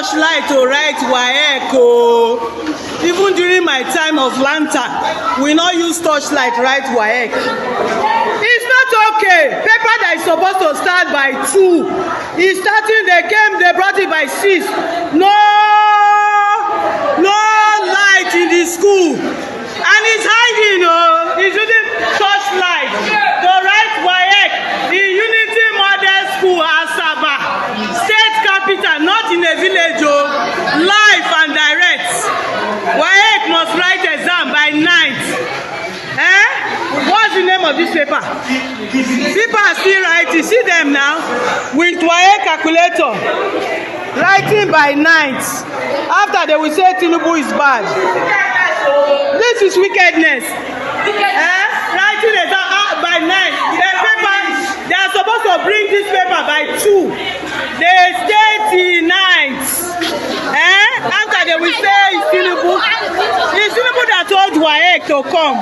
torchlight to write WAEC. Even during my time of lantern, we not use torchlight write WAEC. It's not okay. Paper that is supposed to start by 2 is starting. They brought it by 6. No light in the school, and it's hiding. It's using torchlight to write WAEC in Unity Model School, Asaba, state capital, not in a village. Live and direct. WAEC must write exam by 9th. What's the name of this paper? People are still writing. See them now with WAEC calculator, writing by 9th. After they will say Tinubu is bad. This is wickedness. Writing exam by 9th. They are supposed to bring this paper by 2. They stay till 9th. After they will say it's Tinubu. It's Tinubu that told WAEC to come.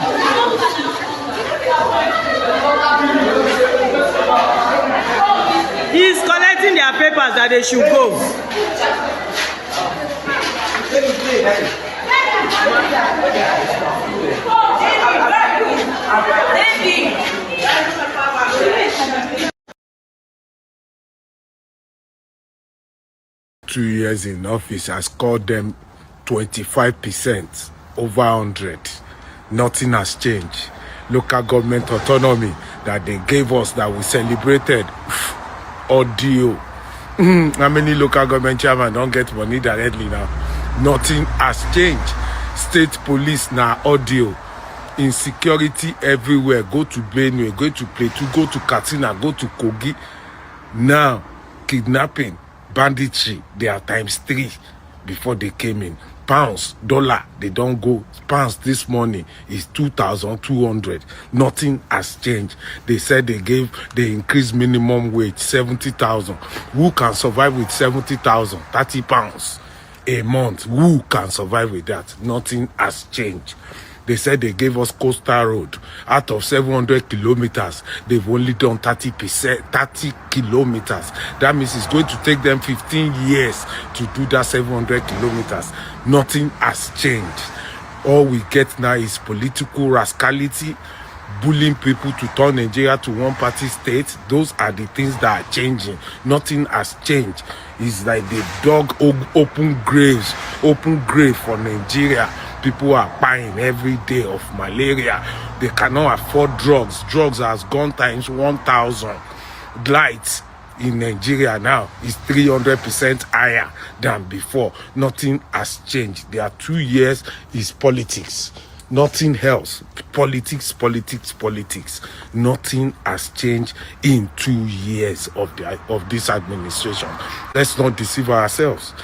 He's collecting their papers that they should go. Two years in office has scored them 25% over 100. Nothing has changed. Local government autonomy that they gave us, that we celebrated, audio. How many local government chairmen don't get money directly now? Nothing has changed. State police now audio. Insecurity everywhere. Go to Benue, go to Plateau, go to Katsina, go to Kogi. Now, kidnapping, banditry, they are ×3 before they came in. Pounds, dollar, they don't go. Pounds this morning is 2,200. Nothing has changed. They said they increased minimum wage 70,000. Who can survive with 70,000? 30 pounds a month. Who can survive with that? Nothing has changed. They said they gave us coastal road. Out of 700 kilometers, they've only done 30 kilometers. That means it's going to take them 15 years to do that 700 kilometers. Nothing has changed. All we get now is political rascality, bullying people to turn Nigeria to one-party state. Those are the things that are changing. Nothing has changed. It's like they dug open grave for Nigeria. People are buying every day of malaria. They cannot afford drugs. Drugs has gone ×1,000. Lights in Nigeria now is 300% higher than before. Nothing has changed. There are 2 years is politics. Nothing else. Politics. Nothing has changed in 2 years of this administration. Let's not deceive ourselves.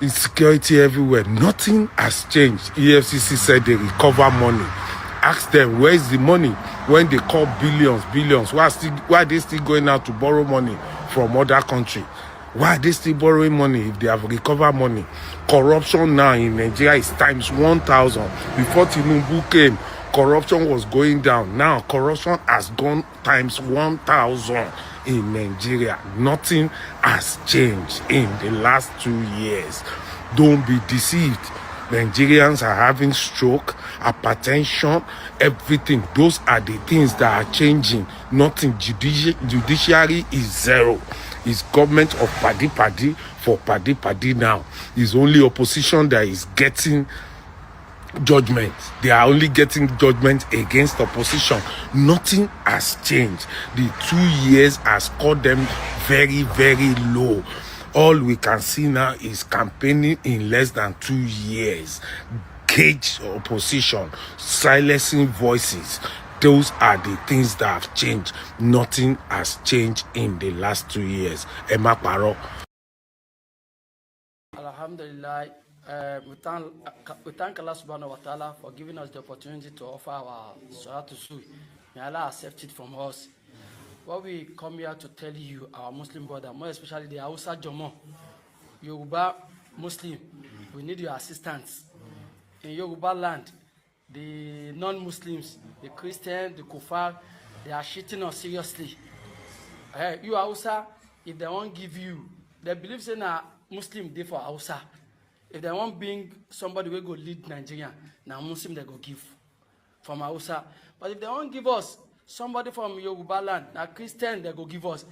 Insecurity everywhere. Nothing has changed. EFCC said they recover money. Ask them, where is the money? When they call billions, why are they still going out to borrow money from other countries? Why are they still borrowing money if they have recovered money? Corruption now in Nigeria is ×1,000. Before Tinubu came, corruption was going down. Now corruption has gone ×1,000 in Nigeria. Nothing has changed in the last 2 years. Don't be deceived. Nigerians are having stroke, hypertension, everything. Those are the things that are changing. Nothing. Judiciary is zero. It's government of paddy for paddy now. It's only opposition that is getting judgment. They are only getting judgment against opposition. Nothing has changed. The 2 years has scored them very, very low. All we can see now is campaigning in less than 2 years. Cage opposition, silencing voices. Those are the things that have changed. Nothing has changed in the last 2 years. Emma Paro. Alhamdulillah. We thank Allah subhanahu wa ta'ala for giving us the opportunity to offer our Salat to Sui. May Allah accept it from us. What we come here to tell you, our Muslim brother, more especially the Hausa Jomo, Yoruba Muslim, we need your assistance. In Yoruba land, the non-Muslims, the Christians, the Kufar, they are cheating us seriously. You Hausa, if they won't give you, they believe saying Muslim dey for Hausa. If they want bring somebody wey go lead Nigeria, now Muslim they go give from Hausa. But if they want give us somebody from Yoruba land, now Christian they go give us.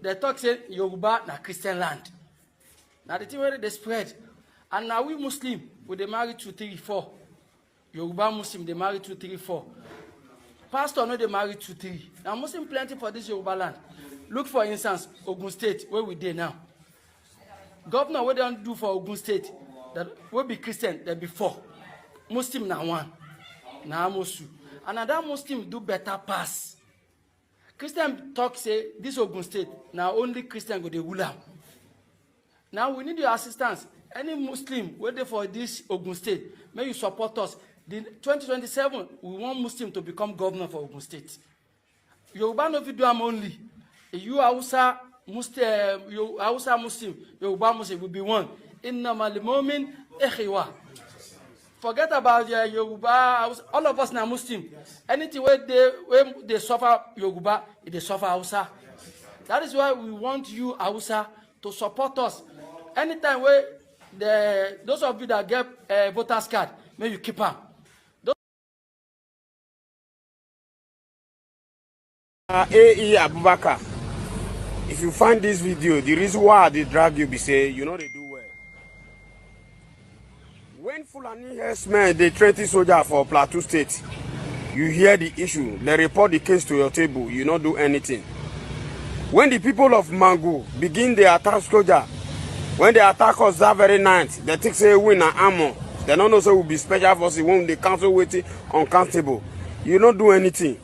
They talk say Yoruba na Christian land. Now the thing where they spread. And now we Muslim, we they marry 2, 3, 4. Yoruba Muslim, they marry 2, 3, 4. Pastor no they marry 2, 3. Now Muslim plenty for this Yoruba land. Look for instance, Ogun State, where we dey now. Governor, what they don't do for Ogun State, that will be Christian, there be 4. Muslim na 1. Na Amosu. Another Muslim do better pass. Christian talk say, this Ogun State, now only Christian go dey rule am. Now we need your assistance. Any Muslim waiting for this Ogun State, may you support us. The 2027, we want Muslim to become governor for Ogun State. Yoruba no fit do am only. You Hausa Muslim, Yoruba Muslim will be one. Innamal mu'min ikhwa. Forget about Yoruba. All of us now Muslim. Anything where they suffer Yoruba, they suffer Hausa. That is why we want you Hausa to support us. Anytime where those of you that get voters card, may you keep them. AE Abubakar, if you find this video, the reason why they drag you be say, you know they do well. When Fulani herdsmen, they threaten soldier for Plateau State, you hear the issue, they report the case to your table, you not do anything. When the people of Mango begin the attack soldier, when they attack us that very night, they think say we na armor. They don't know say we be special forces when they cancel waiting uncountable. You don't do anything.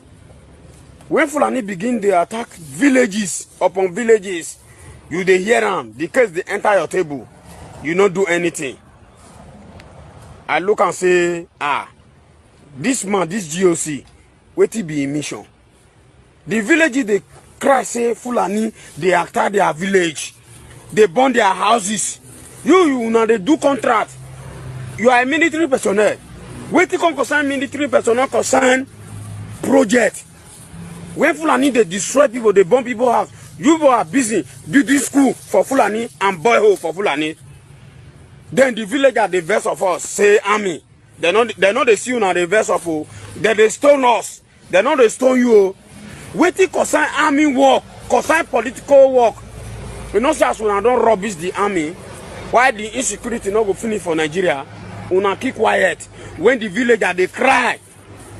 When Fulani begin the attack villages upon villages, you they hear them. The case they enter your table, you not do anything. I look and say, this man, this GOC, wait to be a mission. The villages they cry say Fulani, they attack their village. They burn their houses. You now they do contract. You are a military personnel. Wait to concern military personnel concern project. When Fulani they destroy people, they burn people's house. You are busy building school for Fulani and boyhood for Fulani. Then the villagers the verse of us say army. They know they see you now the verse of you. Then they stone us. They know they stone you. Wait to concern army work, concern political work. You know, as when I don't rubbish the army, why the insecurity not go finish for Nigeria, una keep quiet. When the villagers they cry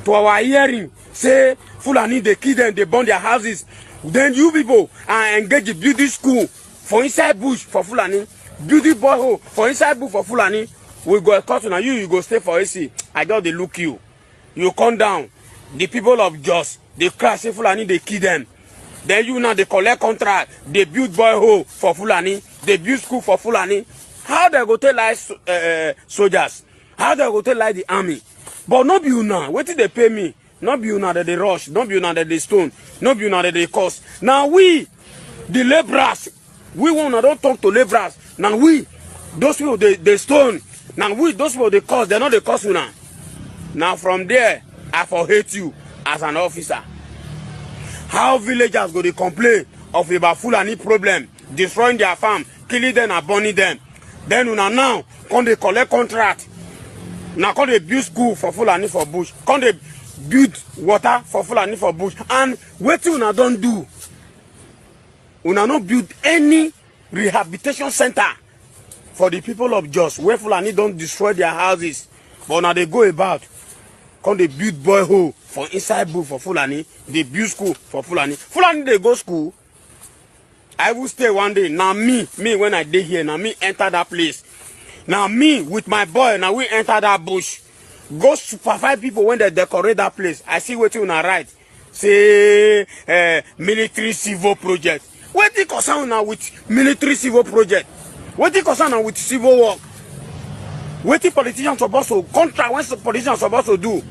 to our hearing, say Fulani they kill them, they burn their houses. Then you people are engaged in building school for inside bush for Fulani, building borehole for inside bush for Fulani. We go cut now you go stay for AC. I just they look you. You come down. The people of Jos, they cry say Fulani they kill them. Then you now they collect contract, they build borehole for Fulani, they build school for Fulani. How they go tell like soldiers? How they go tell like the army? But not be you now. What did they pay me? Not be you now that they rush. Not be you now that they stone. Not be you now that they cost. Now we, the laborers, we want to don't talk to laborers. Now we, those people they stone. Now we, those people they cost. They're not the cost you now. Now from there, I for hate you as an officer. How villagers go to complain of about Fulani problem, destroying their farm, killing them and burning them. Then now, come they collect contract. Now come they build school for Fulani for bush. Come they build water for Fulani for bush. And what you don't do? Una not build any rehabilitation center for the people of Jos where Fulani don't destroy their houses. But now they go about. Come they build borehole for inside bush for Fulani. They build school for Fulani. Fulani they go school. I will stay one day. Now me when I dey here, now me enter that place. Now me with my boy, now we enter that bush. Go supervise people when they decorate that place. I see what you na right. Say military civil project. What they concern now with military civil project? What they concern now with civil work? What the politicians supposed to contract when the politicians supposed to do?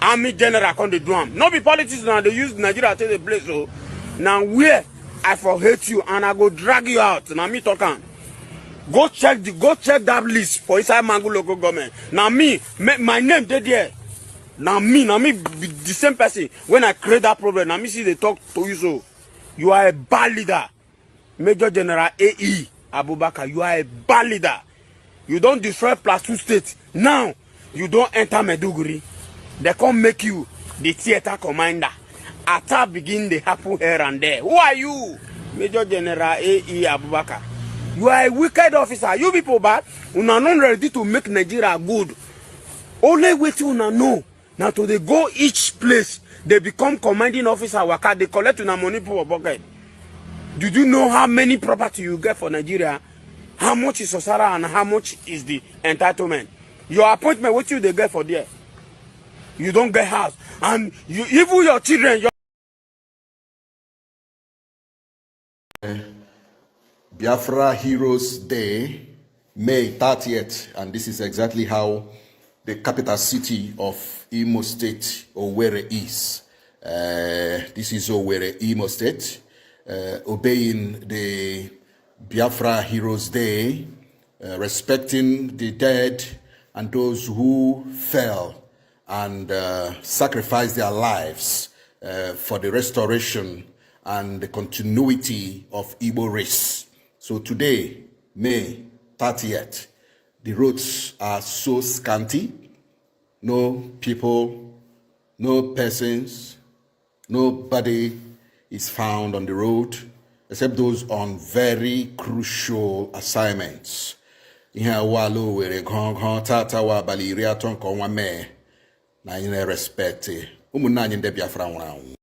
Army general come they do them. Not be politicians now they use Nigeria to the place. So now where I for hate you and I go drag you out. Now me talking. Go check that list for inside Mango local government. Now me, my name dead there. Now me be the same person. When I create that problem, now me see they talk to you so. You are a bad leader. Major General AE Abubakar, you are a bad leader. You don't destroy Plateau State. Now, you don't enter Maiduguri. They come make you the theater commander. Attack begin to happen here and there. Who are you? Major General A.E. Abubakar. You are a wicked officer. You people bad. Una not ready to make Nigeria good. Only way to una know. Now to they go each place, they become commanding officer. Waka, they collect una money for pocket. Did you know how many property you get for Nigeria? How much is Osara and how much is the entitlement? Your appointment, what you they get for there? You don't get house. And you, even your children. Biafra Heroes Day, May 30th, and this is exactly how the capital city of Imo State, Owerri, is. This is Owerri, Imo State, obeying the Biafra Heroes Day, respecting the dead and those who fell and sacrificed their lives for the restoration and the continuity of Igbo race. So today, May 30th, the roads are so scanty, no people, no persons, nobody is found on the road except those on very crucial assignments. Ihe awalo were gong tata wa bali iri ato nke ọnwa Mee na anyị na-respect ụmụnne anyị ndị Biafra nwụrụ anwụ.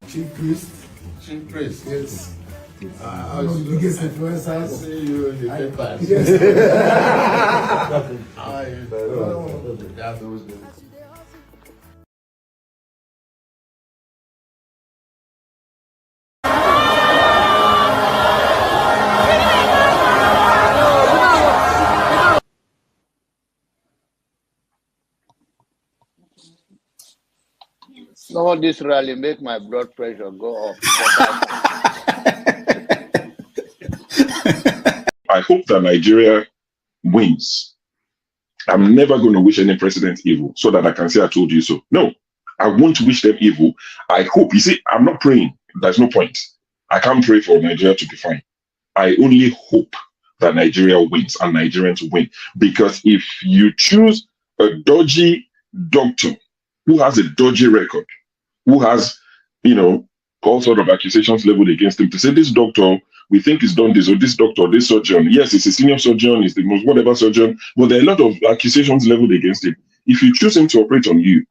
Chief priest, yes. One of the biggest influencers. I see you in the papers. How are you? That's always good. Some of this rally make my blood pressure go up. I hope that Nigeria wins. I'm never going to wish any president evil so that I can say I told you so. No, I won't wish them evil. I hope. You see, I'm not praying. There's no point. I can't pray for Nigeria to be fine. I only hope that Nigeria wins and Nigerians win. Because if you choose a dodgy doctor who has a dodgy record, who has, all sort of accusations leveled against him, to say this doctor, we think he's done this, or this doctor, this surgeon, yes, he's a senior surgeon, he's the most whatever surgeon, but there are a lot of accusations leveled against him. If you choose him to operate on you,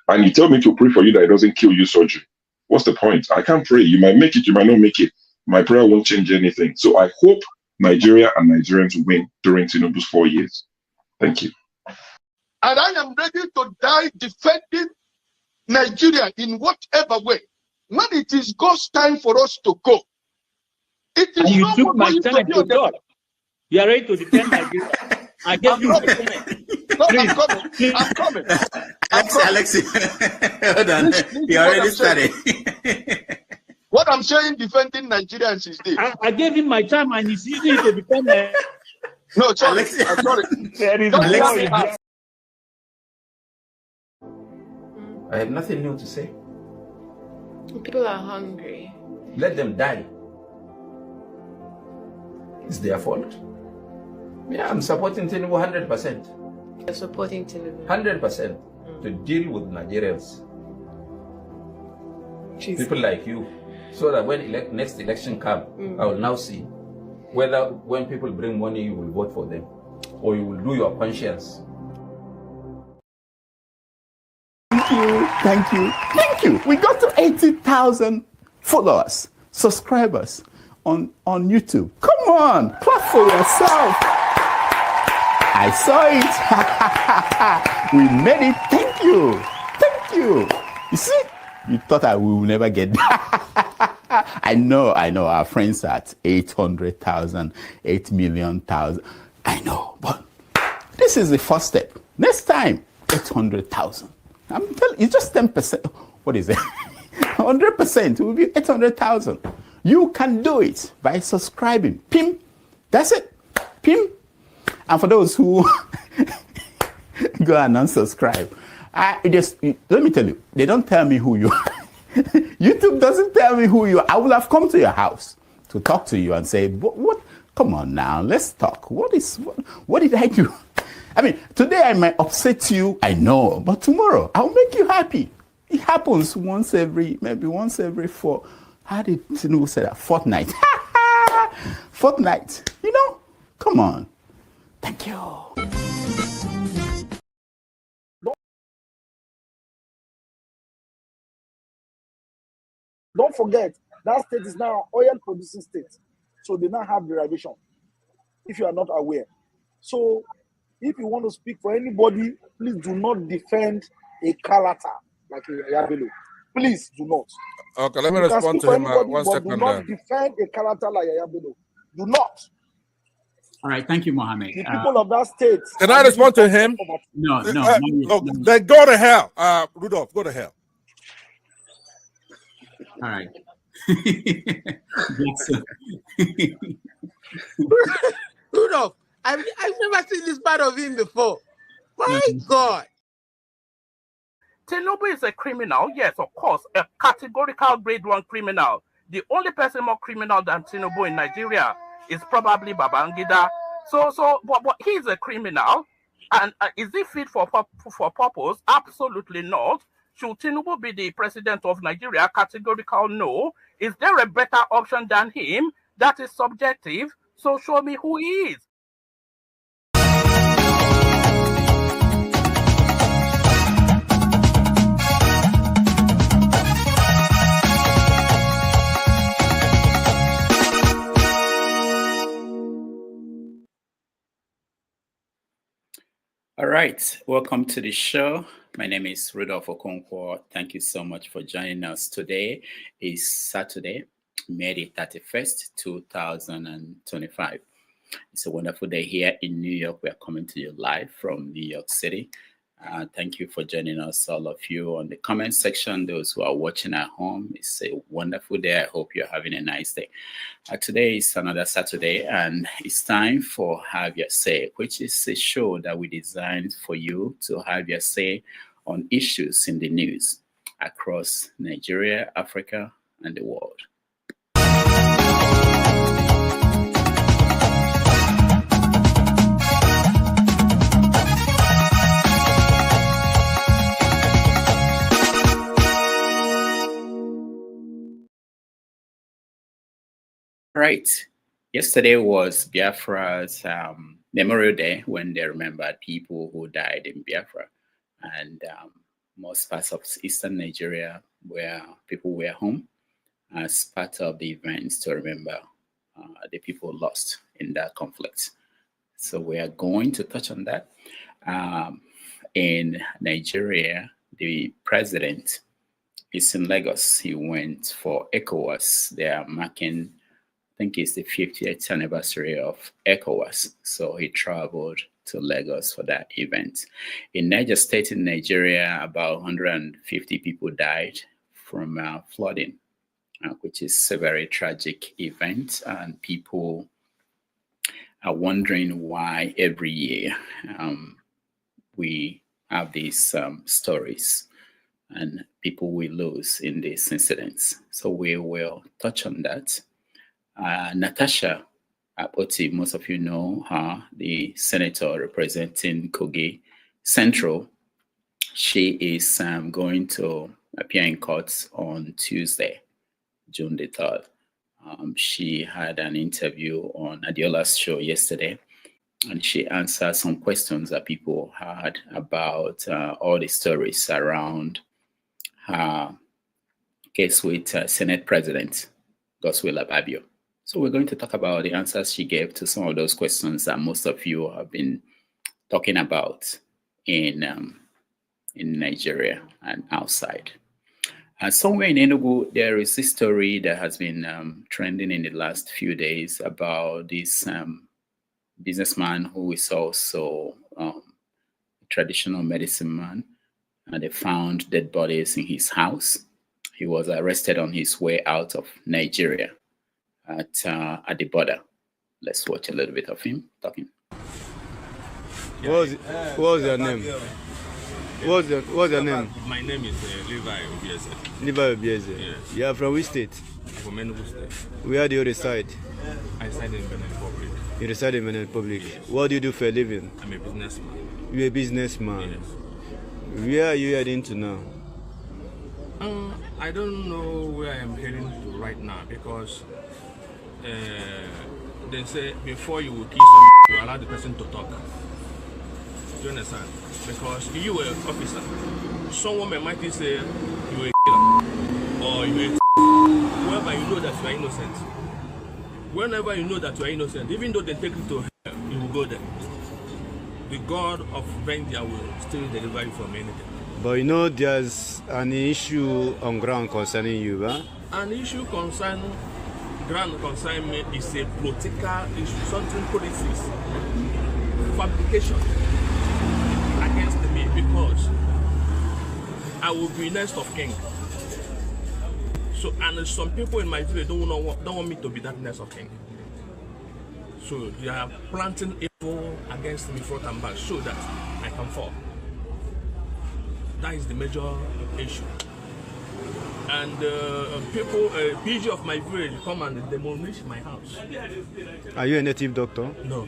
and you tell me to pray for you that it doesn't kill you surgery, what's the point? I can't pray. You might make it, you might not make it. My prayer won't change anything. So I hope Nigeria and Nigerians win during Tinubu's 4 years. Thank you. And I am ready to die defending Nigeria in whatever way. When it is God's time for us to go, it is And you not took my going time be to on the talk. You are ready to defend Nigeria. I gave you my time. No, Please, I'm coming. please. I'm coming. Alexi, hold on. Listen You what already I'm saying. started. What I'm saying, defending Nigerians is this. I gave him my time and he's using it to defend Nigeria. No, sorry. Alexi, I'm sorry. There is Don't no let me way. ask. I have nothing new to say. People are hungry. Let them die. It's their fault. Yeah, I'm supporting Tinubu 100%. You're supporting Tinubu. 100% to deal with Nigerians. Jeez. People like you. So that when next election comes, I will now see whether when people bring money, you will vote for them or you will do your conscience. Thank you. We got to 80,000 followers, subscribers on YouTube. Come on, clap for yourself. I saw it. We made it. Thank you. You see, you thought I will never get that. I know. Our friends are at 800,000, 8 million. I know, but this is the first step. Next time, 800,000. I'm telling you, it's just 10%. What is it? 100% will be 800,000. You can do it by subscribing. Pim. That's it. Pim. And for those who go and unsubscribe, let me tell you, they don't tell me who you are. YouTube doesn't tell me who you are. I will have come to your house to talk to you and say, what? Come on now, let's talk. What did I do? I mean, today I might upset you, I know, but tomorrow I'll make you happy. It happens once every four. How did Tinubu say that? Fortnight. Fortnight. Come on. Thank you. Don't forget, that state is now an oil producing state. So they now have derivation, if you are not aware. So if you want to speak for anybody, please do not defend a character like Yabelo. Please do not. Okay, let me respond to him. One second. Do not defend a character like Yabelo. Do not. All right, thank you, Mohammed. The people of that state. Can I respond to him? No. Then go to hell. Rudolph, go to hell. All right. Rudolph, I've never seen this part of him before. My God. Tinubu is a criminal, yes, of course, a categorical grade 1 criminal. The only person more criminal than Tinubu in Nigeria is probably Babangida. But he's a criminal, and is he fit for purpose? Absolutely not. Should Tinubu be the president of Nigeria? Categorical no. Is there a better option than him? That is subjective. So show me who he is. All right, welcome to the show. My name is Rudolph Okonkwo. Thank you so much for joining us. Today is Saturday, May the 31st, 2025. It's a wonderful day here in New York. We are coming to you live from New York City. Thank you for joining us, all of you, on the comment section. Those who are watching at home, it's a wonderful day. I hope you're having a nice day. Today is another Saturday, and it's time for Have Your Say, which is a show that we designed for you to have your say on issues in the news across Nigeria, Africa, and the world. Right. Yesterday was Biafra's Memorial Day, when they remembered people who died in Biafra. And most parts of eastern Nigeria, where people were home, as part of the events to remember the people lost in that conflict. So we are going to touch on that. In Nigeria, the president is in Lagos. He went for ECOWAS. They are marking, I think it's the 50th anniversary of ECOWAS. So he traveled to Lagos for that event. In Niger State in Nigeria, about 150 people died from flooding, which is a very tragic event. And people are wondering why every year we have these stories and people will lose in these incidents. So we will touch on that. Natasha Akpoti, most of you know her, the senator representing Kogi Central. She is going to appear in court on Tuesday, June the 3rd. She had an interview on Adiola's show yesterday, and she answered some questions that people had about all the stories around her case with Senate President Godswill Akpabio. So we're going to talk about the answers she gave to some of those questions that most of you have been talking about in Nigeria and outside. Somewhere in Enugu, there is this story that has been trending in the last few days about this businessman who is also a traditional medicine man. And they found dead bodies in his house. He was arrested on his way out of Nigeria at the border. Let's watch a little bit of him talking. What was your name? What's your name? My name is Levi Obieze. Levi Obieze. Yes. You are from which state? I'm from Enugu State. Where do you reside? I reside in Benin Republic. You reside in Benin Republic. Yes. What do you do for a living? I'm a businessman. You're a businessman. Yes. Where are you heading to now? I don't know where I'm heading to right now because they say before you will kill someone, you allow the person to talk. Do you understand? Because if you were an officer, someone might say you were a killer or you were whoever you know that you are innocent. Whenever you know that you are innocent, even though they take you to hell, you will go there. The God of vengeance will still deliver you from anything. But you know there's an issue on ground concerning you, huh? An issue concerning ground concerning me is a political issue, something politics, fabrication against me because I will be next of king. So, and some people in my village don't want me to be that next of king. So they are planting evil against me front and back so that I can fall. That is the major issue. And people, PG of my village come and demolish my house. Are you a native doctor? No.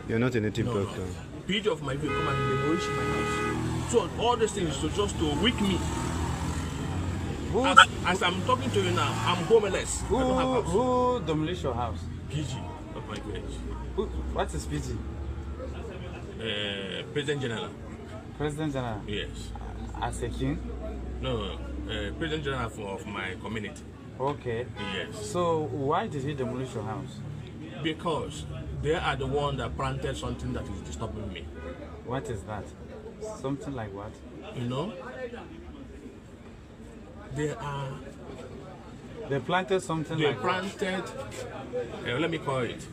You're not a native No. doctor. PG of my village come and demolish my house. So all these things is just to weak me. As I'm talking to you now, I'm homeless. I don't have house. Who demolished your house? PG of my village. What is PG? President General. President General? Yes. As a king? No, President General of my community. Okay. Yes. So why did he demolish your house? Because they are the one that planted something that is disturbing me. What is that? Something like what? You know? They planted something they like planted, let me call it.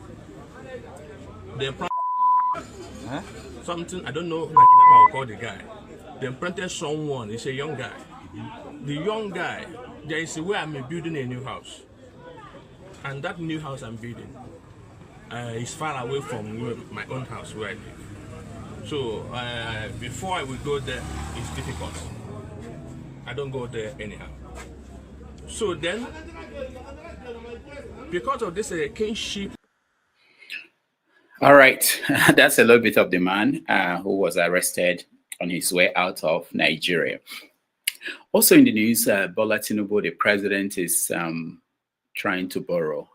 They planted something, I don't know, like I will call the guy. They planted someone, he's a young guy. The young guy, there is a way I'm building a new house. And that new house I'm building is far away from my own house where I live. So before I will go there, it's difficult. I don't go there anyhow. So then, because of this kinship. All right, that's a little bit of the man who was arrested on his way out of Nigeria. Also in the news, Bola Tinubu, the president, is trying to borrow.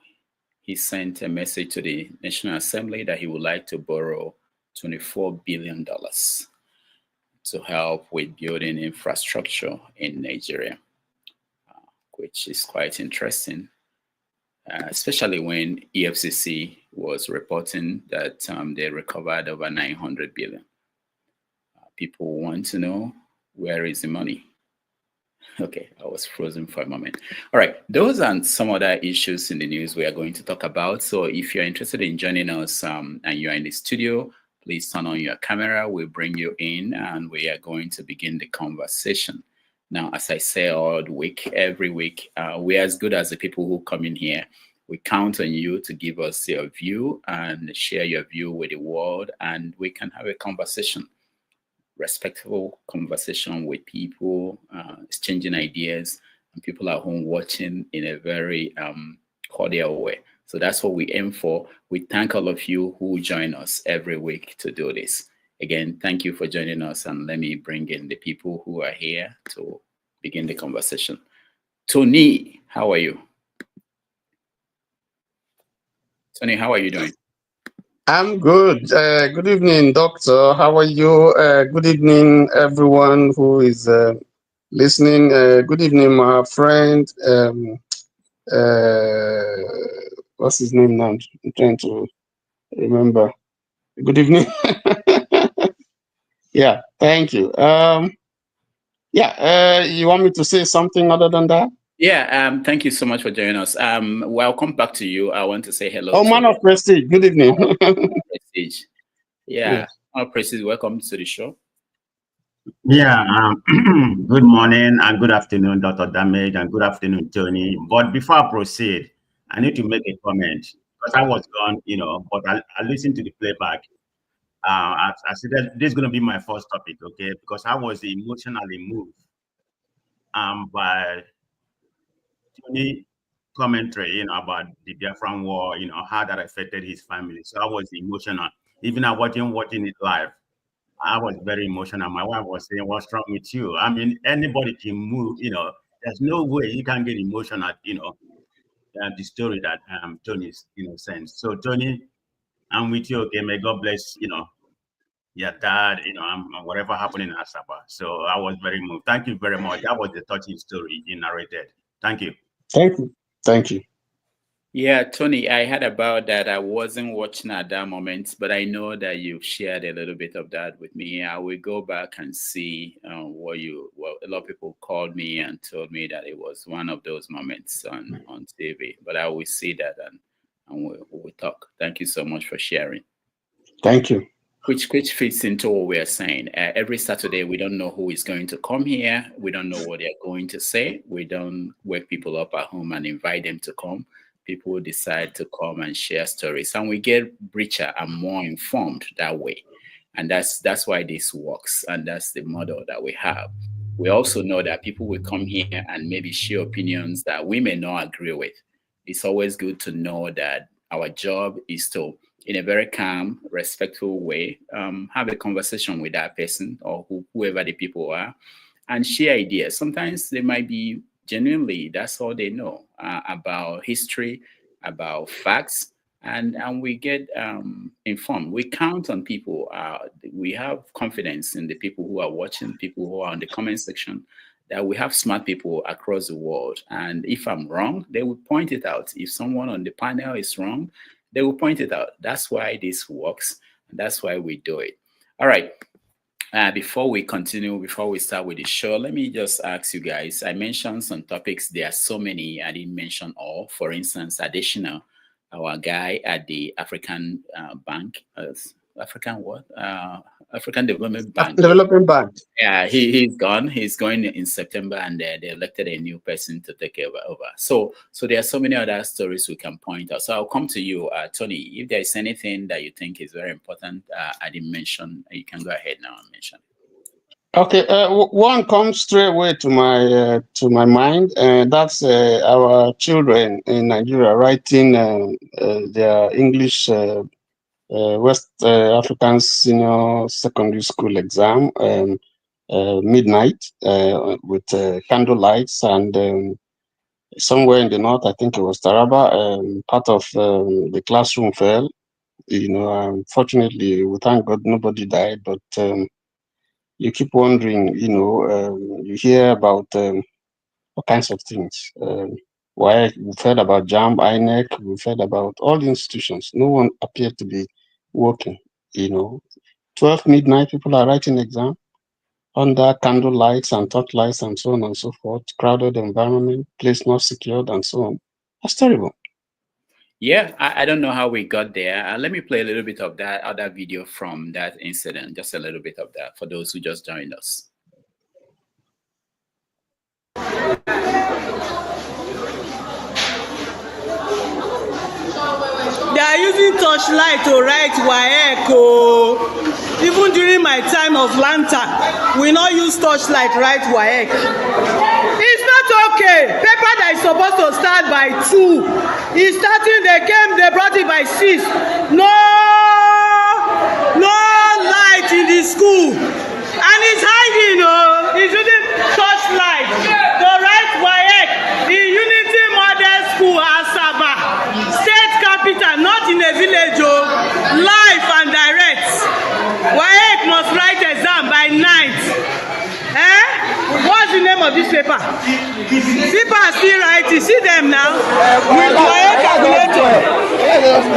He sent a message to the National Assembly that he would like to borrow $24 billion to help with building infrastructure in Nigeria, which is quite interesting, especially when EFCC was reporting that they recovered over 900 billion. People want to know, where is the money? Okay, I was frozen for a moment. All right, those are some other issues in the news we are going to talk about. So if you're interested in joining us and you're in the studio, please turn on your camera. We'll bring you in and we are going to begin the conversation. Now, as I say all the week, every week, we're as good as the people who come in here. We count on you to give us your view and share your view with the world, and we can have a conversation. Respectful conversation with people, exchanging ideas, and people at home watching in a very cordial way. So that's what we aim for. We thank all of you who join us every week to do this. Again, thank you for joining us, and let me bring in the people who are here to begin the conversation. Tony, how are you? Tony, how are you doing? I'm good. Good evening, doctor. How are you? Good evening, everyone who is listening. Good evening, my friend. What's his name now? I'm trying to remember. Good evening. Yeah, thank you. You want me to say something other than that? Yeah, thank you so much for joining us. Welcome back to you. I want to say hello. Oh, man of Prestige. Good evening. Prestige. Yeah, man of Prestige, welcome to the show. Yeah, good morning and good afternoon, Dr. Damage, and good afternoon, Tony. But before I proceed, I need to make a comment because I was gone, but I listened to the playback. I said that this is going to be my first topic, okay? Because I was emotionally moved by Tony commentary, about the Biafra War, how that affected his family. So I was emotional. Even I wasn't watching it live. I was very emotional. My wife was saying, "What's wrong with you?" I mean, anybody can move, there's no way you can get emotional, the story that Tony's, sends. So Tony, I'm with you, okay? May God bless, your dad, whatever happened in Asaba. So I was very moved. Thank you very much. That was the touching story you narrated. Thank you. Thank you. Thank you. Yeah, Tony, I heard about that. I wasn't watching at that moment, but I know that you've shared a little bit of that with me. I will go back and see a lot of people called me and told me that it was one of those moments on TV, but I will see that and we'll talk. Thank you so much for sharing. Thank you. Which fits into what we're saying. Every Saturday, we don't know who is going to come here. We don't know what they're going to say. We don't wake people up at home and invite them to come. People decide to come and share stories, and we get richer and more informed that way. And that's why this works, and that's the model that we have. We also know that people will come here and maybe share opinions that we may not agree with. It's always good to know that our job is to, in a very calm, respectful way, have a conversation with that person or whoever the people are, and share ideas. Sometimes they might be genuinely, that's all they know about history, about facts, and we get informed. We count on people. We have confidence in the people who are watching, people who are in the comment section, that we have smart people across the world. And if I'm wrong, they will point it out. If someone on the panel is wrong, they will point it out. That's why this works. And that's why we do it. All right. Before we continue, before we start with the show, let me just ask you guys. I mentioned some topics. There are so many. I didn't mention all. For instance, Adesina, our guy at the African Bank, African Development Bank. Development Bank. Yeah, he's gone. He's going in September, and they elected a new person to take over. So there are so many other stories we can point out. So I'll come to you, Tony. If there is anything that you think is very important, I didn't mention, you can go ahead now and mention. Okay, one comes straight away to my mind, and that's our children in Nigeria writing their English West African Senior Secondary School exam midnight with candle lights, and somewhere in the north, I think it was Taraba, part of the classroom fell. Fortunately, we thank God nobody died, but you keep wondering, you hear about all kinds of things. Why we've heard about JAMB, INEC, we've heard about all the institutions. No one appeared to be working. 12 midnight, people are writing exam. under candle lights and torch lights and so on and so forth, crowded environment, place not secured and so on. That's terrible. Yeah, I don't know how we got there. Let me play a little bit of that other video from that incident, just a little bit of that for those who just joined us. They are using torchlight to write WAEC. Even during my time of lantern, we not use torchlight write WAEC. It's not okay. Paper that is supposed to start by 2 is starting. They brought it by 6. No light in the school, and it's hiding. It's using torchlight to write WAEC in Unity Model School, Asaba, state capital, not in a village. Live and direct. WAEC must write exam by 9th. What's the name of this paper? People are still writing. See them now with WAEC calculator,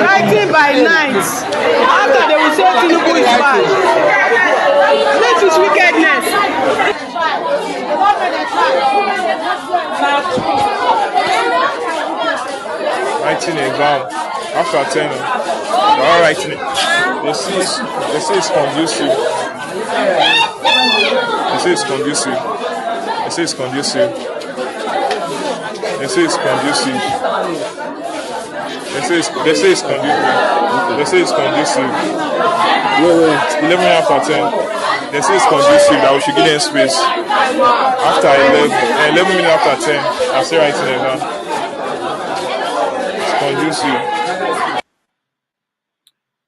writing by 9th. After they will say Tinubu is bad. This is wickedness. Writing exam after 10. They're all writing it. They say it's conducive. They say it's conducive. They say it's conducive. They say it's conducive. They say it's conducive. They say it's conducive. 11 after 10. They say it's conducive that we should give them space. After 11 minutes after 10, I say writing it down. It's conducive.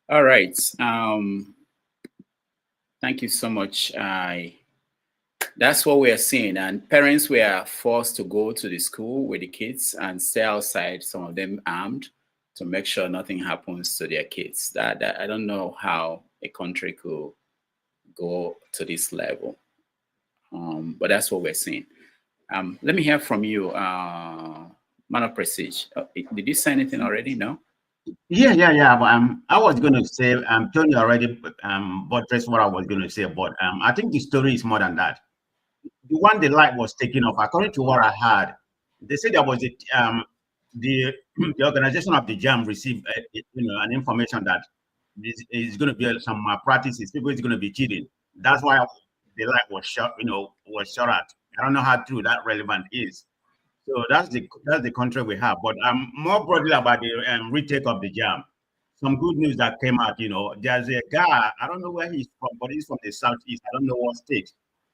All right. Thank you so much. That's what we are seeing. And parents were forced to go to the school with the kids and stay outside, some of them armed, to make sure nothing happens to their kids. That I don't know how a country could go to this level. But that's what we're seeing. Let me hear from you, Man of Prestige. Did you say anything already? No? Yeah. But I was going to say, Tony already buttressed what I was going to say, but I think the story is more than that. The one the light was taken off, according to what I heard, they said there was the organization of the jam received an information that is going to be some practices. People is going to be cheating. That's why the light was shot. Was shot at. I don't know how true that relevant is. So that's the country we have. But more broadly about the retake of the jam. Some good news that came out. There's a guy. I don't know where he's from, but he's from the southeast. I don't know what state.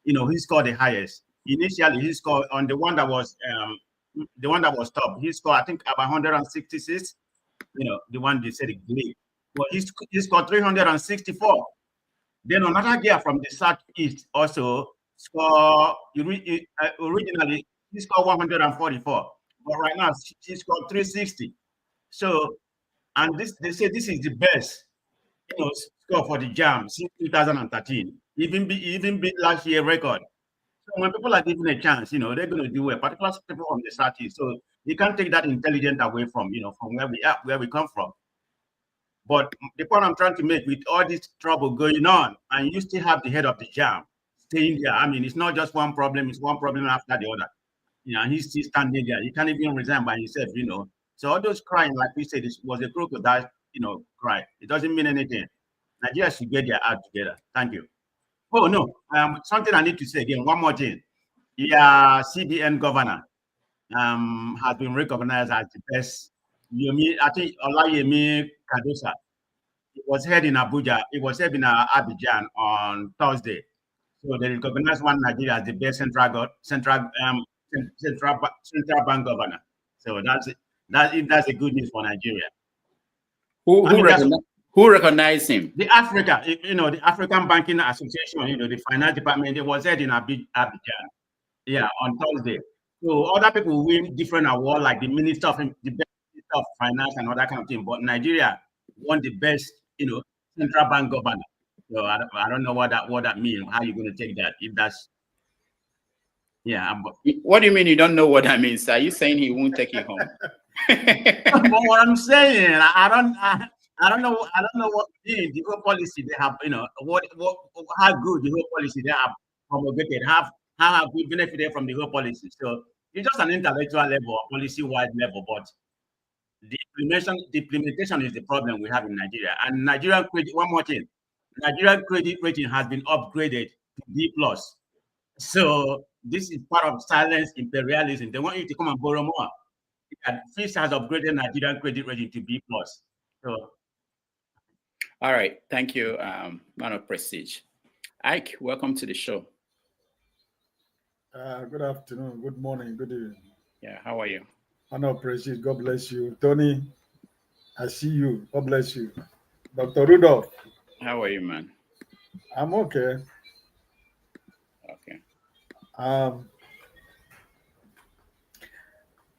He scored the highest. Initially, he scored on the one that was top. He scored, I think, about 166. The one they said it glitched. But he scored 364. Then another guy from the southeast also scored. Originally, he scored 144. But right now, he scored 360. So, and they say this is the best, score for the jam since 2013. Even beat last year's record. So when people are given a chance, they're going to do well, particularly people from the southeast. So you can't take that intelligence away from, from where we come from. But the point I'm trying to make, with all this trouble going on, and you still have the head of the jam staying there. I mean, it's not just one problem; it's one problem after the other. He's still standing there. He can't even resign by himself. So all those crying, like we said, this was a crocodile, cry. It doesn't mean anything. Nigeria should get their act together. Thank you. Oh no, something I need to say again. One more thing. Yeah, CBN governor has been recognized as the best. I think Olayemi Kadosa. It was held in Abuja. It was held in Abidjan on Thursday. So they recognized one Nigeria as the best central bank governor. So that's a good news for Nigeria. Who recognized him? The the African Banking Association, the finance department. It was held in Abidjan. Yeah, on Thursday. So other people win different awards, like the Minister of Finance and all that kind of thing. But Nigeria won the best, central bank governor. So I don't know what that means. How you going to take that? If that's What do you mean you don't know what that means? Are you saying he won't take it home? What I'm saying, I don't know what the whole policy they have. How good the whole policy they have promulgated? How have we benefited from the whole policy? So it's just an intellectual level, a policy-wide level, but the implementation is the problem we have in Nigeria. And Nigerian credit, one more thing, Nigerian credit rating has been upgraded to B+. So this is part of silence imperialism. They want you to come and borrow more. Fitch has upgraded Nigerian credit rating to B+. So, all right, thank you, man of prestige. Ike, welcome to the show. Good afternoon, good morning, good evening. Yeah, how are you? Man of prestige, God bless you. Tony, I see you. God bless you. Dr. Rudolph. How are you, man? I'm okay. Okay.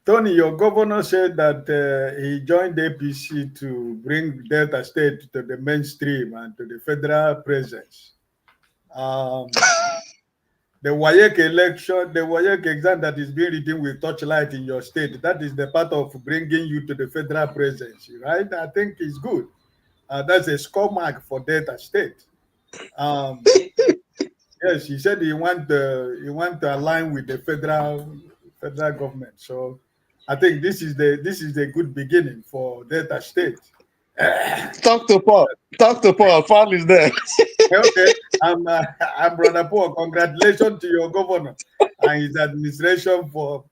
Tony, your governor said that he joined APC to bring Delta State to the mainstream and to the federal presence. The WAEC election, the WAEC exam that is being written with torchlight in your state, that is the part of bringing you to the federal presence, right? I think it's good. That's a score mark for Delta State. Yes, he said he want to align with the federal government. So I think this is the good beginning for Delta State. Talk to Paul. Talk to Paul. Paul is there. Okay, I'm Brother Paul. Congratulations to your governor and his administration for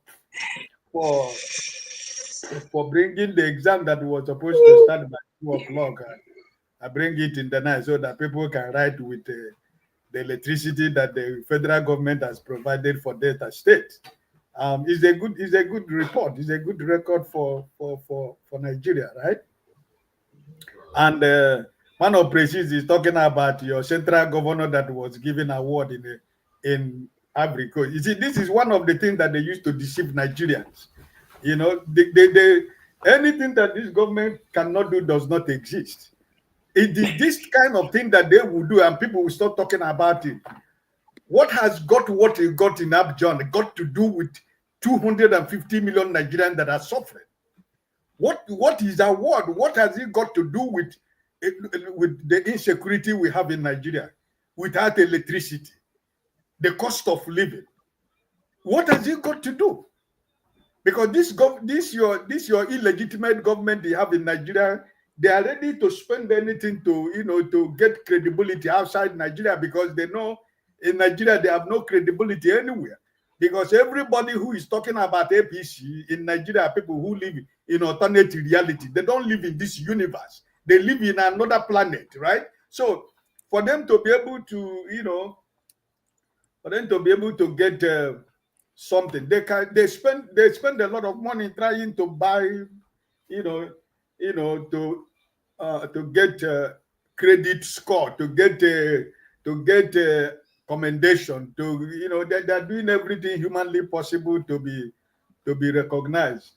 bringing the exam that was supposed to start by 2 o'clock. I bring it in the night so that people can write with the electricity that the federal government has provided for Delta State. It's a good report. It's a good record for Nigeria, right? And man of prestige is talking about your central governor that was given award in Africa. You see, this is one of the things that they used to deceive Nigerians. You know, anything that this government cannot do does not exist. It is this kind of thing that they will do, and people will start talking about it. What has got what it got in Abidjan got to do with 250 million Nigerians that are suffering? What is award? What has it got to do with the insecurity we have in Nigeria, without electricity, the cost of living? What has it got to do? Because this your illegitimate government they have in Nigeria, they are ready to spend anything to get credibility outside Nigeria, because they know in Nigeria they have no credibility anywhere. Because everybody who is talking about APC in Nigeria are people who live in alternate reality. They don't live in this universe. They live in another planet, right? So for them to be able to, get something, they spend a lot of money trying to buy, to get credit score, to get commendation, they're doing everything humanly possible to be recognized.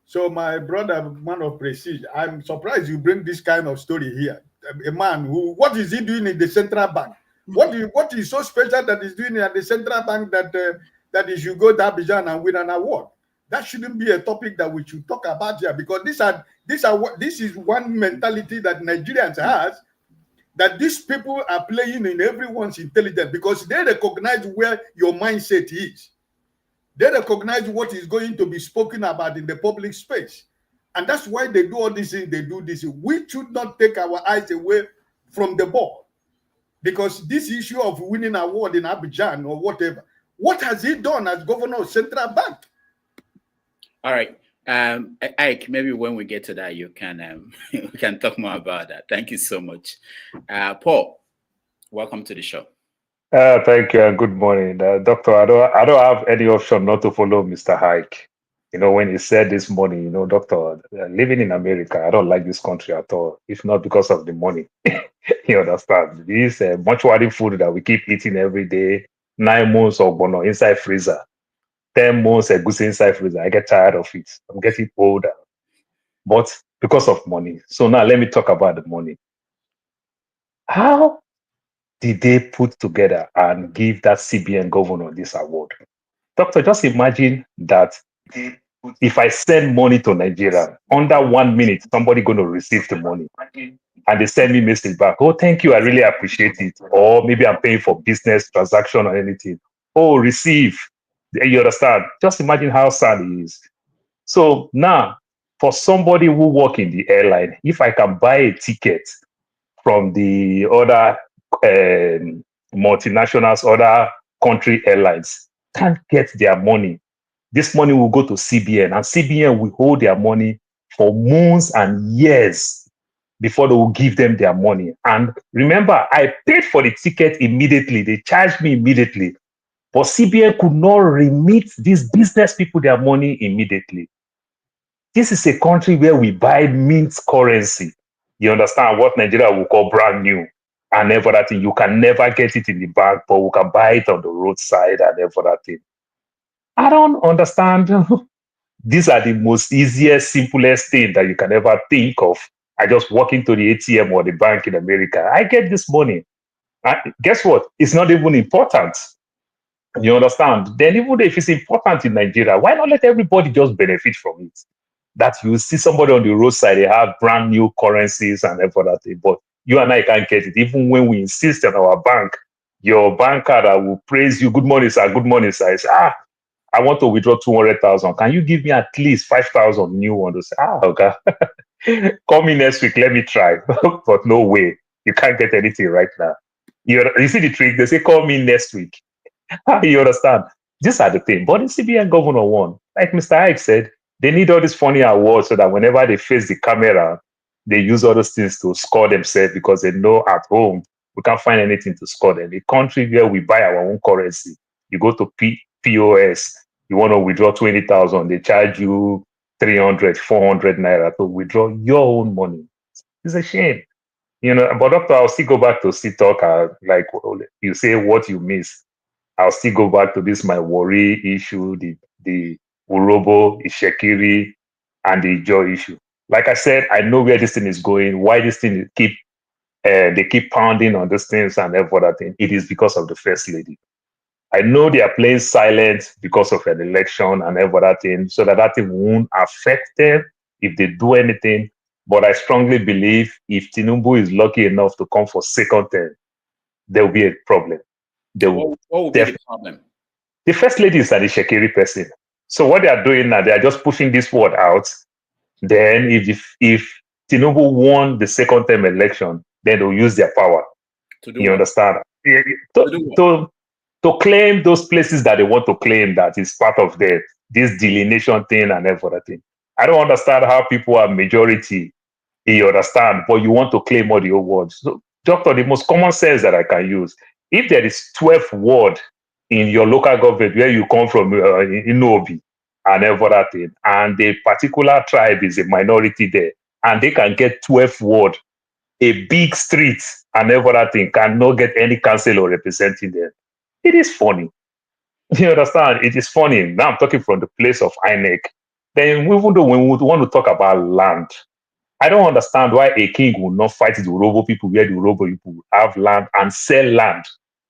So my brother, man of prestige, I'm surprised you bring this kind of story here. A man who, what is he doing in the central bank? What is so special that he's doing at the central bank that he should go to Abidjan and win an award? That shouldn't be a topic that we should talk about here, because this is one mentality that Nigerians has, that these people are playing in everyone's intelligence, because they recognize where your mindset is. They recognize what is going to be spoken about in the public space. And that's why they do all these things, they do this. We should not take our eyes away from the ball. Because this issue of winning an award in Abidjan or whatever, what has he done as governor of Central Bank? All right. Ike, maybe when we get to that, you can we can talk more about that. Thank you so much. Paul, welcome to the show. Thank you and good morning. Doctor, I don't have any option not to follow Mr. Ike. You know, when he said this morning, doctor, living in America, I don't like this country at all, if not because of the money. You understand? This mortuary food that we keep eating every day, 9 months of bono inside freezer, 10 months egusi inside freezer. I get tired of it. I'm getting older. But because of money. So now let me talk about the money. How did they put together and give that CBN governor this award? Doctor, just imagine that they If I send money to Nigeria, under 1 minute, somebody going to receive the money. And they send me message back. Oh, thank you. I really appreciate it. Or maybe I'm paying for business transaction or anything. Oh, receive. You understand? Just imagine how sad it is. So now, for somebody who work in the airline, if I can buy a ticket from the other multinationals, other country airlines, can't get their money. This money will go to CBN, and CBN will hold their money for months and years before they will give them their money. And remember, I paid for the ticket immediately. They charged me immediately. But CBN could not remit these business people their money immediately. This is a country where we buy mint currency. You understand what Nigeria will call brand new and everything. You can never get it in the bank, but we can buy it on the roadside and everything. I don't understand. These are the most easiest, simplest thing that you can ever think of. I just walk into the ATM or the bank in America. I get this money. Guess what? It's not even important. You understand? Then even if it's important in Nigeria, why not let everybody just benefit from it? That you see somebody on the roadside, they have brand new currencies and everything, but you and I can't get it. Even when we insist on our bank, your banker will praise you. Good morning, sir. Good morning, sir. I say, I want to withdraw 200,000. Can you give me at least 5,000 new ones? Okay. Call me next week. Let me try. But no way. You can't get anything right now. You see the trick? They say, call me next week. You understand? These are the things. But the CBN governor won. Like Mr. Ike said, they need all these funny awards so that whenever they face the camera, they use all those things to score themselves because they know at home we can't find anything to score them. A country where we buy our own currency, you go to POS, you want to withdraw 20,000, they charge you 300, 400 naira to withdraw your own money. It's a shame. You know, but doctor, I'll still go back to Sidi Tah, like you say what you miss. I'll still go back to this, my worry issue, the Urobo, the Shekiri, and the Ijo issue. Like I said, I know where this thing is going, why this thing they keep pounding on these things and everything. It is because of the First Lady. I know they are playing silent because of an election and everything, so that thing won't affect them if they do anything. But I strongly believe if Tinubu is lucky enough to come for second term, there will be a problem. What will be the problem? The First Lady is an Ishekiri person. So what they are doing now, they are just pushing this word out. Then if Tinubu won the second term election, then they'll use their power. You understand? To claim those places that they want to claim that is part of this delineation thing and everything. I don't understand how people are majority. You understand? But you want to claim all the old words. So, doctor, the most common sense that I can use, if there is 12 word in your local government where you come from, in Obi and everything, and the particular tribe is a minority there, and they can get 12 word, a big street and everything cannot get any councillor representing them. It is funny. You understand? It is funny. Now I'm talking from the place of INEC. Then even though when we want to talk about land, I don't understand why a king will not fight the Urobo people where the Urobo people have land and sell land.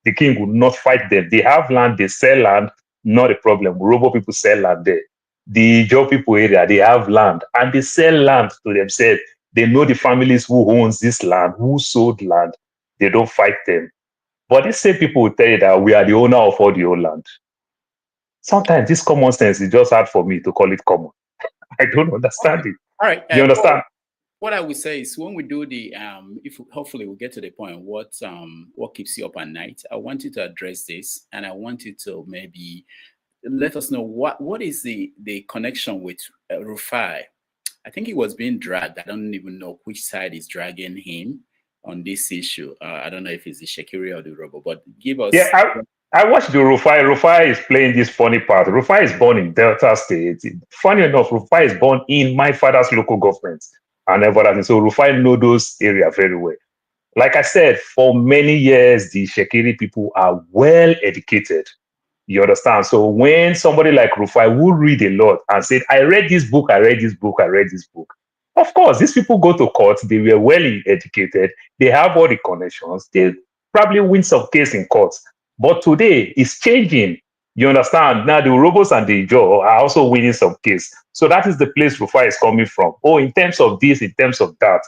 The king will not fight them. They have land, they sell land, not a problem. Urobo people sell land there. The Ijo people area, they have land and they sell land to themselves. They know the families who owns this land, who sold land. They don't fight them. But these same people will tell you that we are the owner of all the old land. Sometimes this common sense is just hard for me to call it common. I don't understand it. All right. You understand? What I would say is when we do the, hopefully we'll get to the point, what keeps you up at night? I want you to address this, and I want you to maybe let us know what is the connection with Rufai. I think he was being dragged. I don't even know which side is dragging him on this issue. I don't know if it's the Shekiri or the Urobo, but give us. Yeah, I watched the Rufai. Rufai is playing this funny part. Rufai is born in Delta State. Funny enough, Rufai is born in my father's local government and everything. So Rufai knows those areas very well. Like I said, for many years, the Shekiri people are well educated. You understand? So when somebody like Rufai will read a lot and say, I read this book, I read this book, I read this book. Of course, these people go to court. They were well educated. They have all the connections. They probably win some case in courts. But today, it's changing. You understand? Now, the Urobos and the Ijo are also winning some case. So that is the place Rufai is coming from. Oh, in terms of this, in terms of that.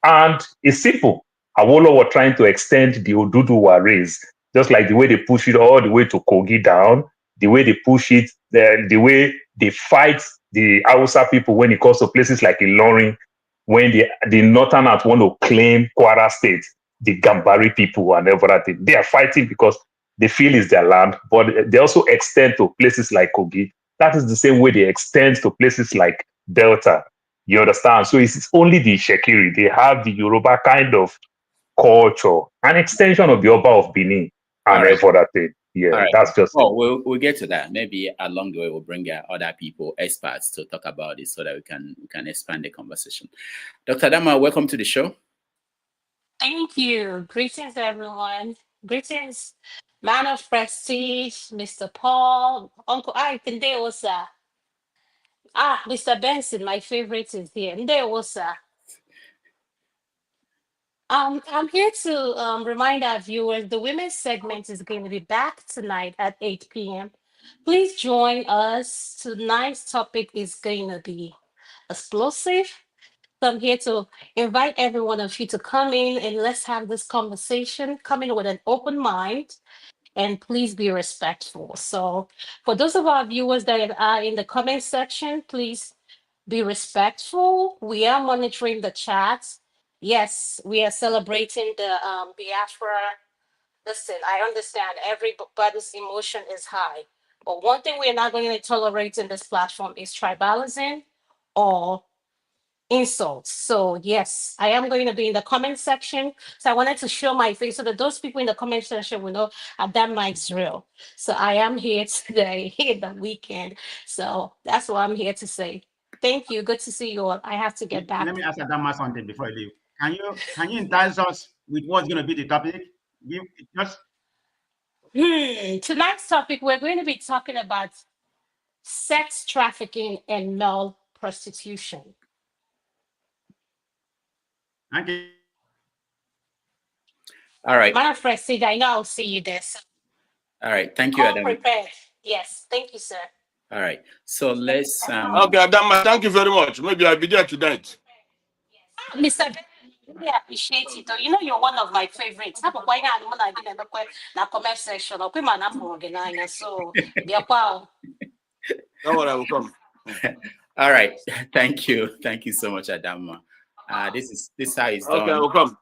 And it's simple. Awolowo were trying to extend the Oduduwa race, just like the way they push it all the way to Kogi down, the way they push it, the way they fight the Hausa people when it comes to places like Ilorin, when the Northerners want to claim Kwara State, the Gambari people and everything. They are fighting because they feel it's their land, but they also extend to places like Kogi. That is the same way they extend to places like Delta. You understand? So it's only the Shekiri. They have the Yoruba kind of culture, an extension of the Oba of Benin and everything. Yeah, that's just it. We'll get to that. Maybe along the way we'll bring other people, experts, to talk about it so that we can expand the conversation. Dr. Adama, welcome to the show. Thank you. Greetings, everyone. Greetings, man of prestige, Mr. Paul, Uncle Ike, and there was Mr. Benson, my favorite, is here. And there was I'm here to remind our viewers the women's segment is going to be back tonight at 8 p.m. Please join us. Tonight's topic is going to be explosive. So I'm here to invite every one of you to come in and let's have this conversation. Come in with an open mind and please be respectful. So for those of our viewers that are in the comment section, please be respectful. We are monitoring the chats. Yes, we are celebrating the Biafra. Listen, I understand everybody's emotion is high. But one thing we're not going to tolerate in this platform is tribalism or insults. So yes, I am going to be in the comment section. So I wanted to show my face so that those people in the comment section will know that mic's real. So I am here today, in the weekend. So that's what I'm here to say. Thank you. Good to see you all. I have to get back. Let me ask Adama something before I leave. Can you entice us with what's going to be the topic? Tonight's topic, we're going to be talking about sex trafficking and male prostitution. Thank you. All right. Man of prestige, I know I'll see you there. So. All right. Thank you, Adama. Prepared. Yes. Thank you, sir. All right. So let's. Okay, Adama, thank you very much. Maybe I'll be there tonight. Mr. I really appreciate it. Though. You know, you're one of my favorites. So, Don't worry, I will come. All right. Thank you. Thank you so much, Adama. This is how it's done. Okay, I will come.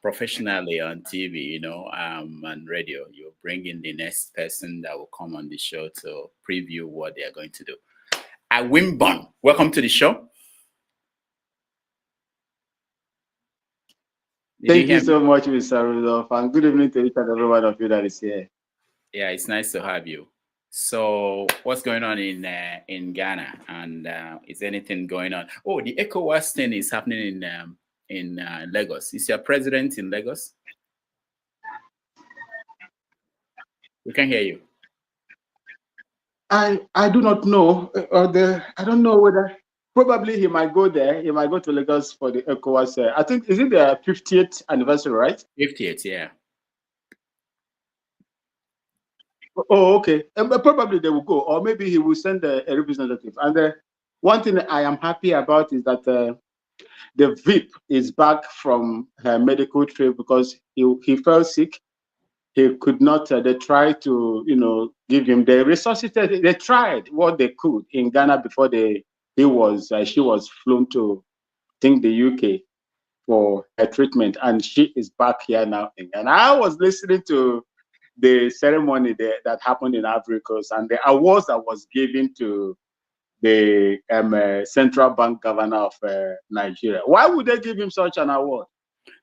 Professionally on TV, and radio. You're bringing the next person that will come on the show to preview what they are going to do. Wimbon, welcome to the show. Thank you so much, Mr. Rudolph, and good evening to each and every one of you that is here. Yeah, it's nice to have you. So, what's going on in Ghana, and is anything going on? Oh, the ECOWAS thing is happening in Lagos. Is your president in Lagos? We can hear you. I do not know. I don't know whether. Probably he might go there. He might go to Lagos for the ECOWAS. I think, is it the 50th anniversary, right? 50th, yeah. Oh, okay. Probably they will go, or maybe he will send a representative. And one thing I am happy about is that the VIP is back from her medical trip because he fell sick. He could not. They tried to, give him. They resuscitated. They tried what they could in Ghana before she was flown to, I think, the UK for her treatment, and she is back here now. And I was listening to the ceremony that happened in Africa and the awards that was given to the central bank governor of Nigeria. Why would they give him such an award?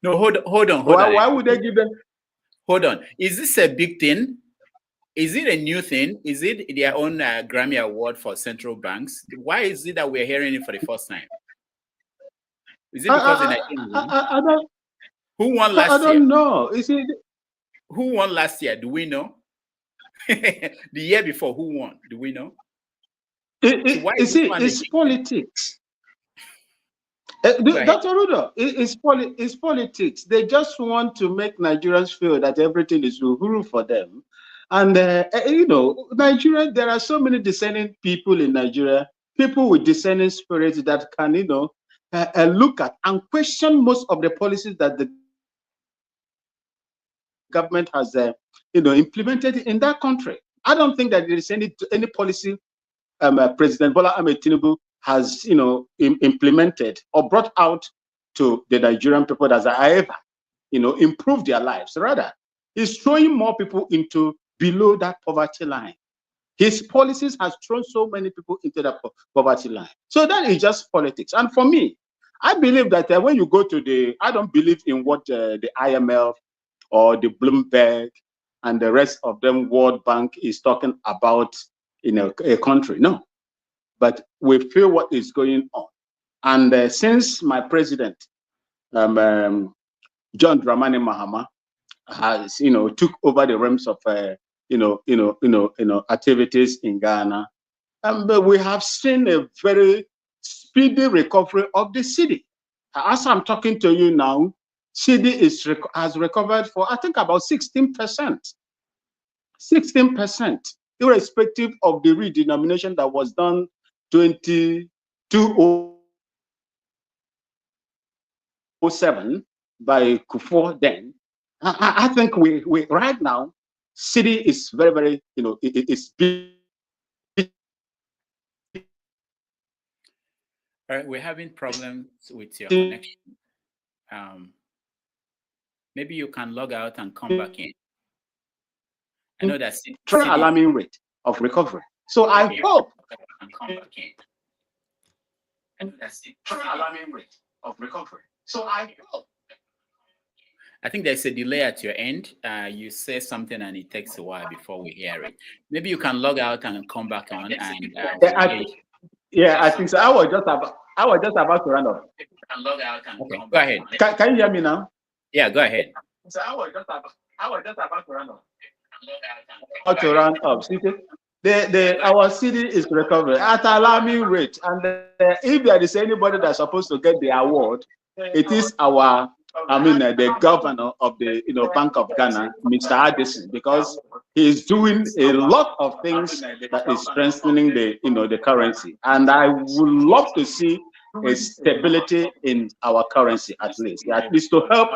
No, hold on. Why would they give them? Hold on. Is this a big thing? Is it a new thing? Is it their own Grammy Award for central banks? Why is it that we're hearing it for the first time? Is it because I don't. Who won last year? I don't know. Is it? Who won last year? Do we know? The year before, who won? Do we know? It's politics. Dr. Rudo, it's politics. They just want to make Nigerians feel that everything is uhuru for them. And, Nigeria, there are so many discerning people in Nigeria. people with discerning spirits that can, look at and question most of the policies that the government has, implemented in that country. I don't think that there is any policy President Bola Ahmed Tinubu has, implemented or brought out to the Nigerian people that have ever, improved their lives. Rather, he's throwing more people into below that poverty line. His policies has thrown so many people into the poverty line. So that is just politics. And for me, I believe that when you go to I don't believe in what the IMF or the Bloomberg and the rest of them, World Bank is talking about in a country. No, but we feel what is going on. And since my president, John Dramani Mahama, has took over the realms of activities in Ghana, but we have seen a very speedy recovery of the city. As I'm talking to you now, city has recovered for I think about 16%. 16%, irrespective of the redenomination that was done 2007 by Kufuor then. I think we right now, city is very, very, it's big. All right, we're having problems with your connection. Maybe you can log out and come back in. I know that's alarming rate of recovery. So I hope. And that's the alarming rate of recovery. So I hope. I think there's a delay at your end. You say something and it takes a while before we hear it. Maybe you can log out and come back on. And I think so. I was just about to run off. Log out and okay, go ahead. Can you hear me now? Yeah, go ahead. So I was just about to run off. About to run off. Our city is recovering at an alarming rate, and if there is anybody that's supposed to get the award, it is our, the governor of the Bank of Ghana, Mr. Adesina, because he is doing a lot of things that is strengthening the currency, and I would love to see a stability in our currency at least to help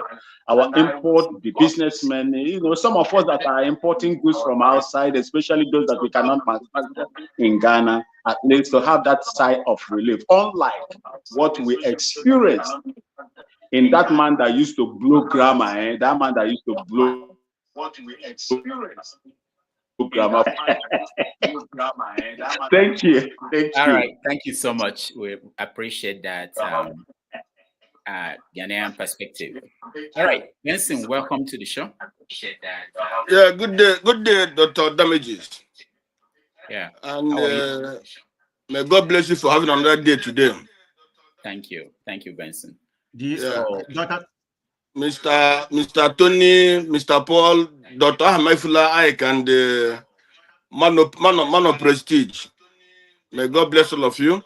our import, the businessmen, some of us that are importing goods from outside, especially those that we cannot manufacture in Ghana, at least to have that side of relief, unlike what we experienced in that man that used to blow grammar, that man that used to blow what we experienced. Grammar. Thank you. All right, thank you so much. We appreciate that Ghanaian perspective. All right, Benson, welcome to the show. Yeah, good day, Dr. Damages. Yeah. And may God bless you for having another day today. Thank you, Benson. Mr. Tony, Mr. Paul, Dr. Ahmefula Ike, and man of prestige. May God bless all of you.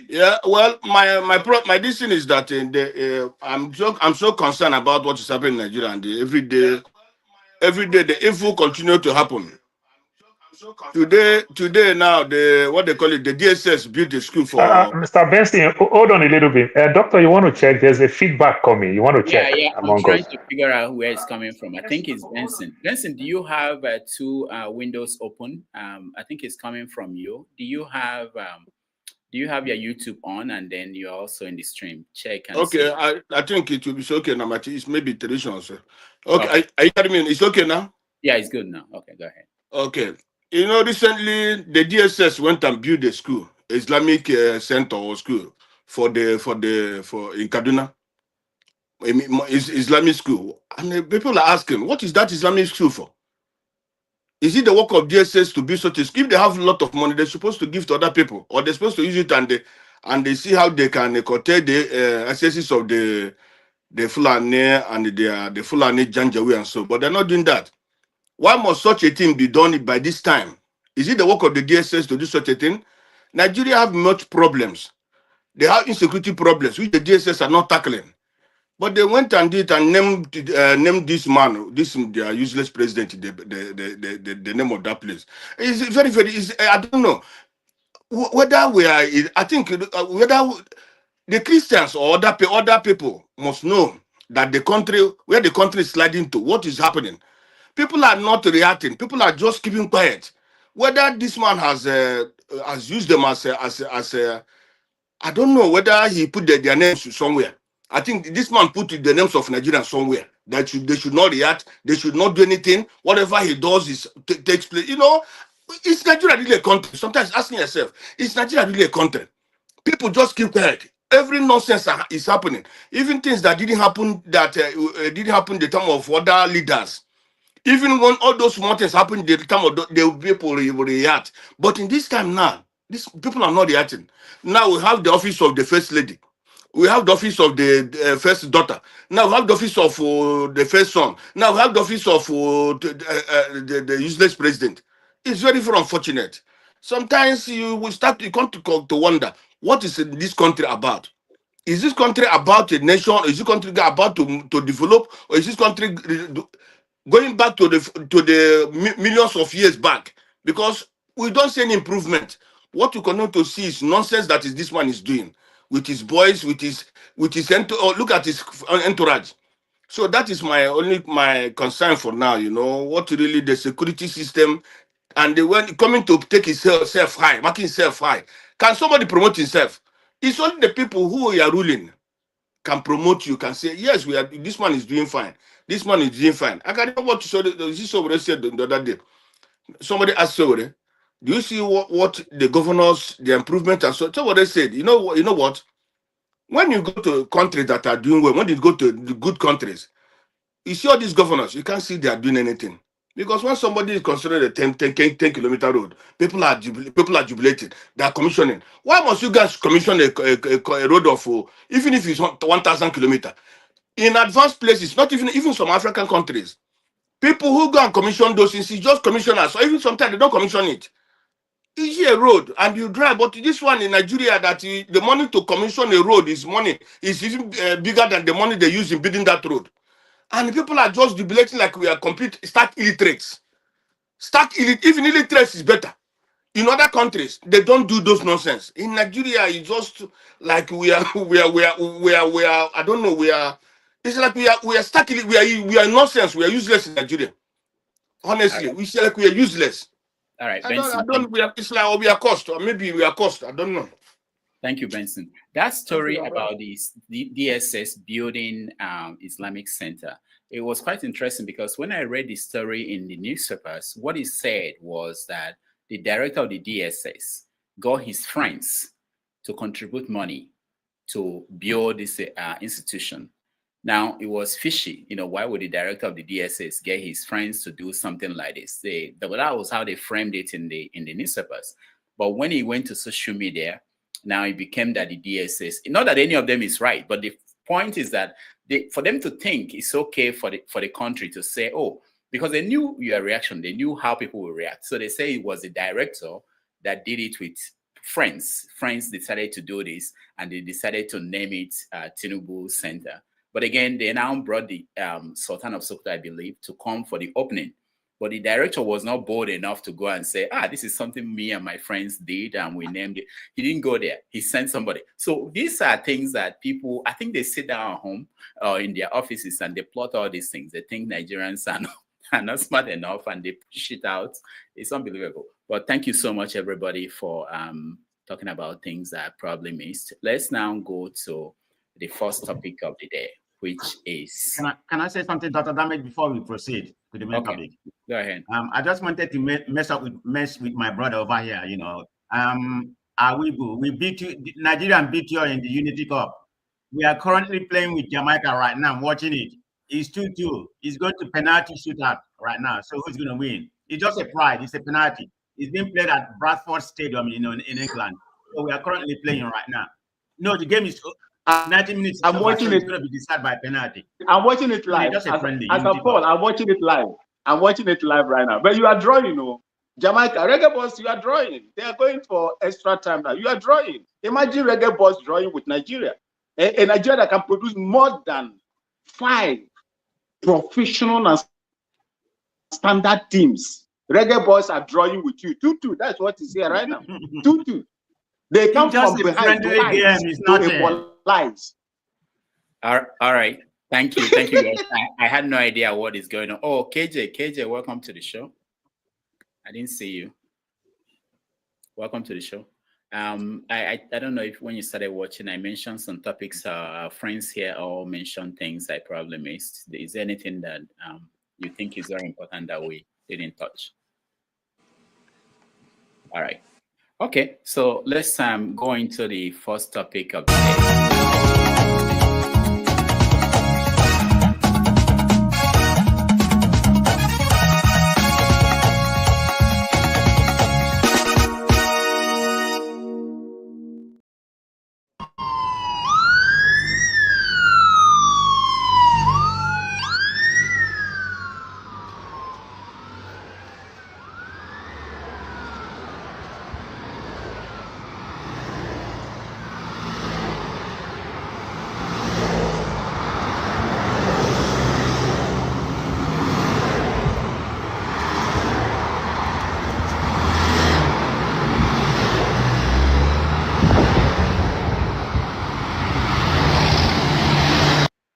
Yeah, well, my decision is that I'm so concerned about what is happening in Nigeria, and every day the evil continue to happen. Today now, what they call it, the DSS built a school for. Mr. Benson, hold on a little bit. Doctor, you want to check? There's a feedback coming. You want to check? Yeah. I'm trying to figure out where it's coming from. I think it's Benson. Benson, do you have two windows open? I think it's coming from you. Do you have your YouTube on, and then you're also in the stream? Check. And okay, see. I think it will be okay now. It's maybe tradition also. Okay, are you hearing me? It's okay now? Yeah, it's good now. Okay, go ahead. Okay. Recently the DSS went and built a school, Islamic center or school for in Kaduna, Islamic school. And people are asking, what is that Islamic school for? Is it the work of DSS to build such a school? If they have a lot of money, they're supposed to give to other people, or they're supposed to use it and they see how they can curtail the accesses of the Fulani and the Fulani Janjaweed and so. But they're not doing that. Why must such a thing be done by this time? Is it the work of the DSS to do such a thing? Nigeria have much problems. They have insecurity problems, which the DSS are not tackling. But they went and did and named this man, this their useless president, the name of that place. It's very, very. I don't know whether we are. I think whether the Christians or other people must know that the country where the country is sliding to, what is happening. People are not reacting. People are just keeping quiet. Whether this man has used them as a I don't know whether he put their names somewhere. I think this man put the names of Nigerians somewhere. That they should not react. They should not do anything. Whatever he does takes place. You know, is Nigeria really a country? Sometimes asking yourself, is Nigeria really a country? People just keep quiet. Every nonsense is happening. Even things that didn't happen didn't happen the time of other leaders. Even when all those small things happen, the time of the people will react. But in this time now, these people are not reacting. Now we have the office of the first lady. We have the office of the first daughter. Now we have the office of the first son. Now we have the office of the useless president. It's very, very unfortunate. Sometimes you come to wonder, what is this country about? Is this country about a nation? Is this country about to develop? Or is this country going back to the millions of years back? Because we don't see any improvement. What you continue to see is nonsense that is this man is doing with his boys, with his look at his entourage. So that is my concern for now. You know what really the security system, and when coming to take himself high, marking himself high. Can somebody promote himself? It's only the people who are ruling can promote you, can say, yes, we are. This man is doing fine. This man is doing fine. I can remember what somebody said the other day. Somebody asked somebody, do you see what the governors, the improvement and so? Somebody said, you know what? When you go to countries that are doing well, when you go to the good countries, you see all these governors, you can't see they are doing anything. Because when somebody is considered a 10 kilometer road, people are jubilating. They are commissioning. Why must you guys commission a road of, even if it's 1,000 kilometers? In advanced places, not even some African countries, people who go and commission those things, it's just commissioners. Or even sometimes they don't commission it. It's a road and you drive, but this one in Nigeria, that the money to commission a road is even bigger than the money they use in building that road. And people are just jubilating like we are stark illiterates. Even illiterates is better. In other countries, they don't do those nonsense. In Nigeria, it's just like we are. I don't know. It's like we are stuck. We are nonsense. We are useless in Nigeria. Honestly, we feel like we are useless. All right, Benson. It's like we are cost, or maybe we are cost. I don't know. Thank you, Benson. That story about the DSS building Islamic Center, it was quite interesting because when I read the story in the newspapers, what it said was that the director of the DSS got his friends to contribute money to build this institution. Now, it was fishy. You know, why would the director of the DSS get his friends to do something like this? That was how they framed it in the newspapers. But when he went to social media, now it became that the DSS, not that any of them is right, but the point is that for them to think it's okay for the country to say, oh, because they knew your reaction, they knew how people will react. So they say it was the director that did it with friends. Friends decided to do this, and they decided to name it Tinubu Center. But again, they now brought the Sultan of Sokoto, I believe, to come for the opening. But the director was not bold enough to go and say, this is something me and my friends did and we named it. He didn't go there. He sent somebody. So these are things that people, I think they sit down at home or in their offices and they plot all these things. They think Nigerians are not smart enough and they push it out. It's unbelievable. But thank you so much, everybody, for talking about things that I probably missed. Let's now go to the first topic of the day, which is... Can I say something, Dr. Damage, before we proceed to the main topic? Go ahead. I just wanted to mess with my brother over here, you know. We beat you, Nigerian beat you in the Unity Cup. We are currently playing with Jamaica right now. I'm watching it. It's 2-2. It's going to penalty shootout right now. So who's going to win? It's just a pride. It's a penalty. It's being played at Bradford Stadium, you know, in England. So we are currently playing right now. No, the game is 90 minutes. I'm watching it. It's going to be decided by penalty. I'm watching it live. Just a friendly. As a Paul, I'm watching it live. I'm watching it live right now. But you are drawing, you know. Jamaica, Reggae Boss, you are drawing. They are going for extra time now. You are drawing. Imagine Reggae Boss drawing with Nigeria. A Nigeria that can produce more than 5 professional and standard teams. Reggae boys are drawing with you. 2-2. That's what is here right now. 2-2. They come from behind to equalize. All right. Thank you. Thank you, guys. I had no idea what is going on. Oh, KJ, welcome to the show. I didn't see you. Welcome to the show. I don't know if when you started watching, I mentioned some topics. Our friends here all mentioned things I probably missed. Is there anything that you think is very important that we didn't touch? All right. Okay, so let's go into the first topic of the day.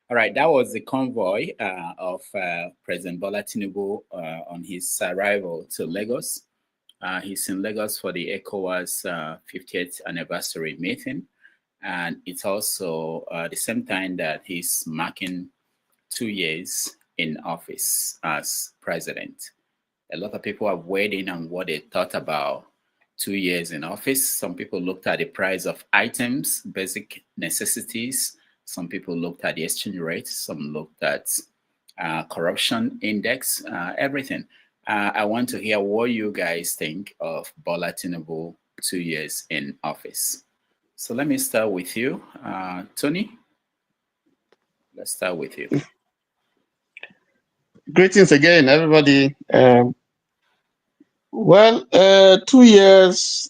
All right, that was the convoy of President Bola Tinubu on his arrival to Lagos. He's in Lagos for the ECOWAS 50th anniversary meeting. And it's also the same time that he's marking 2 years in office as president. A lot of people are waiting on what they thought about 2 years in office. Some people looked at the price of items, basic necessities. Some people looked at the exchange rate. Some looked at corruption index, everything. I want to hear what you guys think of Bola Tinubu 2 years in office. So let me start with you, Tony. Let's start with you. Greetings again, everybody. 2 years,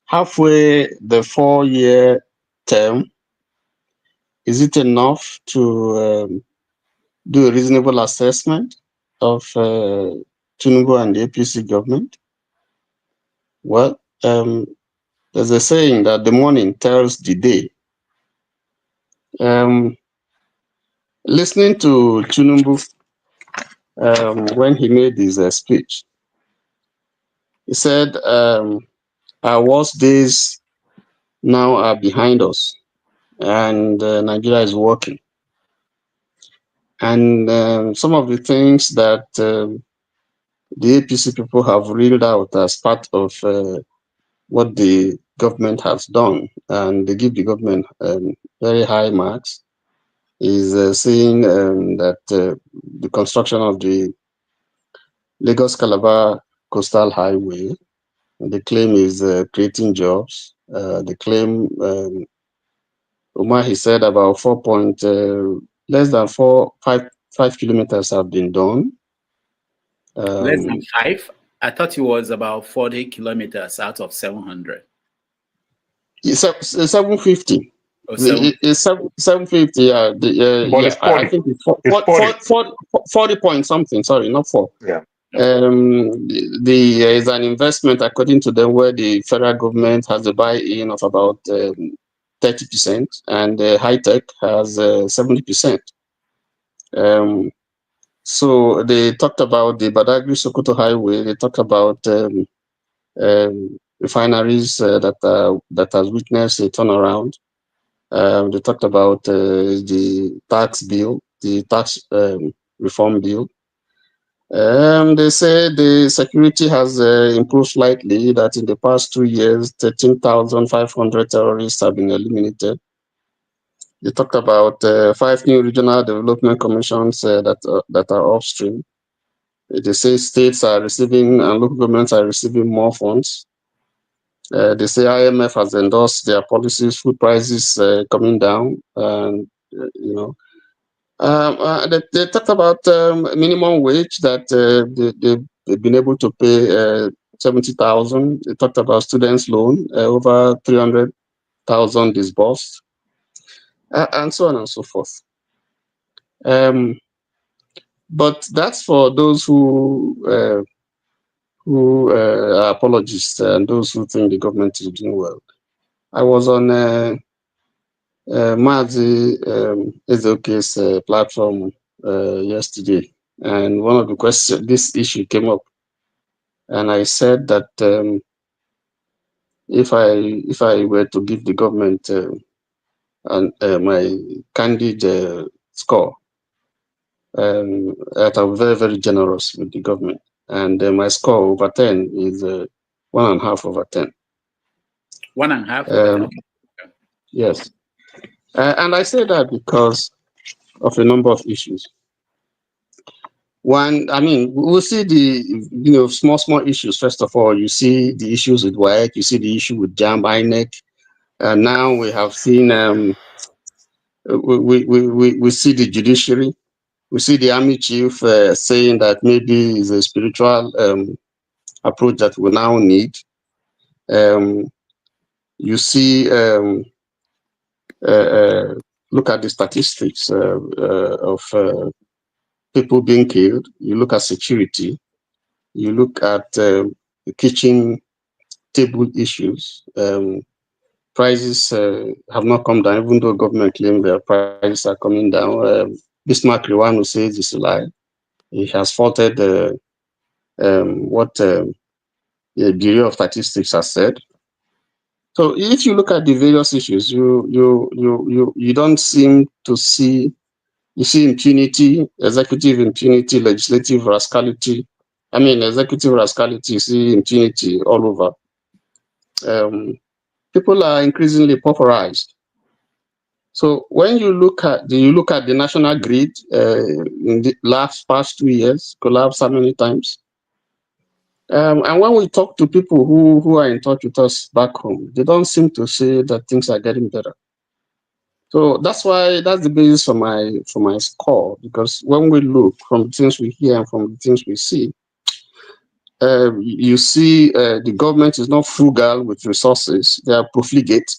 halfway the 4-year term. Is it enough to do a reasonable assessment of Tinubu and the APC government? Well, there's a saying that the morning tells the day. Listening to Tinubu when he made his speech, he said, our worst days now are behind us, and Nigeria is working. And some of the things that the APC people have reeled out as part of what the government has done, and they give the government very high marks, is saying that the construction of the Lagos-Calabar Coastal Highway, the claim is creating jobs. The claim, Umar, he said about 5 kilometers have been done. Less than 5? I thought it was about 40 kilometers out of 700. It's 750. Oh, it's 750. Yeah, I think it's 40 point something. Sorry, not 4. Yeah. There is an investment, according to them, where the federal government has a buy-in of about 30%, and high tech has 70%. So they talked about the Badagry-Sokoto Highway. They talked about refineries that has witnessed a turnaround. They talked about the tax bill, the tax reform bill. They say the security has improved slightly, that in the past 2 years, 13,500 terrorists have been eliminated. They talked about 5 new regional development commissions that are upstream. They say states are receiving and local governments are receiving more funds. They say IMF has endorsed their policies, food prices coming down, and they talked about minimum wage, that they've been able to pay 70,000. They talked about students' loan, over 300,000 disbursed, and so on and so forth. But that's for those who are apologists and those who think the government is doing well. I was on Mazi Ezeoke's platform yesterday, and one of the questions, this issue came up, and I said that if I were to give the government my candid score, that I'm very, very generous with the government, and my score over 10 is 1.5 over 10. 1.5 over 10. Okay. Yes, and I say that because of a number of issues. One, I mean, we'll see the small issues. First of all, you see the issues with WAEC, you see the issue with JAMB, INEC, and now we have seen we see the judiciary, we see the army chief saying that maybe it's a spiritual approach that we now need. You see, look at the statistics of people being killed. You look at security. You look at the kitchen table issues. Prices have not come down, even though government claims their prices are coming down. Bismarck Riwano says it's a lie. He has faulted what the Bureau of Statistics has said. So if you look at the various issues, you don't seem to see. You see impunity, executive impunity, legislative rascality. I mean, executive rascality, you see impunity all over. People are increasingly pauperized. So when you look at the national grid in the past 2 years, collapsed how many times? And when we talk to people who are in touch with us back home, they don't seem to say that things are getting better. So that's the basis for my score, because when we look from the things we hear and from the things we see, you see the government is not frugal with resources; they are profligate.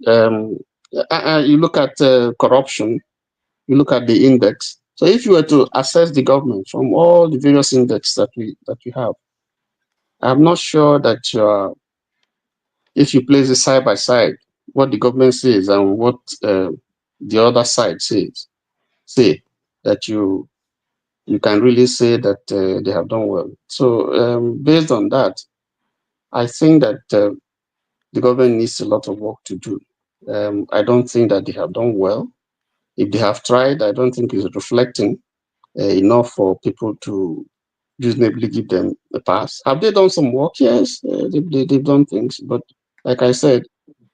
You look at corruption, you look at the index. So if you were to assess the government from all the various indexes that we have, I'm not sure that if you place it side by side, what the government says and what the other side say that you can really say that they have done well. So based on that, I think that the government needs a lot of work to do. I don't think that they have done well. If they have tried, I don't think it's reflecting enough for people to reasonably give them a pass. Have they done some work? Yes, they've done things. But like I said,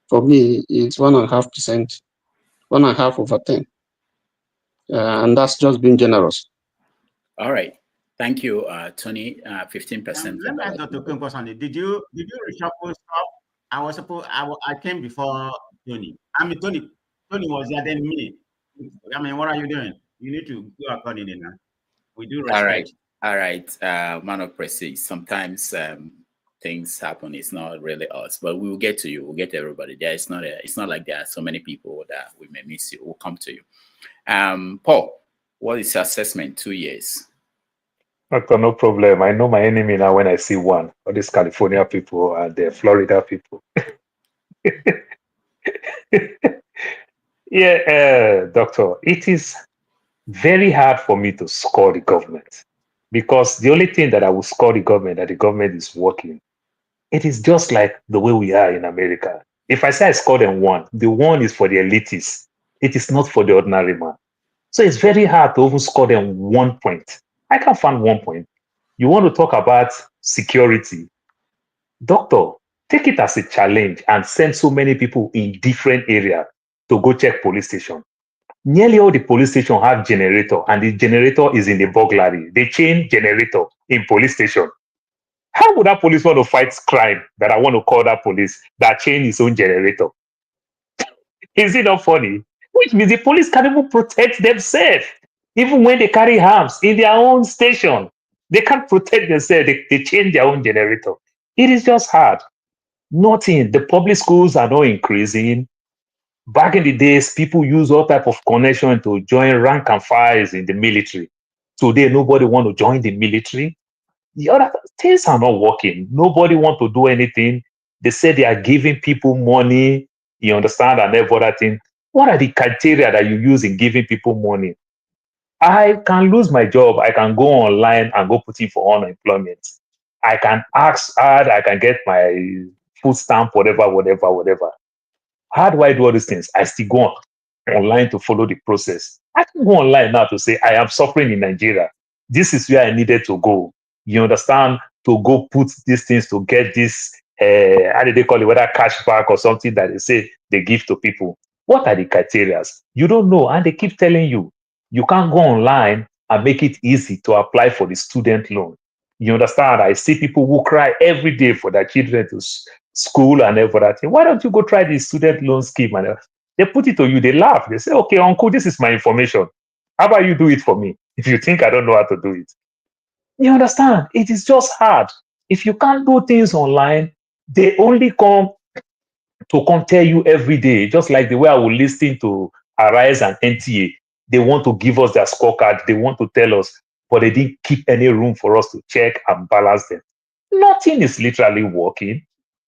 for me, it's 1.5%, 1.5 over 10. And that's just being generous. All right. Thank you, Tony. 15%. Let me ask Dr. Kwenkwason, did you reshuffle stuff? I came before Tony. I mean, Tony was there than me. I mean, what are you doing? You need to go accordingly now. We do respect. All right. Man of prestige. Sometimes things happen. It's not really us, but we will get to you. We'll get to everybody. It's not like there are so many people that we may miss you. We'll come to you. Paul, what is your assessment? 2 years. Doctor, no problem. I know my enemy now when I see one. All these California people and the Florida people. Yeah, Doctor, it is very hard for me to score the government, because the only thing that I will score the government, that the government is working, it is just like the way we are in America. If I say I score them 1, the 1 is for the elitists. It is not for the ordinary man. So it's very hard to even score them 1 point. I can't find 1 point. You want to talk about security. Doctor, take it as a challenge and send so many people in different areas to go check police station. Nearly all the police stations have generator, and the generator is in the burglary. They change generator in police station. How would that police want to fight crime that I want to call that police that change his own generator? Is it not funny? Which means the police can't even protect themselves. Even when they carry arms in their own station, they can't protect themselves. They change their own generator. It is just hard. Nothing. The public schools are not increasing. Back in the days, people use all type of connection to join rank and files in the military. Today, nobody want to join the military. The other things are not working. Nobody want to do anything. They say they are giving people money. You understand, and every other thing. What are the criteria that you use in giving people money? I can lose my job. I can go online and go put in for unemployment. I can ask hard. I can get my food stamp, whatever. How do I do all these things? I still go online to follow the process. I can go online now to say, I am suffering in Nigeria. This is where I needed to go. You understand? To go put these things to get this, how do they call it, whether cashback or something that they say they give to people. What are the criteria? You don't know. And they keep telling you, you can't go online and make it easy to apply for the student loan. You understand? I see people who cry every day for their children to school and everything. Why don't you go try the student loan scheme? And they put it to you, they laugh. They say, okay, uncle, this is my information. How about you do it for me if you think I don't know how to do it? You understand? It is just hard. If you can't do things online, they only come to come tell you every day, just like the way I will listen to Arise and NTA. They want to give us their scorecard. They want to tell us, but they didn't keep any room for us to check and balance them. Nothing is literally working.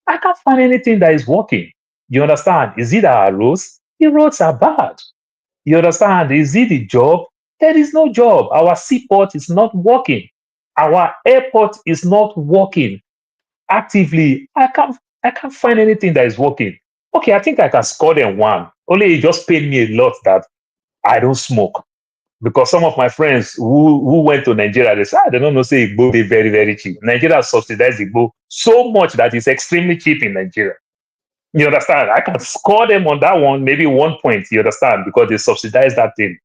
I can't find anything that is working. You understand? Is it our roads? The roads are bad. You understand? Is it the job? There is no job. Our seaport is not working. Our airport is not working actively. I can't find anything that is working. Okay, I think I can score them one. Only it just paid me a lot that I don't smoke. Because some of my friends who went to Nigeria, they say, they don't know, say Igbo is very, very cheap. Nigeria subsidizes Igbo so much that it's extremely cheap in Nigeria. You understand? I can score them on that one, maybe 1 point, you understand, because they subsidize that thing.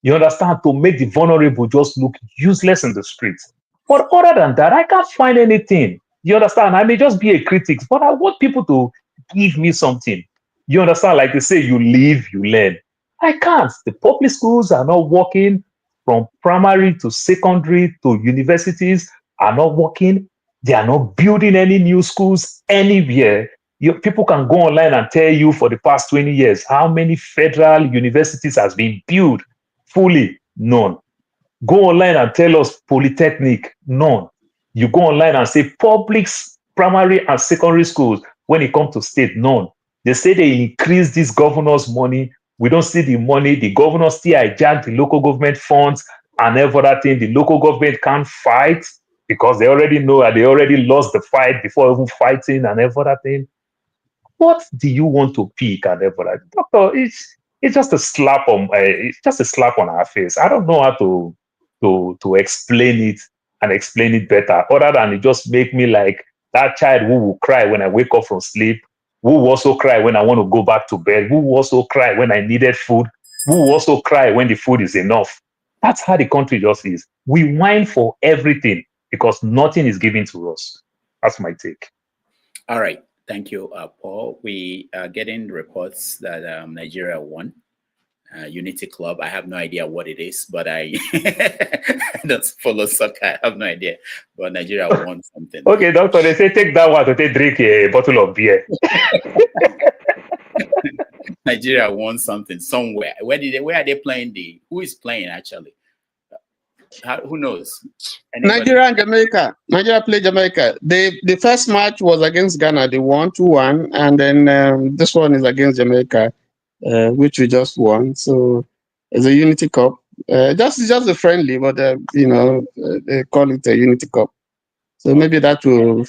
You understand? To make the vulnerable just look useless in the streets. But other than that, I can't find anything. You understand? I may just be a critic, but I want people to give me something. You understand? Like they say, you live, you learn. I can't. The public schools are not working. From primary to secondary to universities are not working. They are not building any new schools anywhere. People can go online and tell you for the past 20 years how many federal universities has been built fully. None. Go online and tell us polytechnic. None. You go online and say public primary and secondary schools. When it comes to state, none. They say they increase this governor's money. We don't see the money. The governor still hijack the local government funds and everything. The local government can't fight because they already know that they already lost the fight before even fighting and everything. What do you want to pick and everything? Doctor, it's just a slap on it's just a slap on our face. I don't know how to explain it and explain it better, other than it just make me like that child who will cry when I wake up from sleep, who will also cry when I want to go back to bed, who will also cry when I needed food, who will also cry when the food is enough. That's how the country just is. We whine for everything because nothing is given to us. That's my take. All right. Thank you, Paul. We are getting reports that Nigeria won. Unity Club. I have no idea what it is, but I don't follow soccer. I have no idea. But Nigeria won something. Okay, doctor, they say take that one to take drink a bottle of beer. Nigeria won something somewhere. Where are they playing who is playing actually? Who knows? Anybody? Nigeria and Jamaica. Nigeria played Jamaica. The first match was against Ghana. They won 2-1, and then this one is against Jamaica, which we just won. So it's a Unity Cup. Just a friendly, but they call it a Unity Cup. So maybe that will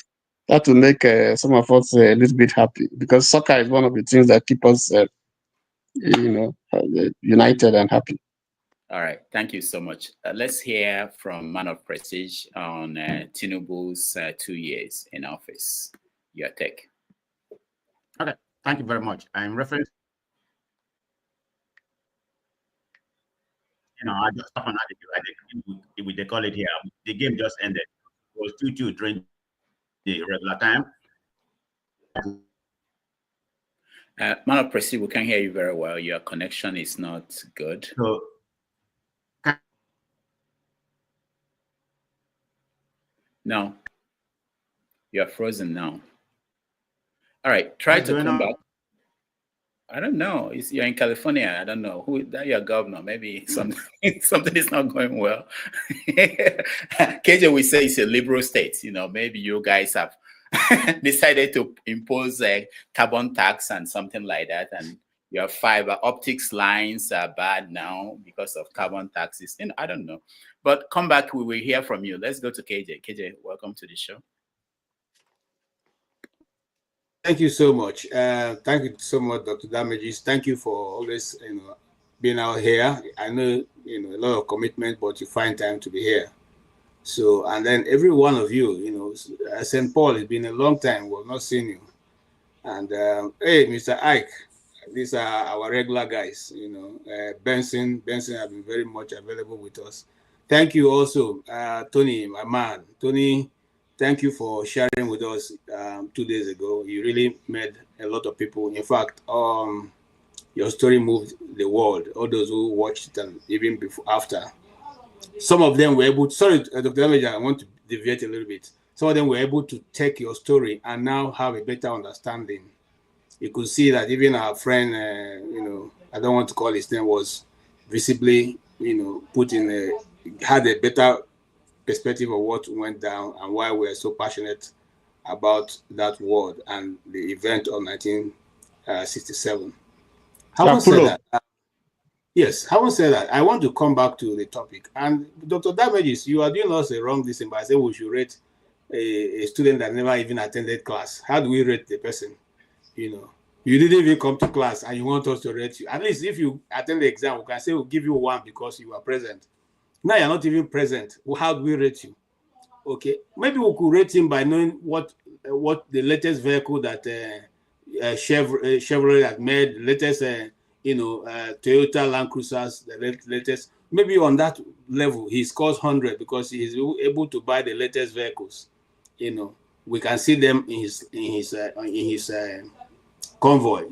make some of us a little bit happy, because soccer is one of the things that keep us, united and happy. All right, thank you so much. Let's hear from Man of Prestige on Tinubu's 2 years in office. Your take. Okay, thank you very much. I'm referring. I just have an attitude. They call it here. The game just ended. It was 2-2 during the regular time. Man of Prestige, we can't hear you very well. Your connection is not good. So, no, you're frozen now. All right, try to come back. I don't know. You're in California. I don't know who that your governor. Maybe something is not going well. KJ will say it's a liberal state. You know, maybe you guys have decided to impose a carbon tax and something like that, and your fiber optics lines are bad now because of carbon taxes. And I don't know. But come back. We will hear from you. Let's go to KJ. KJ, welcome to the show. Thank you so much. Thank you so much, Dr. Damages. Thank you for always, being out here. I know, a lot of commitment, but you find time to be here. So, and then every one of you, St. Paul, it's been a long time. We've not seen you. And hey, Mr. Ike, these are our regular guys. Benson have been very much available with us. Thank you also, Tony, my man. Tony, thank you for sharing with us 2 days ago. You really made a lot of people. In fact, your story moved the world. All those who watched it and even before, after. Some of them were able to, sorry, Dr. Damager, I want to deviate a little bit. Some of them were able to take your story and now have a better understanding. You could see that even our friend, I don't want to call his name, was visibly, put in had a better perspective of what went down and why we're so passionate about that word and the event of 1967. Having said that, yes, having said that, I want to come back to the topic. And Dr. Damages, you are doing us a wrong thing by saying we should rate a student that never even attended class. How do we rate the person? You didn't even come to class and you want us to rate you. At least if you attend the exam, we can say we'll give you 1 because you were present. Now you're not even present. How do we rate you? Okay, maybe we could rate him by knowing what the latest vehicle that Chevrolet had made, the latest Toyota Land Cruisers, the latest. Maybe on that level he scores 100 because he is able to buy the latest vehicles. We can see them in his convoy.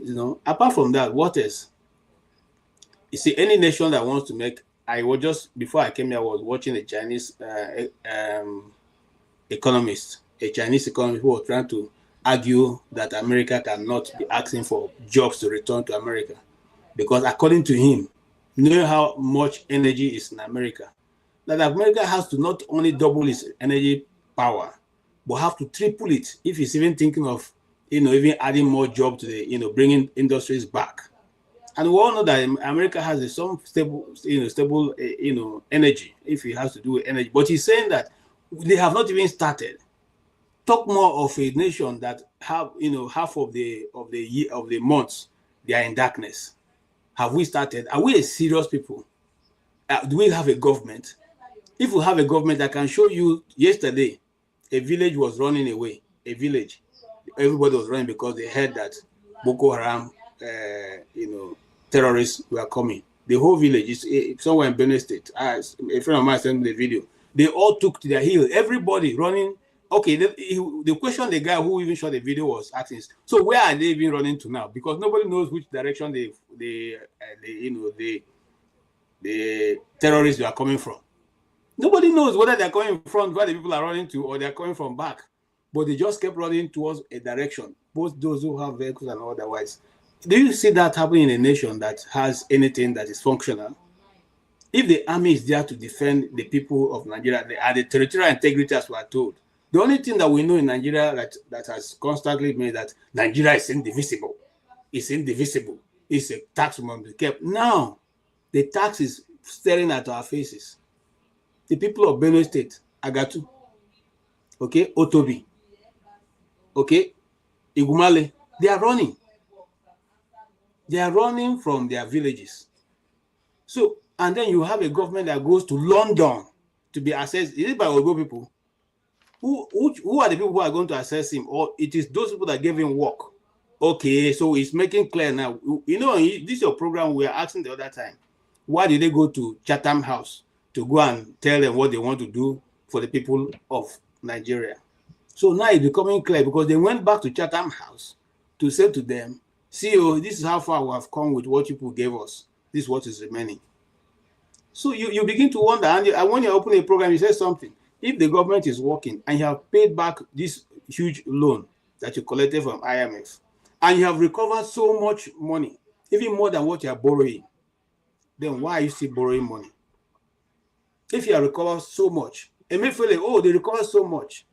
Apart from that, what else? You see, any nation that wants to make. I was just, before I came here, I was watching a Chinese economist who was trying to argue that America cannot be asking for jobs to return to America. Because according to him, knowing how much energy is in America, that America has to not only double its energy power, but have to triple it if he's even thinking of, even adding more jobs to the, bringing industries back. And we all know that America has some stable energy if it has to do with energy. But he's saying that they have not even started. Talk more of a nation that have, half of the months they are in darkness. Have we started? Are we a serious people? Do we have a government? If we have a government, I can show you yesterday, a village was running away. A village, everybody was running because they heard that Boko Haram, terrorists were coming. The whole village is somewhere in Benue State. A friend of mine sent me the video. They all took to their heel. Everybody running. Okay, the question the guy who even shot the video was asking is, so where are they even running to now? Because nobody knows which direction the terrorists are coming from. Nobody knows whether they're coming from where the people are running to or they're coming from back. But they just kept running towards a direction, both those who have vehicles and otherwise. Do you see that happening in a nation that has anything that is functional? If the army is there to defend the people of Nigeria and the territorial integrity, as we are told, the only thing that we know in Nigeria that has constantly made that Nigeria is indivisible. It's indivisible. It's a tax must be kept. Now, the tax is staring at our faces. The people of Benue State, Agatu, okay, Otobi, okay, Igumale, they are running. They are running from their villages. So, and then you have a government that goes to London to be assessed. Is it by Igbo people? Who are the people who are going to assess him? Or it is those people that gave him work? Okay, so it's making clear now. This is your program we are asking the other time. Why did they go to Chatham House to go and tell them what they want to do for the people of Nigeria? So now it's becoming clear because they went back to Chatham House to say to them, see, this is how far we have come with what people gave us. This is what is remaining. So you begin to wonder, and when you open a program, you say something. If the government is working and you have paid back this huge loan that you collected from IMF, and you have recovered so much money even more than what you are borrowing, then why are you still borrowing money? If you are recovered so much, Emefiele, oh, they recovered so much,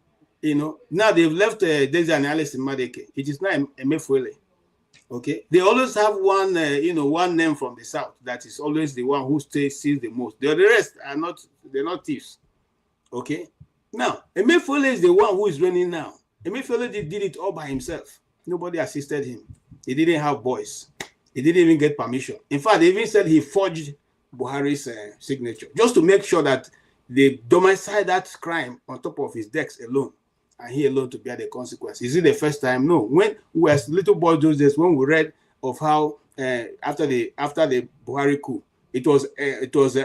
you know. Now they've left Desi and Alice in Madeke. It is not Emefiele. Okay, they always have one, one name from the south that is always the one who steals the most. The rest are not; they're not thieves. Okay, now Emefiele is the one who is running now. Emefiele did it all by himself. Nobody assisted him. He didn't have boys. He didn't even get permission. In fact, they even said he forged Buhari's signature just to make sure that they domicile that crime on top of his decks alone, and he alone to bear the consequence. Is it the first time? No. When we were little boys those days, when we read of how after the Buhari coup, it was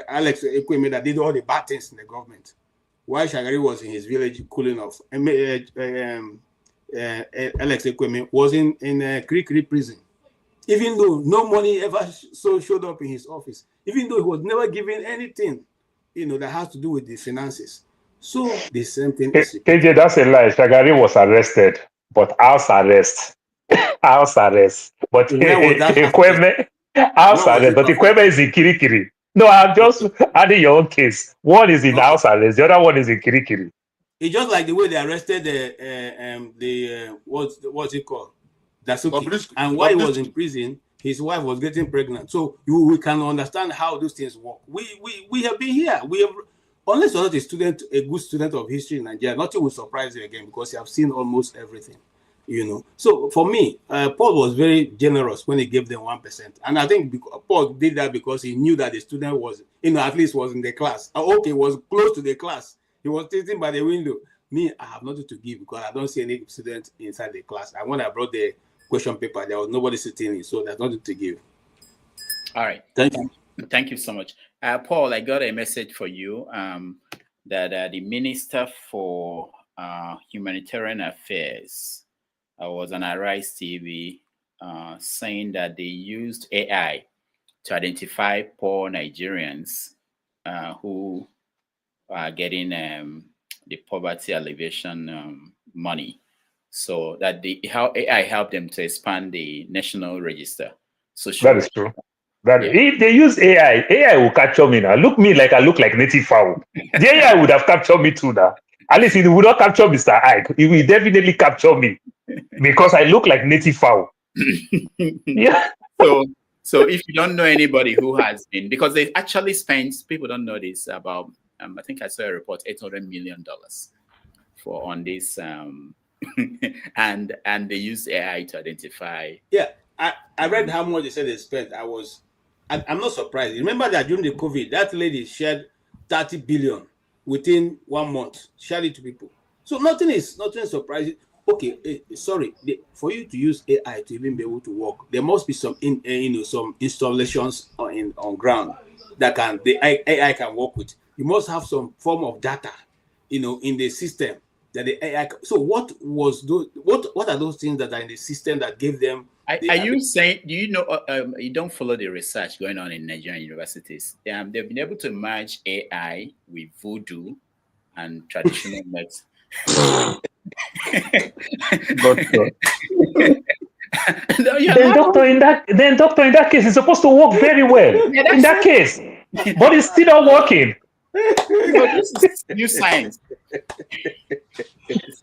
Alex Ekweme that did all the bad things in the government, while Shagari was in his village cooling off. Alex Ekweme was in Kirikiri prison, even though no money ever showed up in his office, even though he was never given anything, that has to do with the finances. So the same thing. KJ, that's a lie. Shagari was arrested, but house arrest. House arrest. But Ekweme, house arrest. But Ekweme is in Kirikiri. No, I'm just adding your own case. One is in house arrest. The other one is in Kirikiri. It's just like the way they arrested what's it called? Dasuki. And while he was in prison, his wife was getting pregnant. So we can understand how those things work. We have been here. We have, unless you're not a good student of history in Nigeria, nothing will surprise you again because you have seen almost everything. So for me, Paul was very generous when he gave them 1%, and I think Paul did that because he knew that the student was, at least was in the class. Okay, was close to the class. He was sitting by the window. Me, I have nothing to give because I don't see any student inside the class. And when I brought the question paper, there was nobody sitting in, so there's nothing to give. All right. Thank you. Thank you so much. Paul, I got a message for you that the Minister for Humanitarian Affairs was on Arise TV saying that they used AI to identify poor Nigerians who are getting the poverty alleviation money. So that how AI helped them to expand the national register. So that is true. If they use AI will capture me now. Look me like I look like native fowl. The AI would have captured me too now. At least it would not capture Mr. Ike. It will definitely capture me because I look like native fowl. Yeah. So if you don't know anybody who has been, because they actually spent, people don't know this, about I think I saw a report, $800 million on this, and they use AI to identify. Yeah, I read how much they said they spent. I'm not surprised. Remember that during the COVID, that lady shared 30 billion within 1 month, shared it to people. So nothing surprising. Okay, sorry, for you to use AI to even be able to work, there must be some some installations on ground that the AI can work with. You must have some form of data, in the system that the AI. So what are those things that are in the system that gave them? Are you saying? Do you know? You don't follow the research going on in Nigerian universities. They've been able to merge AI with voodoo and traditional medicine. Doctor, in that case, it's supposed to work very well. In that case, but it's still not working. This is new science.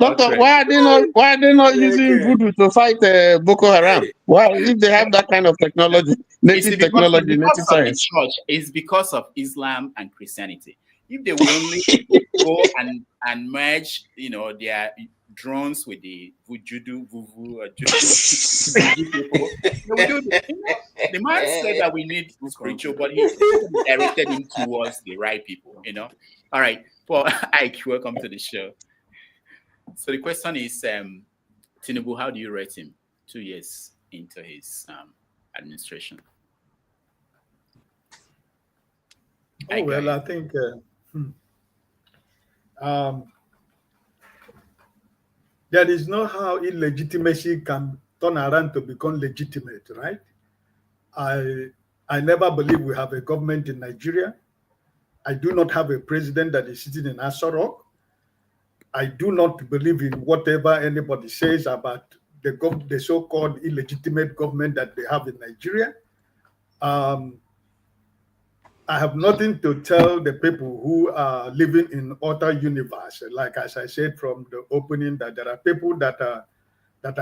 Doctor, why are they not using voodoo to fight Boko Haram? Why, if they have that kind of technology, native technology, native science? It's because of Islam and Christianity. If they will only go and merge, their drones with the voodoo people, the man said that we need spiritual, but he directed him towards the right people. All right, Paul Ike, welcome to the show. So the question is, Tinubu, how do you rate him 2 years into his administration? Well, I think there is no how illegitimacy can turn around to become legitimate, right? I never believe we have a government in Nigeria. I do not have a president that is sitting in Aso Rock. I do not believe in whatever anybody says about the so-called illegitimate government that they have in Nigeria. I have nothing to tell the people who are living in other universe. Like as I said from the opening, that there are people that are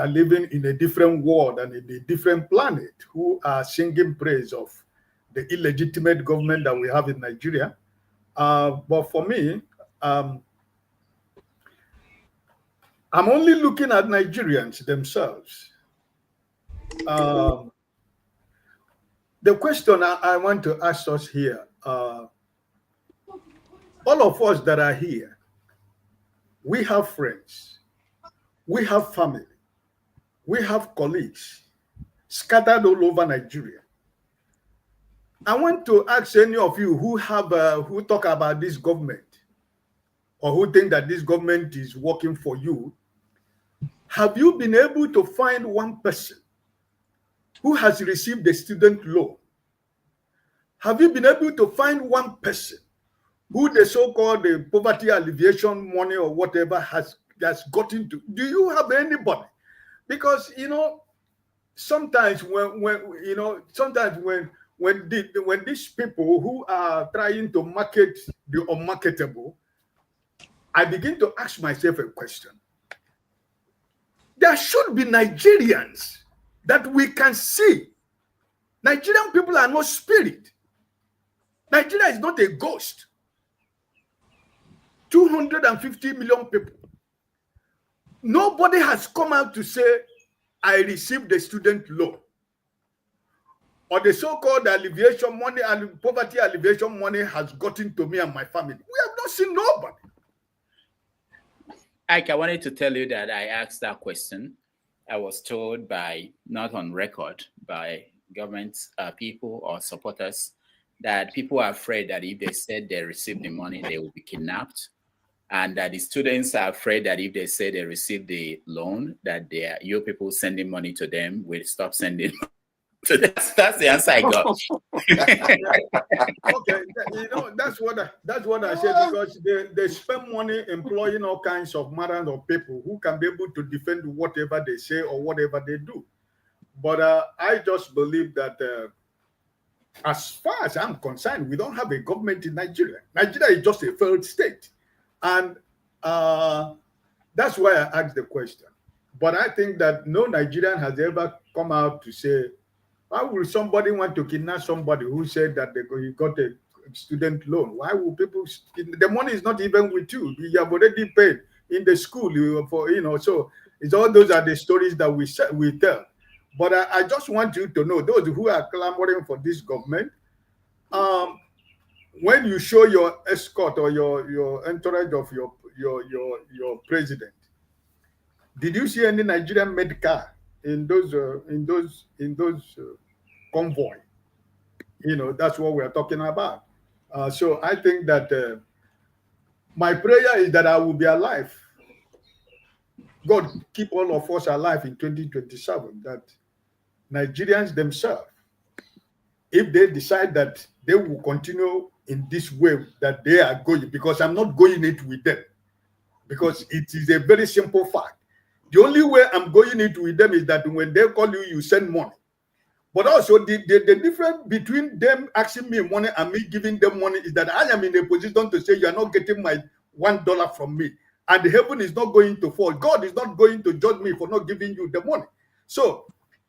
living in a different world and in a different planet who are singing praise of the illegitimate government that we have in Nigeria. But for me, I'm only looking at Nigerians themselves. The question I want to ask us here, all of us that are here, we have friends, we have family, we have colleagues scattered all over Nigeria. I want to ask any of you who talk about this government or who think that this government is working for you, have you been able to find one person who has received a student loan? Have you been able to find one person who the so-called poverty alleviation money or whatever has gotten to? Do you have anybody? Because sometimes when these people who are trying to market the unmarketable, I begin to ask myself a question. There should be Nigerians that we can see. Nigerian people are not spirit. Nigeria is not a ghost. 250 million people. Nobody has come out to say, I received the student loan or the so-called alleviation money and poverty alleviation money has gotten to me and my family. We have not seen nobody. Ike, I wanted to tell you that I asked that question. I was told by, not on record, by government people or supporters, that people are afraid that if they said they received the money, they will be kidnapped. And that the students are afraid that if they say they received the loan, that your people sending money to them will stop sending. So that's the answer I got. Okay, that's what I said, because they spend money employing all kinds of madmen or people who can be able to defend whatever they say or whatever they do. But I just believe that as far as I'm concerned, we don't have a government in Nigeria. Nigeria is just a failed state. And that's why I asked the question. But I think that no Nigerian has ever come out to say, why would somebody want to kidnap somebody who said that he got a student loan? Why would people? The money is not even with you. You have already paid in the school for, so it's all those are the stories that we tell. But I just want you to know, those who are clamoring for this government, when you show your escort or your entourage of your president, did you see any Nigerian made car in those convoy? That's what we are talking about. So I think that my prayer is that I will be alive. God keep all of us alive in 2027. That Nigerians themselves, if they decide that they will continue in this way that they are going, because I'm not going it with them, because it is a very simple fact. The only way I'm going it with them is that when they call you, you send money. But also the difference between them asking me money and me giving them money is that I am in a position to say, you are not getting my $1 from me. And the heaven is not going to fall. God is not going to judge me for not giving you the money. So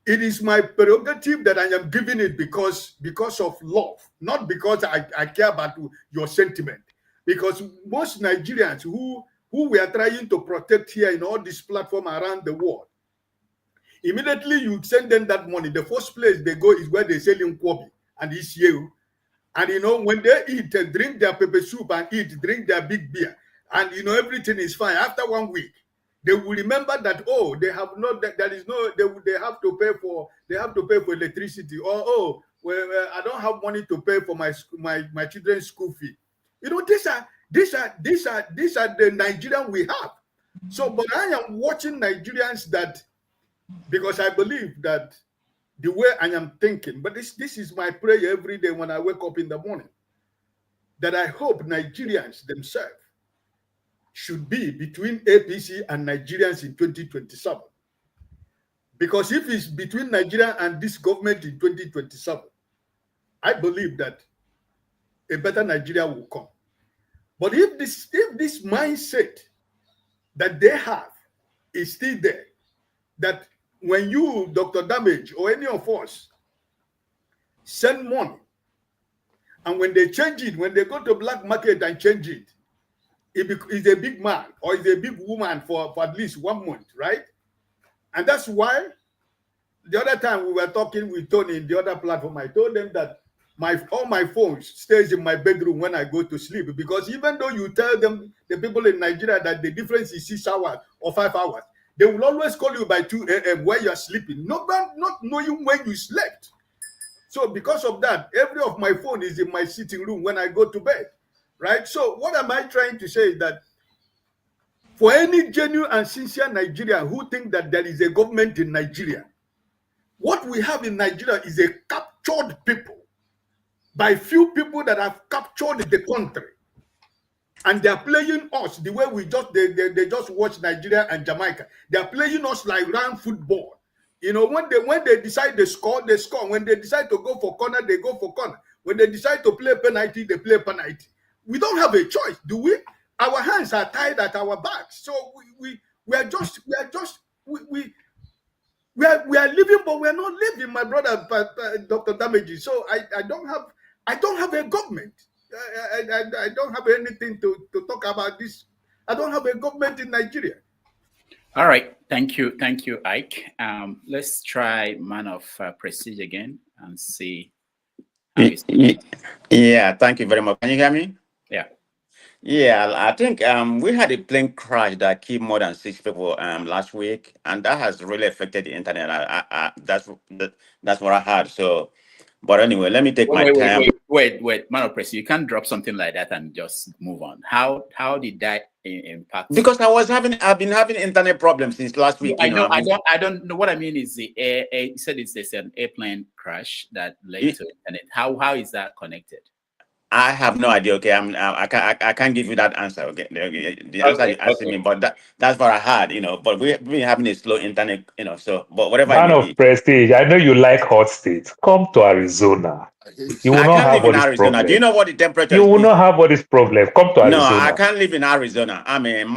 it is my prerogative that I am giving it because of love, not because I care about your sentiment. Because most Nigerians who we are trying to protect here in all this platform around the world, immediately you send them that money, the first place they go is where they sell in Kwabi and Ishieu. And when they eat, drink their pepper soup and drink their big beer, and everything is fine. After 1 week, they will remember that they have not, there is no, they have to pay for electricity, or I don't have money to pay for my children's school fee. These are the Nigerian we have. So, but I am watching Nigerians that, because I believe that the way I am thinking, but this is my prayer every day when I wake up in the morning, that I hope Nigerians themselves should be between APC and Nigerians in 2027. Because if it's between Nigeria and this government in 2027, I believe that a better Nigeria will come. But if this mindset that they have is still there, that when you, Dr. Damage, or any of us send money, and when they change it, when they go to black market and change it, it's a big man or it's a big woman for at least 1 month, right? And that's why the other time we were talking with Tony in the other platform, I told them that all my phones stays in my bedroom when I go to sleep, because even though you tell them, the people in Nigeria, that the difference is 6 hours or 5 hours, they will always call you by 2 a.m. where you're sleeping, not knowing when you slept. So because of that, every of my phone is in my sitting room when I go to bed, right? So what am I trying to say is that for any genuine and sincere Nigerian who think that there is a government in Nigeria, what we have in Nigeria is a captured people by few people that have captured the country. And they're playing us the way they just watch Nigeria and Jamaica. They're playing us like round football. You know, when they decide they score, they score. When they decide to go for corner, they go for corner. When they decide to play penalty, they play penalty. We don't have a choice, do we? Our hands are tied at our backs. So we are living, but we are not living, my brother, Dr. Damaji. So I don't have a government. I don't have anything to talk about this. I don't have a government in Nigeria. All right, thank you, Ike. Let's try man of prestige again and see. Yeah, thank you very much. Can you hear me? Yeah. Yeah, I think we had a plane crash that killed more than 6 people last week, and that has really affected the internet. That's what I heard. So, but anyway, let me take my time. Wait, man of press, you can't drop something like that and just move on. How did that impact? Because I've been having internet problems since last week. I don't know. What I mean is you said there's an airplane crash that led to internet. How is that connected? I have no idea. Okay, I can't give you that answer. Okay, the answer you asking me, but that's what I had. But we've been having a slow internet. So, but whatever. Man of prestige, I know you like hot states. Come to Arizona. You will not have all this problem. Do you know what the temperature? You will not have all this problem. Come to Arizona. No, I can't live in Arizona. I mean,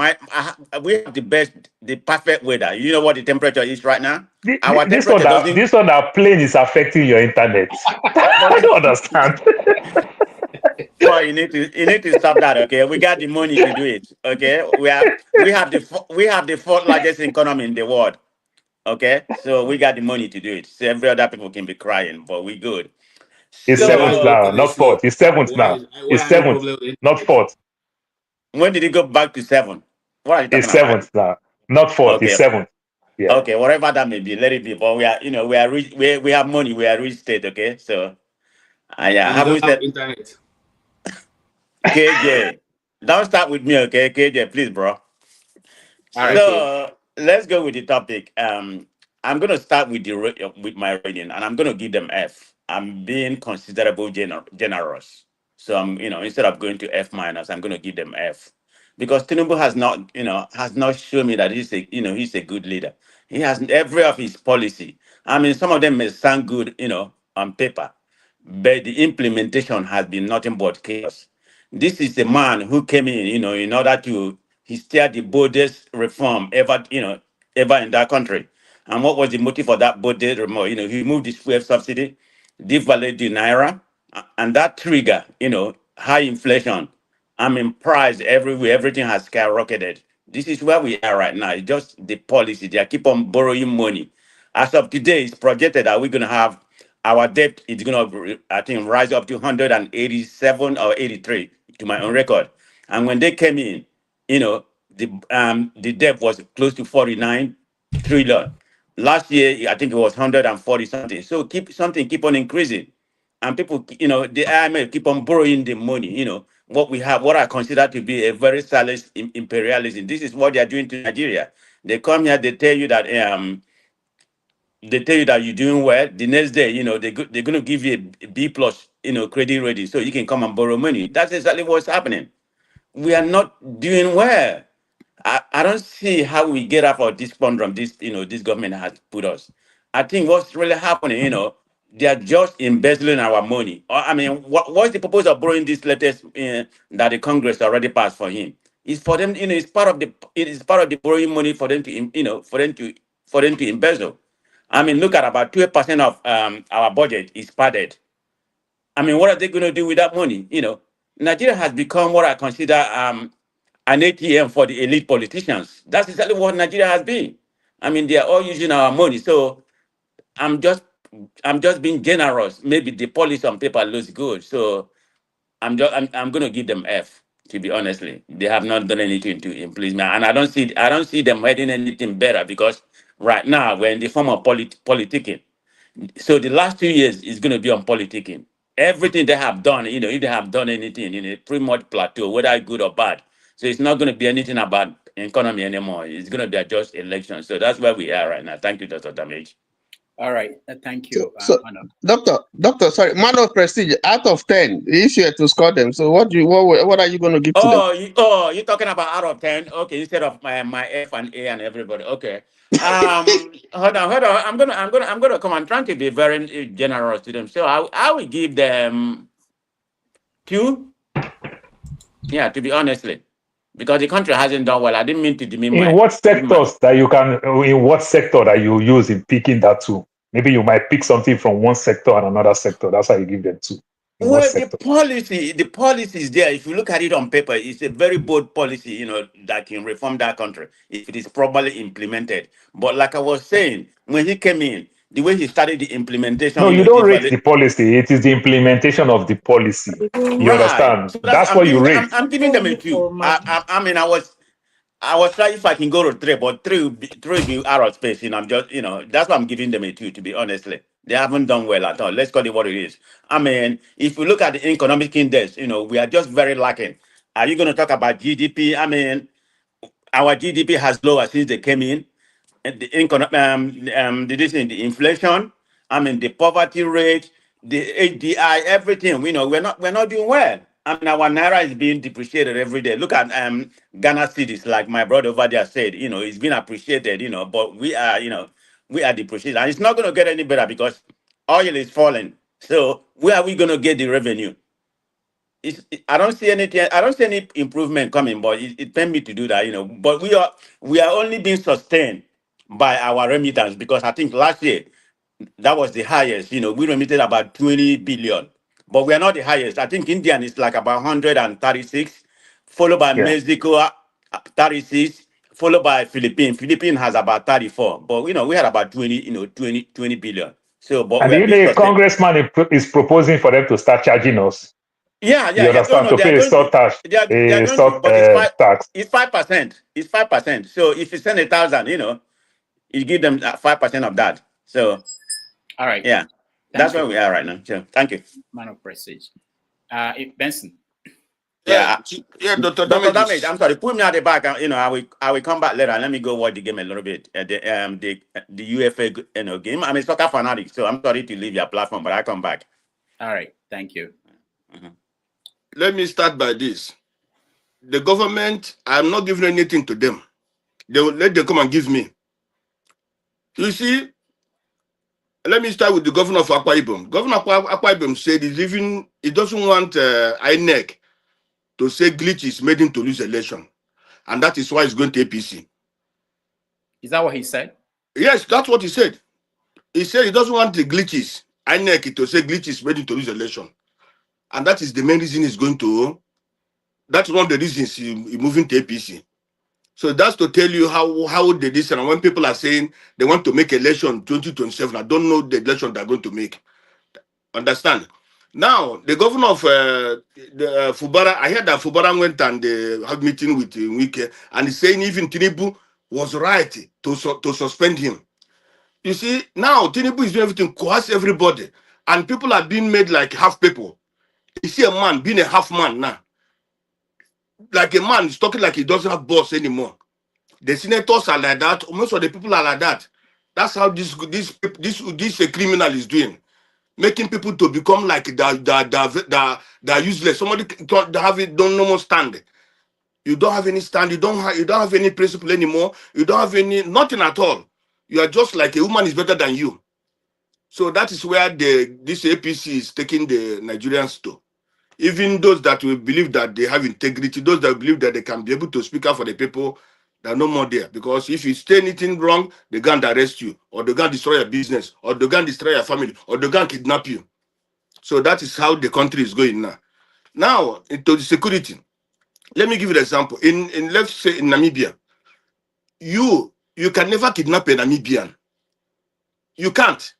we have the perfect weather. You know what the temperature is right now? This one, that plane is affecting your internet. I don't understand. Well, you need to stop that, okay? We got the money to do it, okay? We have the fourth largest economy in the world, okay? So we got the money to do it. So every other people can be crying, but we good. It's seventh now, not fourth. It's seventh now. It's seventh, not fourth. When did it go back to 7? What are you talking about? It's seventh now, not fourth. Okay. It's seventh. Yeah. Okay, whatever that may be, let it be. But we are rich. We have money. We are rich state, okay? So, yeah. Have we said internet? KJ, don't start with me, okay? KJ, please, bro. Right, so let's go with the topic. I'm gonna start with my rating, and I'm gonna give them F. I'm being considerable generous. So I'm, instead of going to F minus, I'm gonna give them F, because Tinubu has not shown me that he's a good leader. He has every of his policy. I mean, some of them may sound good, on paper, but the implementation has been nothing but chaos. This is a man who came in, in order to steer the boldest reform ever in that country. And what was the motive for that boldest reform? He removed the fuel subsidy, devalued the naira, and that trigger, high inflation. I mean, price everywhere, everything has skyrocketed. This is where we are right now. It's just the policy. They keep on borrowing money. As of today, it's projected that we're going to have our debt is going to, I think, rise up to 187 or 83 to my own record. And when they came in, the debt was close to 49 trillion. Last year, I think it was 140 something. So keep on increasing. And people, the IMF keep on borrowing the money, what we have, what I consider to be a very silent imperialism. This is what they are doing to Nigeria. They come here, they tell you that you're doing well. The next day, they're going to give you a B plus, credit rating, so you can come and borrow money. That's exactly what's happening. We are not doing well. I don't see how we get out of this conundrum this government has put us. I think what's really happening, they are just embezzling our money. I mean, what's the purpose of borrowing this latest that the Congress already passed for him? It's for them, it's part of the borrowing money for them to, for them to embezzle. I mean, look at about 12% of our budget is padded. I mean, what are they going to do with that money? Nigeria has become what I consider an ATM for the elite politicians. That's exactly what Nigeria has been. I mean, they are all using our money. So I'm just being generous. Maybe the policy on paper looks good. So I'm going to give them F. To be honestly, they have not done anything to please me, and I don't see them heading anything better, because right now we're in the form of politicking. So the last 2 years is going to be on politicking. Everything they have done, if they have done anything, pretty much plateau, whether good or bad. So it's not going to be anything about economy anymore. It's going to be just election. So that's where we are right now. Thank you, Dr. Damage. All right, thank you. So, doctor, sorry, man of prestige, out of 10, if you had to score them, so what are you going to give to them? You're talking about out of 10? Okay, instead of my F and A and everybody. Okay. Hold on. I'm gonna come. I'm trying to be very generous to them. So I will give them 2. Yeah, to be honestly, because the country hasn't done well. I didn't mean to demean In what sectors that you use in picking that 2? Maybe you might pick something from one sector and another sector. That's how you give them 2. Well, the policy is there. If you look at it on paper, it's a very bold policy, that can reform that country if it is properly implemented. But like I was saying, when he came in, the way he started the implementation. No, you don't rate the policy. It is the implementation of the policy. You understand? So that's what you rate. I'm giving them a 2. I mean, I was trying if I can go to 3, but 3 will be out of space. I'm just, that's why I'm giving them a 2, to be honestly. They haven't done well at all. Let's call it what it is. I mean, if you look at the economic index, we are just very lacking. Are you going to talk about GDP? I mean, our GDP has lowered since they came in. And the the inflation, I mean, the poverty rate, the HDI, everything. We're not doing well. I mean, our naira is being depreciated every day. Look at Ghana cities, like my brother over there said. It's been appreciated. But we are depreciated, and it's not going to get any better because oil is falling. So where are we going to get the revenue? I don't see anything. I don't see any improvement coming. But it pains me to do that. But we are only being sustained by our remittance, because I think last year that was the highest. We remitted about 20 billion, but we are not the highest. I think Indian is like about 136, followed by Mexico 36, followed by Philippines. Philippines has about 34, but we had about 20 billion. So, but and the congressman is proposing for them to start charging us. Yeah. You understand? To pay a salt tax. It's 5%. It's 5%. So if you send 1,000, you give them 5% of that. So, all right. Yeah, that's where we are right now. So, thank you. Man of prestige. Benson. Yeah, Dr. Damage. I'm sorry. Put me at the back. I will come back later. Let me go watch the game a little bit. The UFA game. I'm a soccer fanatic, so I'm sorry to leave your platform, but I come back. All right. Thank you. Let me start by this. The government, I'm not giving anything to them. They will let them come and give me. You see, let me start with the governor of Akwa Ibom. Governor of Akwa Ibom said he doesn't want INEC to say glitches made him to lose election. And that is why he's going to APC. Is that what he said? Yes, that's what he said. He said he doesn't want the glitches, INEC, to say glitches made him to lose election. And that is the main reason he's going to. That's one of the reasons he's moving to APC. So that's to tell you how they listen. And when people are saying they want to make election 2027, I don't know the election they're going to make. Understand? Now, the governor of Fubara, I heard that Fubara went and had a meeting with Wike, and he's saying even Tinubu was right to suspend him. You see, now Tinubu is doing everything, coerce everybody, and people are being made like half people. You see a man being a half man now. Like a man is talking like he doesn't have boss anymore. The senators are like that. Most of the people are like that. That's how this criminal is doing, making people to become like they're useless. Somebody don't no more stand. You don't have any stand. You don't have any principle anymore. You don't have nothing at all. You are just like a woman is better than you. So that is where this APC is taking the Nigerians to. Even those that will believe that they have integrity, those that believe that they can be able to speak up for the people, they're no more there. Because if you say anything wrong, they can arrest you, or they can destroy your business, or they can destroy your family, or they can kidnap you. So that is how the country is going now. Now, into the security. Let me give you an example. In let's say in Namibia, you can never kidnap a Namibian. You can't.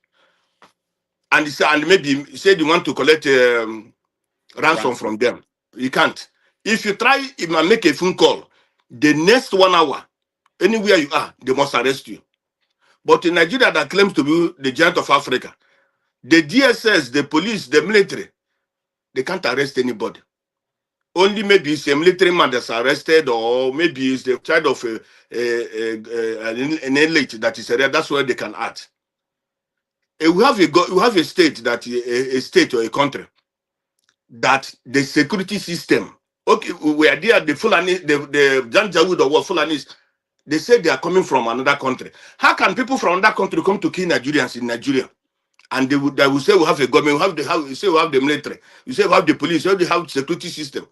And maybe you said you want to collect ransom from them. You can't. If you try, if you make a phone call, the next 1 hour, anywhere you are, they must arrest you. But in Nigeria, that claims to be the giant of Africa, the DSS, the police, the military, they can't arrest anybody. Only maybe it's a military man that's arrested, or maybe it's the child of an elite that is arrested. That's where they can act. We have a state that a state or a country that the security system. Okay, we are there. The Fulani, the Janjaweed or what Fulanis, they say they are coming from another country. How can people from another country come to kill Nigerians in Nigeria? And they will say we have a government, you say we have the military, you say we have the police, you have the security system.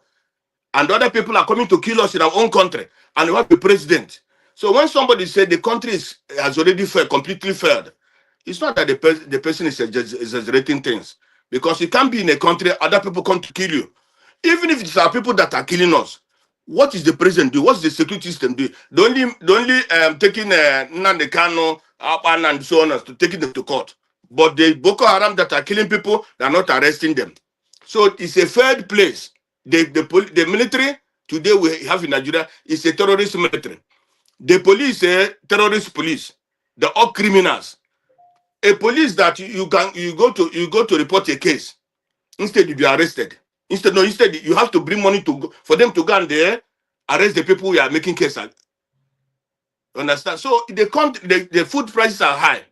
And other people are coming to kill us in our own country, and we have the president. So when somebody said the country has already completely failed, it's not that the person is exaggerating things. Because you can't be in a country, other people come to kill you. Even if it's our people that are killing us, what is the president do? What's the security system do? The only taking Nnamdi Kanu and so on, to taking them to court. But the Boko Haram that are killing people, they are not arresting them. So it's a third place. The military today we have in Nigeria is a terrorist military. The police, terrorist police. They're all criminals. A police that you go to report a case, instead you be arrested. Instead you have to bring money for them to go and arrest the people who are making cases. Understand? So the food prices are high.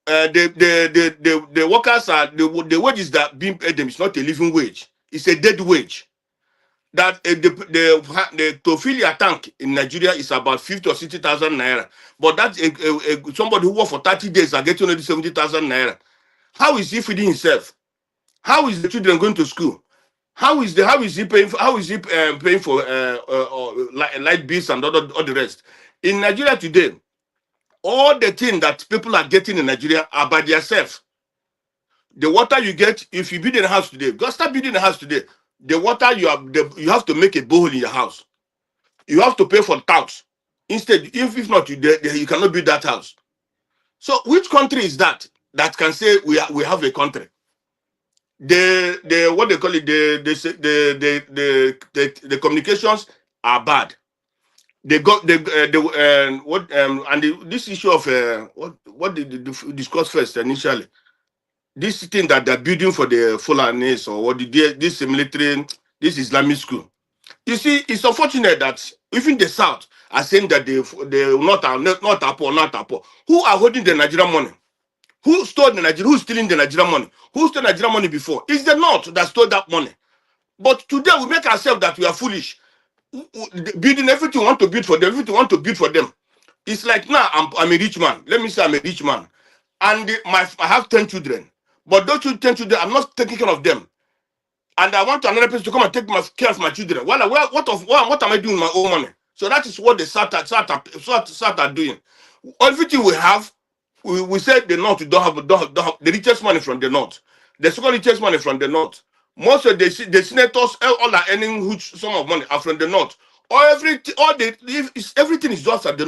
The workers are the wages that being paid them is not a living wage. It's a dead wage. That the Tofilia tank in Nigeria is about 50 or 60,000 naira. But that's somebody who worked for 30 days are getting only 70,000 naira. How is he feeding himself? How is the children going to school? How is he paying for light bills and all the rest? In Nigeria today, all the things that people are getting in Nigeria are by themselves. The water you get, if you build a house today, go start building a house today. The water you have to make a borehole in your house. You have to pay for tax. Instead, if not, you cannot build that house. So which country is that can say we have a country? The what they call it, the communications are bad. They got this issue of what did they discuss first initially? This thing that they're building for the Fulanis or what this military, this Islamic school. You see, it's unfortunate that even the South are saying that they not poor. Who are holding the Nigerian money? Who stole the Nigerian? Who's stealing the Nigerian money? Who stole Nigerian money before? It's the North that stole that money. But today we make ourselves that we are foolish. Building everything we want to build for them, everything we want to build for them. It's like now I'm a rich man. Let me say I'm a rich man. And I have 10 children. But those 10 children, I'm not taking care of them. And I want another person to come and take care of my children. What am I doing with my own money? So that is what the South are doing. Everything we have, we said the North don't have the richest money from the North. The second richest money from the North. Most of the senators, all are earning huge sum of money are from the North. Everything is just at the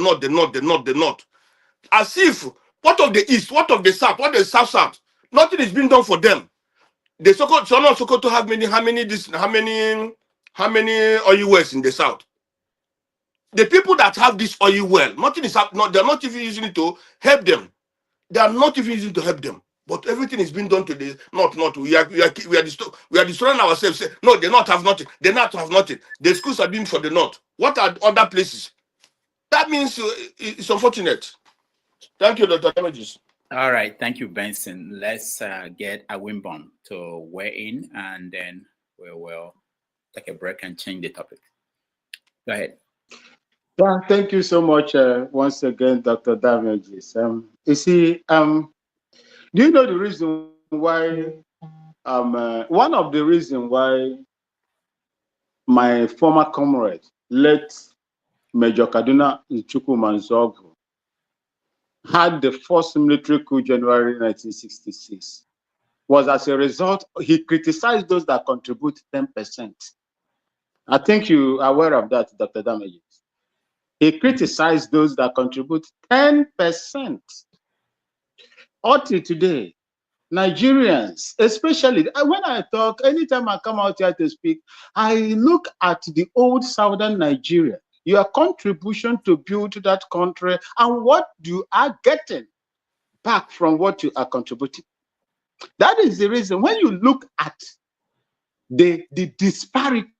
North. As if, what of the East, what of the South, what of the South? Nothing is being done for them. The Sokoto have how many oil wells in the South? The people that have this oil well, nothing is happening. They're not even using it to help them. They are not even using it to help them. But everything is being done to the North. We are destroying ourselves. No, they not have nothing. They not have nothing. The schools are being for the North. What are other places? That means it's unfortunate. Thank you, Dr. Damages. All right, thank you, Benson. Let's get a Wimbom to weigh in, and then we will take a break and change the topic. Go ahead. Yeah, thank you so much once again, Dr. Damages. You see, Do you know the reason why? One of the reasons why my former comrade, late Major Kaduna Nchukwumanzogu, had the first military coup January 1966 was as a result, he criticized those that contribute 10%. I think you are aware of that, Dr. Damages. He criticized those that contribute 10%. Until today, Nigerians, especially when I talk, anytime I come out here to speak, I look at the old southern Nigeria, your contribution to build that country, and what you are getting back from what you are contributing. That is the reason when you look at the disparity.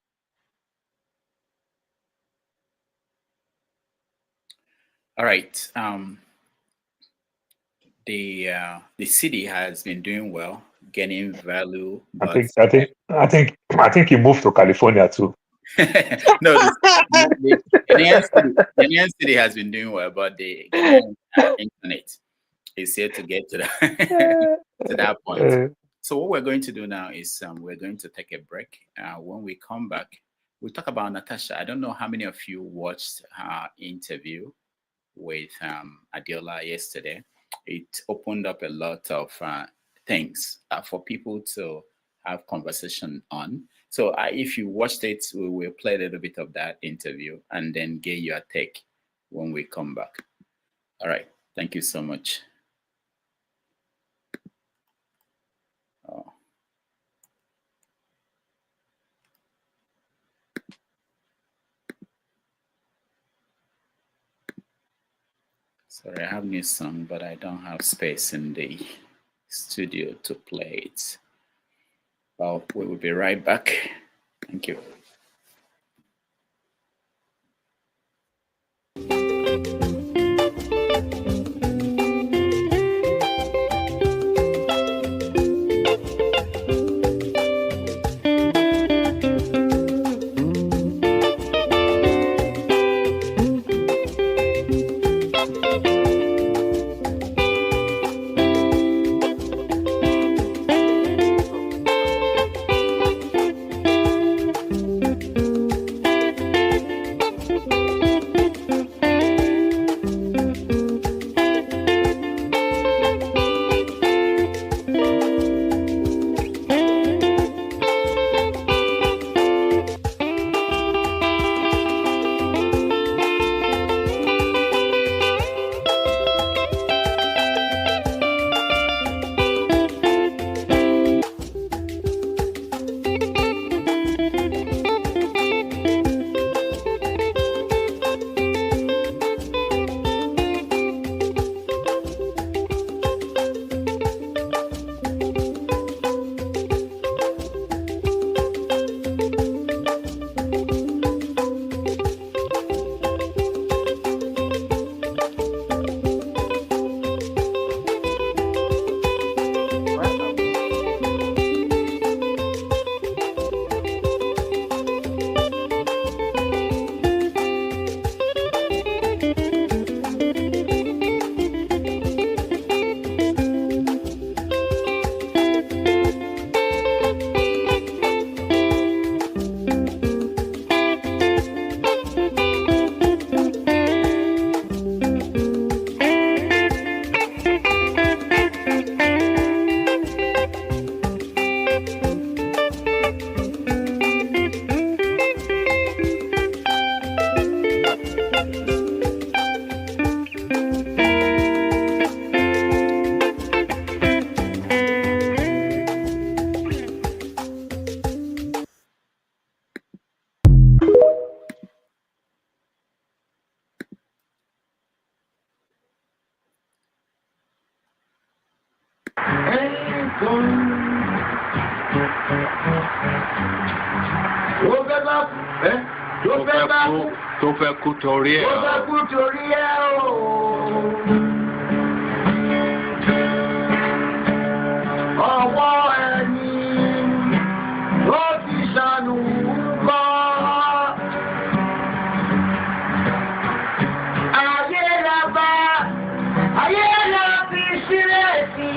All right. The city has been doing well, gaining value. But I think he moved to California too. No, the Ghanaian city has been doing well, but the Ghanaian internet is yet to get to that to that point. So what we're going to do now is we're going to take a break. When we come back, we'll talk about Natasha. I don't know how many of you watched her interview with Adiola yesterday. It opened up a lot of things for people to have conversation on. So if you watched it, we will play a little bit of that interview and then get your take when we come back. All right. Thank you so much. Oh. Sorry, I have new song, but I don't have space in the studio to play it. Well, we will be right back. Thank you. tó fẹ́ kú torí ẹ̀. Ó fẹ́ kú torí ẹ̀ o. Ọwọ́ ẹni ló ti ṣàánú kọ́. Ayé la bá, ayé la fi sílẹ̀ sí.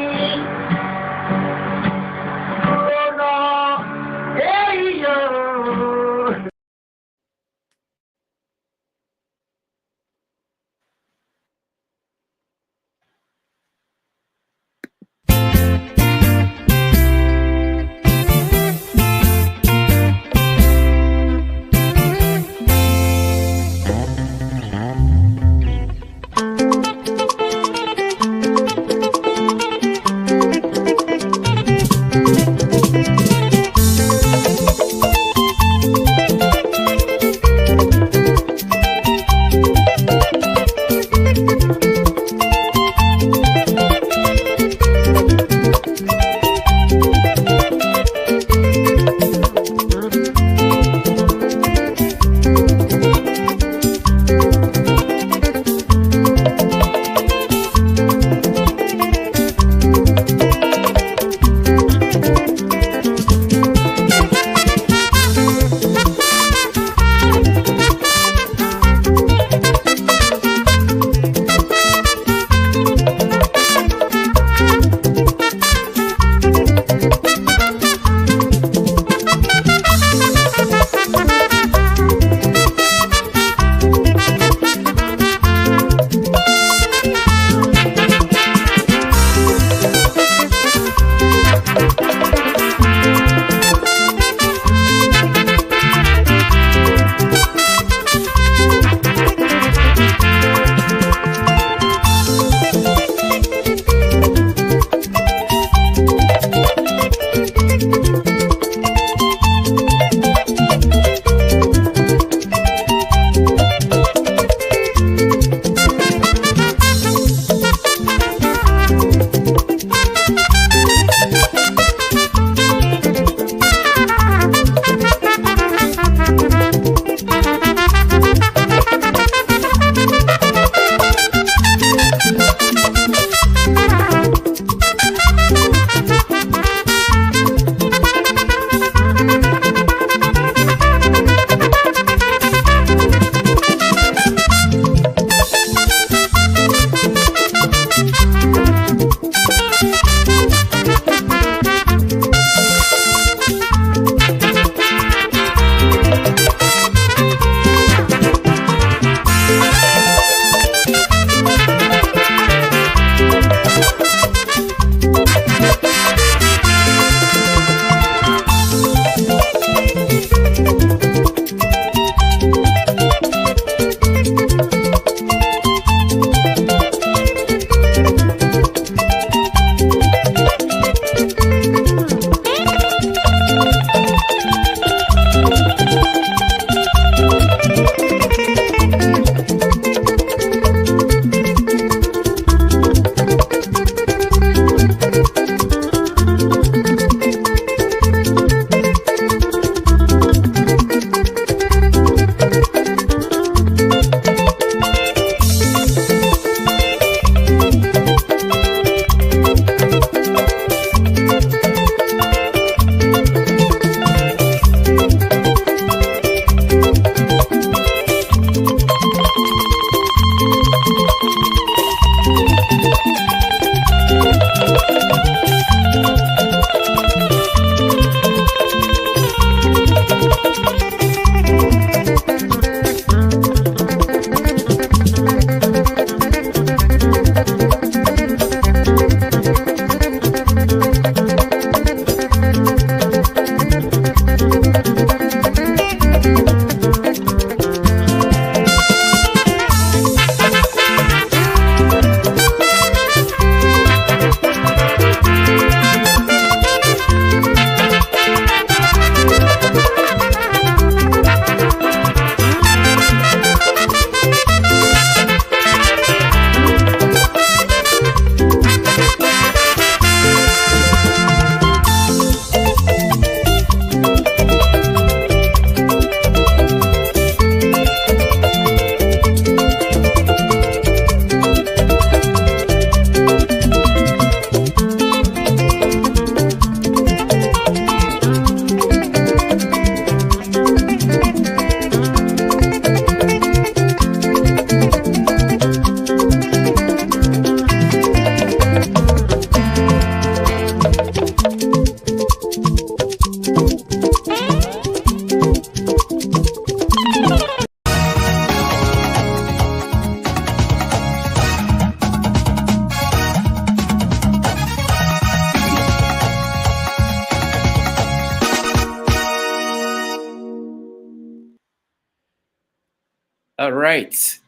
All right.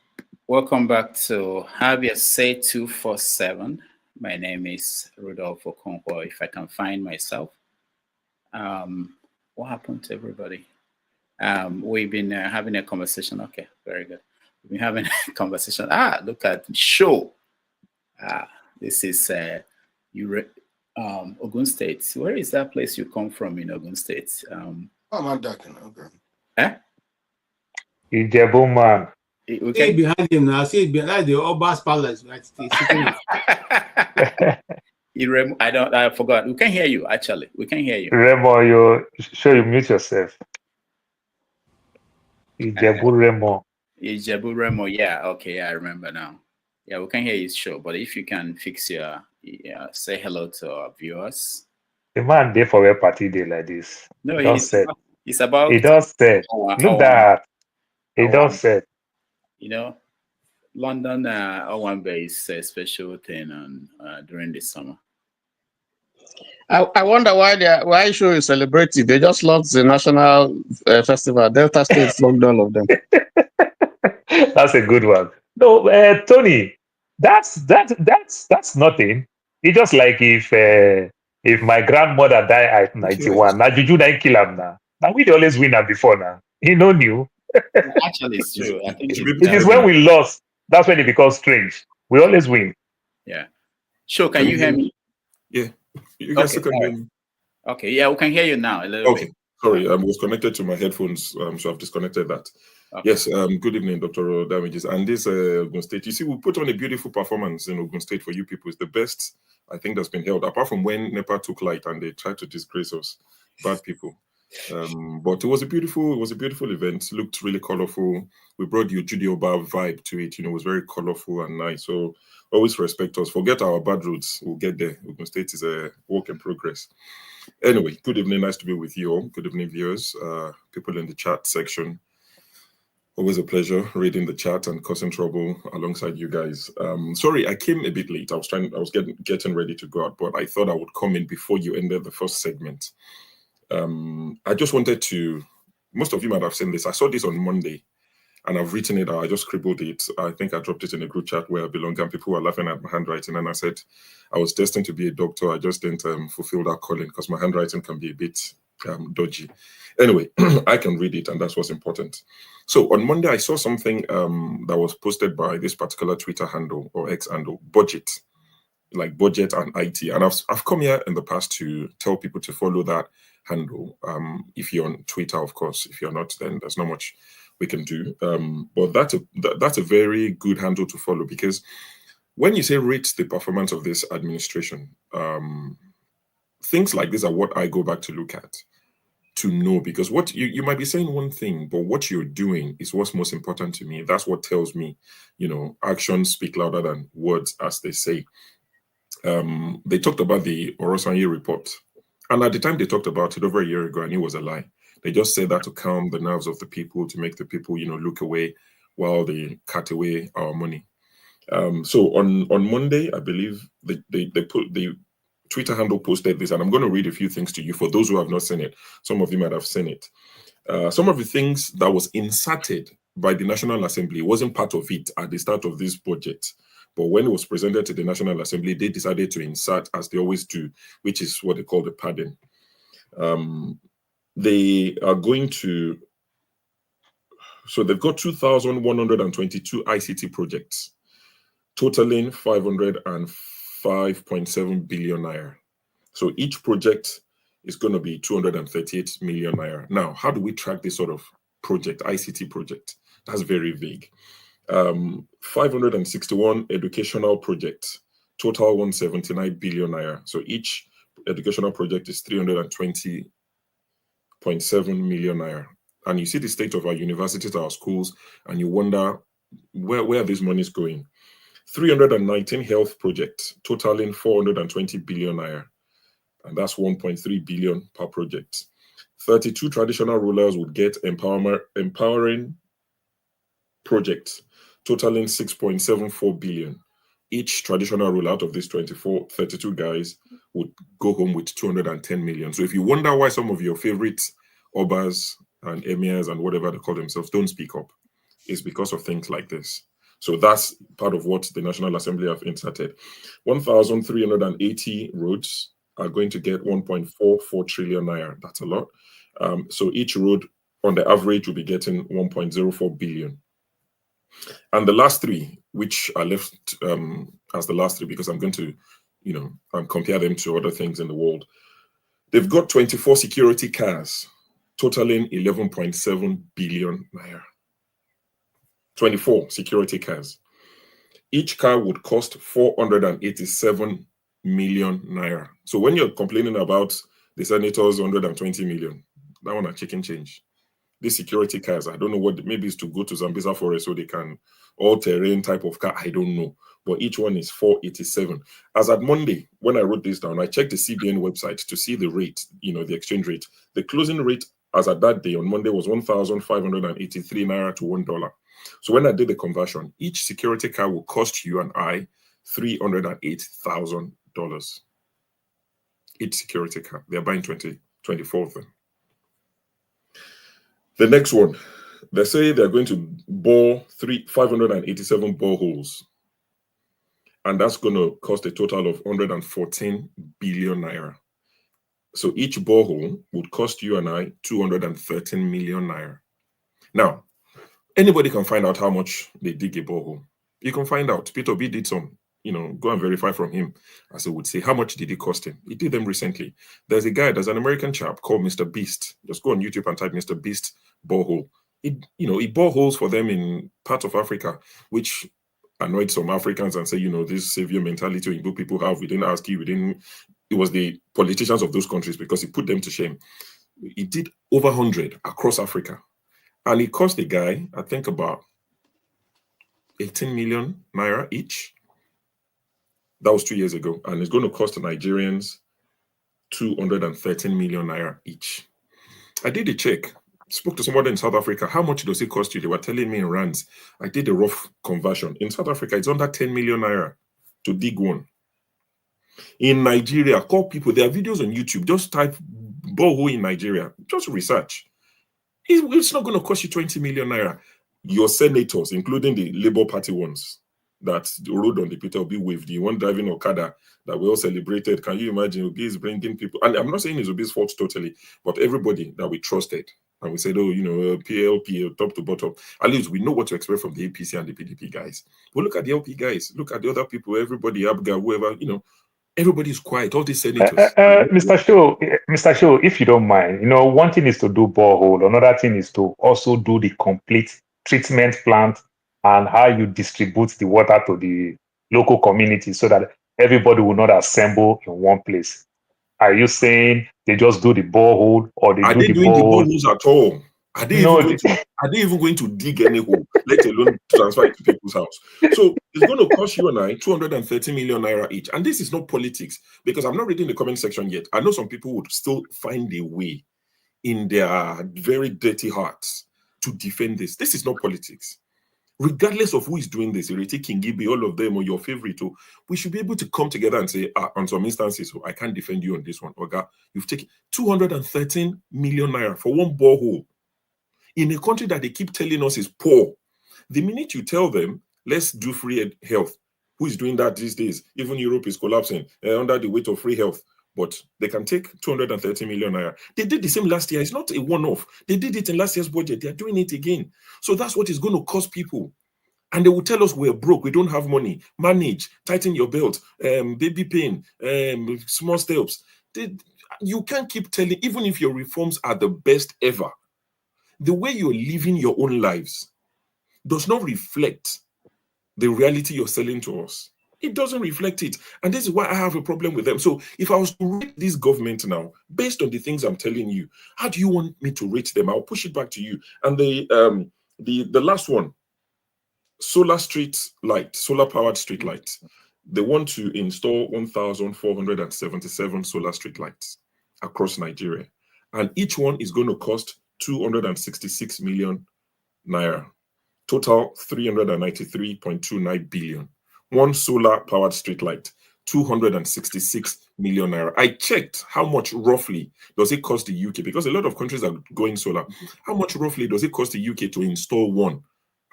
Welcome back to Have Your Say 247. My name is Rudolph Okonkwo. If I can find myself. What happened to everybody? We've been having a conversation. Okay, very good. We've been having a conversation. Look at the show. This is Ogun State. Where is that place you come from in Ogun State? I'm not ducking. Okay. Ijebu man. Okay. Behind him now. See behind the Oba's palace. Right? I forgot. We can hear you, actually. We can hear you. Remo, you mute yourself. Ijebu Remo. Ijebu Remo, yeah. Okay, I remember now. Yeah, we can hear his show. But if you can fix say hello to our viewers. The man there for a party day like this. No, it's about. He does say. Look that. He does say. You know, London Owambe is a special thing during the summer. I wonder why show is celebrated. They just lost the national festival. Delta State locked all of them. That's a good one. No, Tony, that's nothing. It's just like if my grandmother died at 91, now Juju didn't kill him now. Now we always win her before now. He no new. Actually, it's true. I think it is when we lost. That's when it becomes strange. We always win. Yeah. Sure. Can you hear me? Yeah. You guys can hear me. Okay. Yeah, we can hear you now. A little bit. Sorry, I was connected to my headphones, so I've disconnected that. Okay. Yes. Good evening, Dr. Damages. And this Ogun State, you see, we put on a beautiful performance in Ogun State for you people. It's the best I think that's been held, apart from when NEPA took light and they tried to disgrace us, bad people. But it was a beautiful event. It looked really colorful. We brought the Ojudioba vibe to it. You know, it was very colorful and nice. So always respect us. Forget our bad roots. We'll get there. Ogun State is a work in progress. Anyway, good evening. Nice to be with you all. Good evening, viewers. People in the chat section. Always a pleasure reading the chat and causing trouble alongside you guys. Sorry, I came a bit late. I was getting ready to go out, but I thought I would come in before you ended the first segment. I just wanted to, most of you might have seen this. I saw this on Monday and I've written it out. I just scribbled it. I think I dropped it in a group chat where I belong and people were laughing at my handwriting. And I said, I was destined to be a doctor. I just didn't fulfill that calling because my handwriting can be a bit dodgy. Anyway, I can read it and that's what's important. So on Monday, I saw something that was posted by this particular Twitter handle or X handle, Budget, like budget and IT. And I've come here in the past to tell people to follow that handle. If you're on Twitter, of course. If you're not, then there's not much we can do. But that's a very good handle to follow, because when you say rate the performance of this administration, things like this are what I go back to look at to know, because what you might be saying one thing, but what you're doing is what's most important to me. That's what tells me, you know, actions speak louder than words, as they say. They talked about the Orosanye report. And at the time they talked about it over a year ago, and it was a lie. They just said that to calm the nerves of the people, to make the people, you know, look away while they cut away our money. So on Monday, I believe they put the Twitter handle posted this, and I'm going to read a few things to you for those who have not seen it. Some of you might have seen it. Some of the things that was inserted by the National Assembly wasn't part of it at the start of this budget. But when it was presented to the National Assembly, they decided to insert, as they always do, which is what they call the padding. They are going to, so they've got 2,122 ICT projects, totaling 505.7 billion naira. So each project is going to be 238 million naira. Now, how do we track this sort of project, ICT project? That's very vague. 561 educational projects, total 179 billion naira. So each educational project is 320.7 million naira. And you see the state of our universities, our schools, and you wonder where this money is going. 319 health projects, totaling 420 billion naira. And that's 1.3 billion per project. 32 traditional rulers would get empowering projects, totaling 6.74 billion. Each traditional ruler out of these 32 guys would go home with 210 million. So if you wonder why some of your favorite Obas and Emirs and whatever they call themselves don't speak up, is because of things like this. So that's part of what the National Assembly have inserted. 1,380 roads are going to get 1.44 trillion naira. That's a lot. So each road on the average will be getting 1.04 billion. And the last three, which are left as the last three, because I'm going to, compare them to other things in the world. They've got 24 security cars, totaling 11.7 billion naira. 24 security cars. Each car would cost 487 million naira. So when you're complaining about the senators 120 million, that one are chicken change. These security cars, I don't know what, maybe it's to go to Zambeza Forest so they can, all-terrain type of car, I don't know. But each one is 487. As at Monday, when I wrote this down, I checked the CBN website to see the rate, the exchange rate. The closing rate as at that day on Monday was 1,583 naira to $1. So when I did the conversion, each security car will cost you and I $308,000. Each security car. They're buying 24 of them. The next one, they say they're going to bore 587 boreholes. And that's going to cost a total of 114 billion naira. So each borehole would cost you and I 213 million naira. Now, anybody can find out how much they dig a borehole. You can find out. Peter B did some, go and verify from him, as I would say. How much did it cost him? He did them recently. There's an American chap called Mr. Beast. Just go on YouTube and type Mr. Beast borehole. He boreholes for them in parts of Africa, which annoyed some Africans and say, this savior mentality Igbo people have, we didn't ask you, it was the politicians of those countries because he put them to shame. He did over 100 across Africa. And it cost the guy, I think, about 18 million naira each. That was 2 years ago. And it's going to cost the Nigerians 213 million naira each. I did a check. Spoke to somebody in South Africa. How much does it cost you? They were telling me in rands. I did a rough conversion. In South Africa, it's under 10 million naira to dig one. In Nigeria, call people. There are videos on YouTube. Just type borehole in Nigeria. Just research. It's not going to cost you 20 million naira. Your senators, including the Labour Party ones that rode on the Peter Obi wave, the one driving Okada that we all celebrated. Can you imagine? Obi is bringing people. And I'm not saying it's Obi's fault totally, but everybody that we trusted. And we said, PL, top to bottom. At least we know what to expect from the APC and the PDP guys. But look at the LP guys. Look at the other people, everybody, Abga, whoever, everybody's quiet. All these senators. Mr. Shaw, if you don't mind, one thing is to do borehole. Another thing is to also do the complete treatment plant and how you distribute the water to the local community so that everybody will not assemble in one place. Are you saying they just do the borehole or they Are do they the doing borehole? the boreholes at all? Are they even going to dig any hole, let alone transfer it to people's house? So it's going to cost you and I 230 million naira each. And this is not politics, because I'm not reading the comment section yet. I know some people would still find a way in their very dirty hearts to defend this. This is not politics. Regardless of who is doing this, Ireti Kingibe, all of them, or your favorite, we should be able to come together and say, on some instances, I can't defend you on this one. Oga, you've taken 213 million naira for one borehole in a country that they keep telling us is poor. The minute you tell them, let's do free health, who is doing that these days? Even Europe is collapsing under the weight of free health. But they can take 230 million naira. They did the same last year. It's not a one-off. They did it in last year's budget. They are doing it again. So that's what is going to cost people. And they will tell us we're broke. We don't have money. Manage. Tighten your belt. Baby pain. Small steps. You can't keep telling, even if your reforms are the best ever, the way you're living your own lives does not reflect the reality you're selling to us. It doesn't reflect it. And this is why I have a problem with them. So if I was to rate this government now, based on the things I'm telling you, how do you want me to rate them? I'll push it back to you. And the last one, solar powered street lights. They want to install 1,477 solar street lights across Nigeria. And each one is going to cost 266 million naira. Total 393.29 billion. One solar powered street light, 266 million naira. I checked how much roughly does it cost the UK, because a lot of countries are going solar. How much roughly does it cost the UK to install one?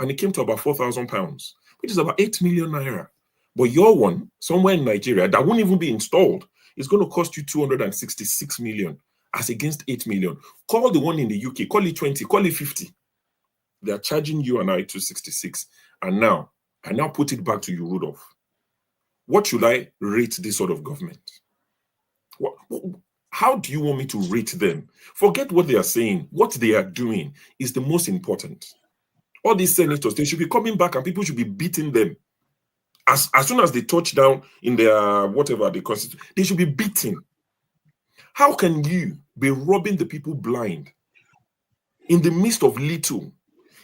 and it came to about 4,000 pounds, which is about 8 million naira. But your one, somewhere in Nigeria, that won't even be installed, is going to cost you 266 million as against 8 million. Call the one in the UK, call it 20, call it 50. They are charging you and I 266. And now, I now put it back to you, Rudolph. What should I rate this sort of government? How do you want me to rate them? Forget what they are saying. What they are doing is the most important. All these senators, they should be coming back and people should be beating them. As soon as they touch down in their whatever they constitute, they should be beaten. How can you be robbing the people blind in the midst of little?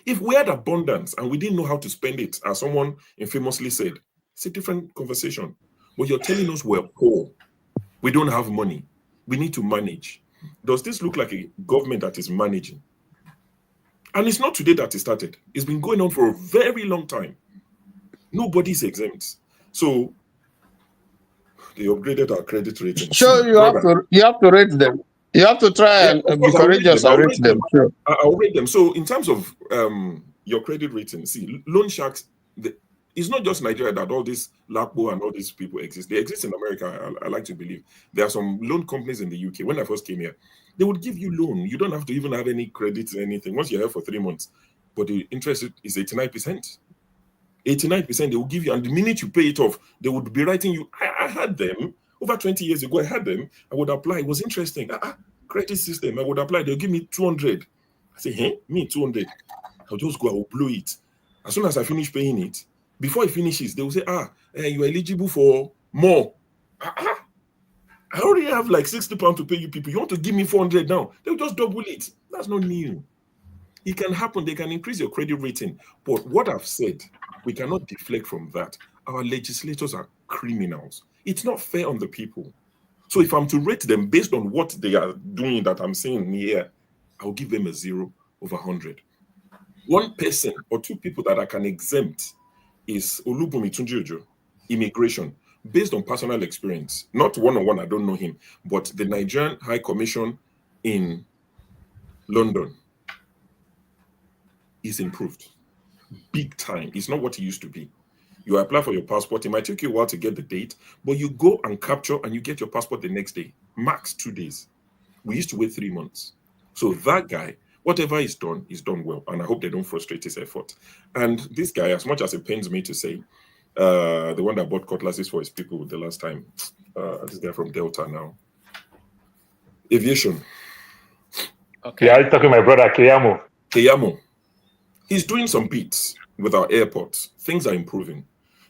If we had abundance and we didn't know how to spend it, as someone infamously said, it's a different conversation. But you're telling us we're poor. We don't have money. We need to manage. Does this look like a government that is managing? And it's not today that it started. It's been going on for a very long time. Nobody's exempt. So they upgraded our credit rating. Sure, you have to rate them. You have to try and be courageous and rate them. Sure. I'll rate them. So in terms of your credit rating, see, loan sharks, it's not just Nigeria that all these LAPO and all these people exist. They exist in America, I like to believe. There are some loan companies in the UK. When I first came here, they would give you loan. You don't have to even have any credit or anything. Once you're here for 3 months, but the interest is 89%. 89% they will give you, and the minute you pay it off, they would be writing you. I had them over 20 years ago. I had them. I would apply. It was interesting. Credit system. I would apply. They'll give me 200. I say, hey, me 200. I'll just go. I will blow it. As soon as I finish paying it, before it finishes, they will say, you are eligible for more. I already have like £60 to pay you people. You want to give me 400 now? They'll just double it. That's not new. It can happen. They can increase your credit rating. But what I've said, we cannot deflect from that. Our legislators are criminals. It's not fair on the people. So if I'm to rate them based on what they are doing that I'm saying here, I'll give them a 0 over 100. One person or two people that I can exempt is Olubunmi Tunji-Ojo, immigration, based on personal experience. Not one-on-one, I don't know him, but the Nigerian High Commission in London is improved. Big time. It's not what it used to be. You apply for your passport. It might take you a while to get the date, but you go and capture and you get your passport the next day. Max 2 days. We used to wait 3 months. So that guy, whatever is done well. And I hope they don't frustrate his effort. And this guy, as much as it pains me to say, the one that bought cutlasses for his people the last time, this guy from Delta now. Aviation. Okay. Yeah, I'm talking to my brother, Keyamo. He's doing some beats with our airports. Things are improving.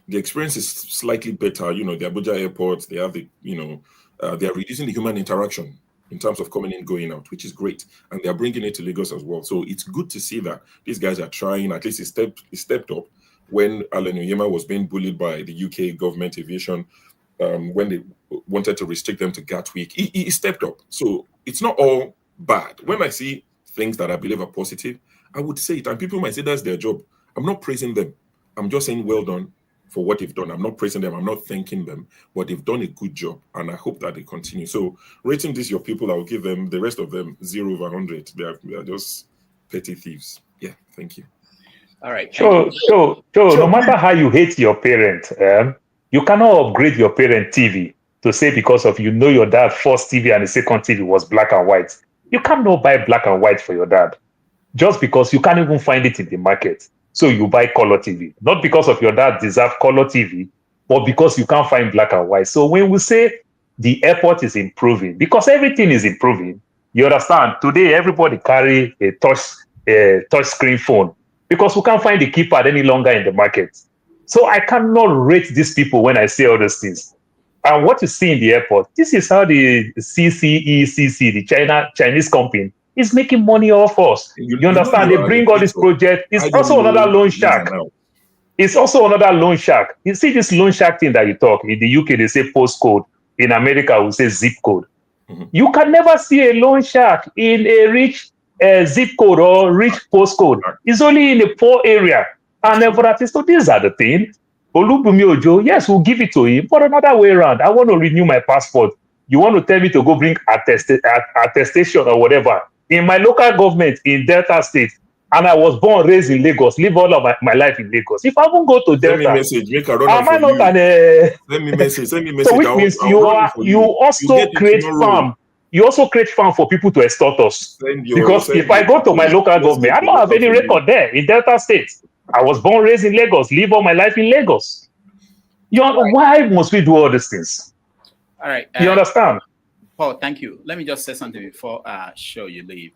The experience is slightly better. You know, the Abuja airports, they have the, they are reducing the human interaction in terms of coming in, going out, which is great. And they are bringing it to Lagos as well. So it's good to see that these guys are trying, at least he stepped up when Alan Oyema was being bullied by the UK government aviation, when they wanted to restrict them to Gatwick. He stepped up. So it's not all bad. When I see things that I believe are positive, I would say it. And people might say that's their job. I'm not praising them. I'm just saying well done for what they've done. I'm not praising them. I'm not thanking them, but they've done a good job. And I hope that they continue. So rating this, your people, I'll give them, the rest of them, 0 over 100. They are just petty thieves. Yeah, thank you. All right. So no matter how you hate your parent, you cannot upgrade your parent TV to say because of your dad first TV and the second TV was black and white. You cannot buy black and white for your dad. Just because you can't even find it in the market. So you buy color TV. Not because of your dad deserve color TV, but because you can't find black and white. So when we say the airport is improving, because everything is improving, you understand, today everybody carry a touch screen phone because we can't find the keypad any longer in the market. So I cannot rate these people when I say all those things. And what you see in the airport, this is how the CCECC, the Chinese company, is making money off us. You understand? They bring all this project. It's also another loan shark. It's also another loan shark. You see this loan shark thing that you talk. In the UK, they say postcode. In America, we say zip code. Mm-hmm. You can never see a loan shark in a rich zip code or rich postcode. It's only in a poor area. And for that, so these are the things. Olubunmi Ojo, yes, we'll give it to him. But another way around, I want to renew my passport. You want to tell me to go bring attestation or whatever. In my local government in Delta State, and I was born, raised in Lagos, live all of my life in Lagos. If I even go to Send me Delta, message, make a run am for I not you. Send me message, send me message. So which means I'll run it for you you. also You create farm. You also create farm for people to extort us. Because if I go to my local government, I don't have any record there in Delta State. I was born, raised in Lagos, live all my life in Lagos. Why must we do all these things? All right. You understand? Paul, thank you. Let me just say something before show you leave.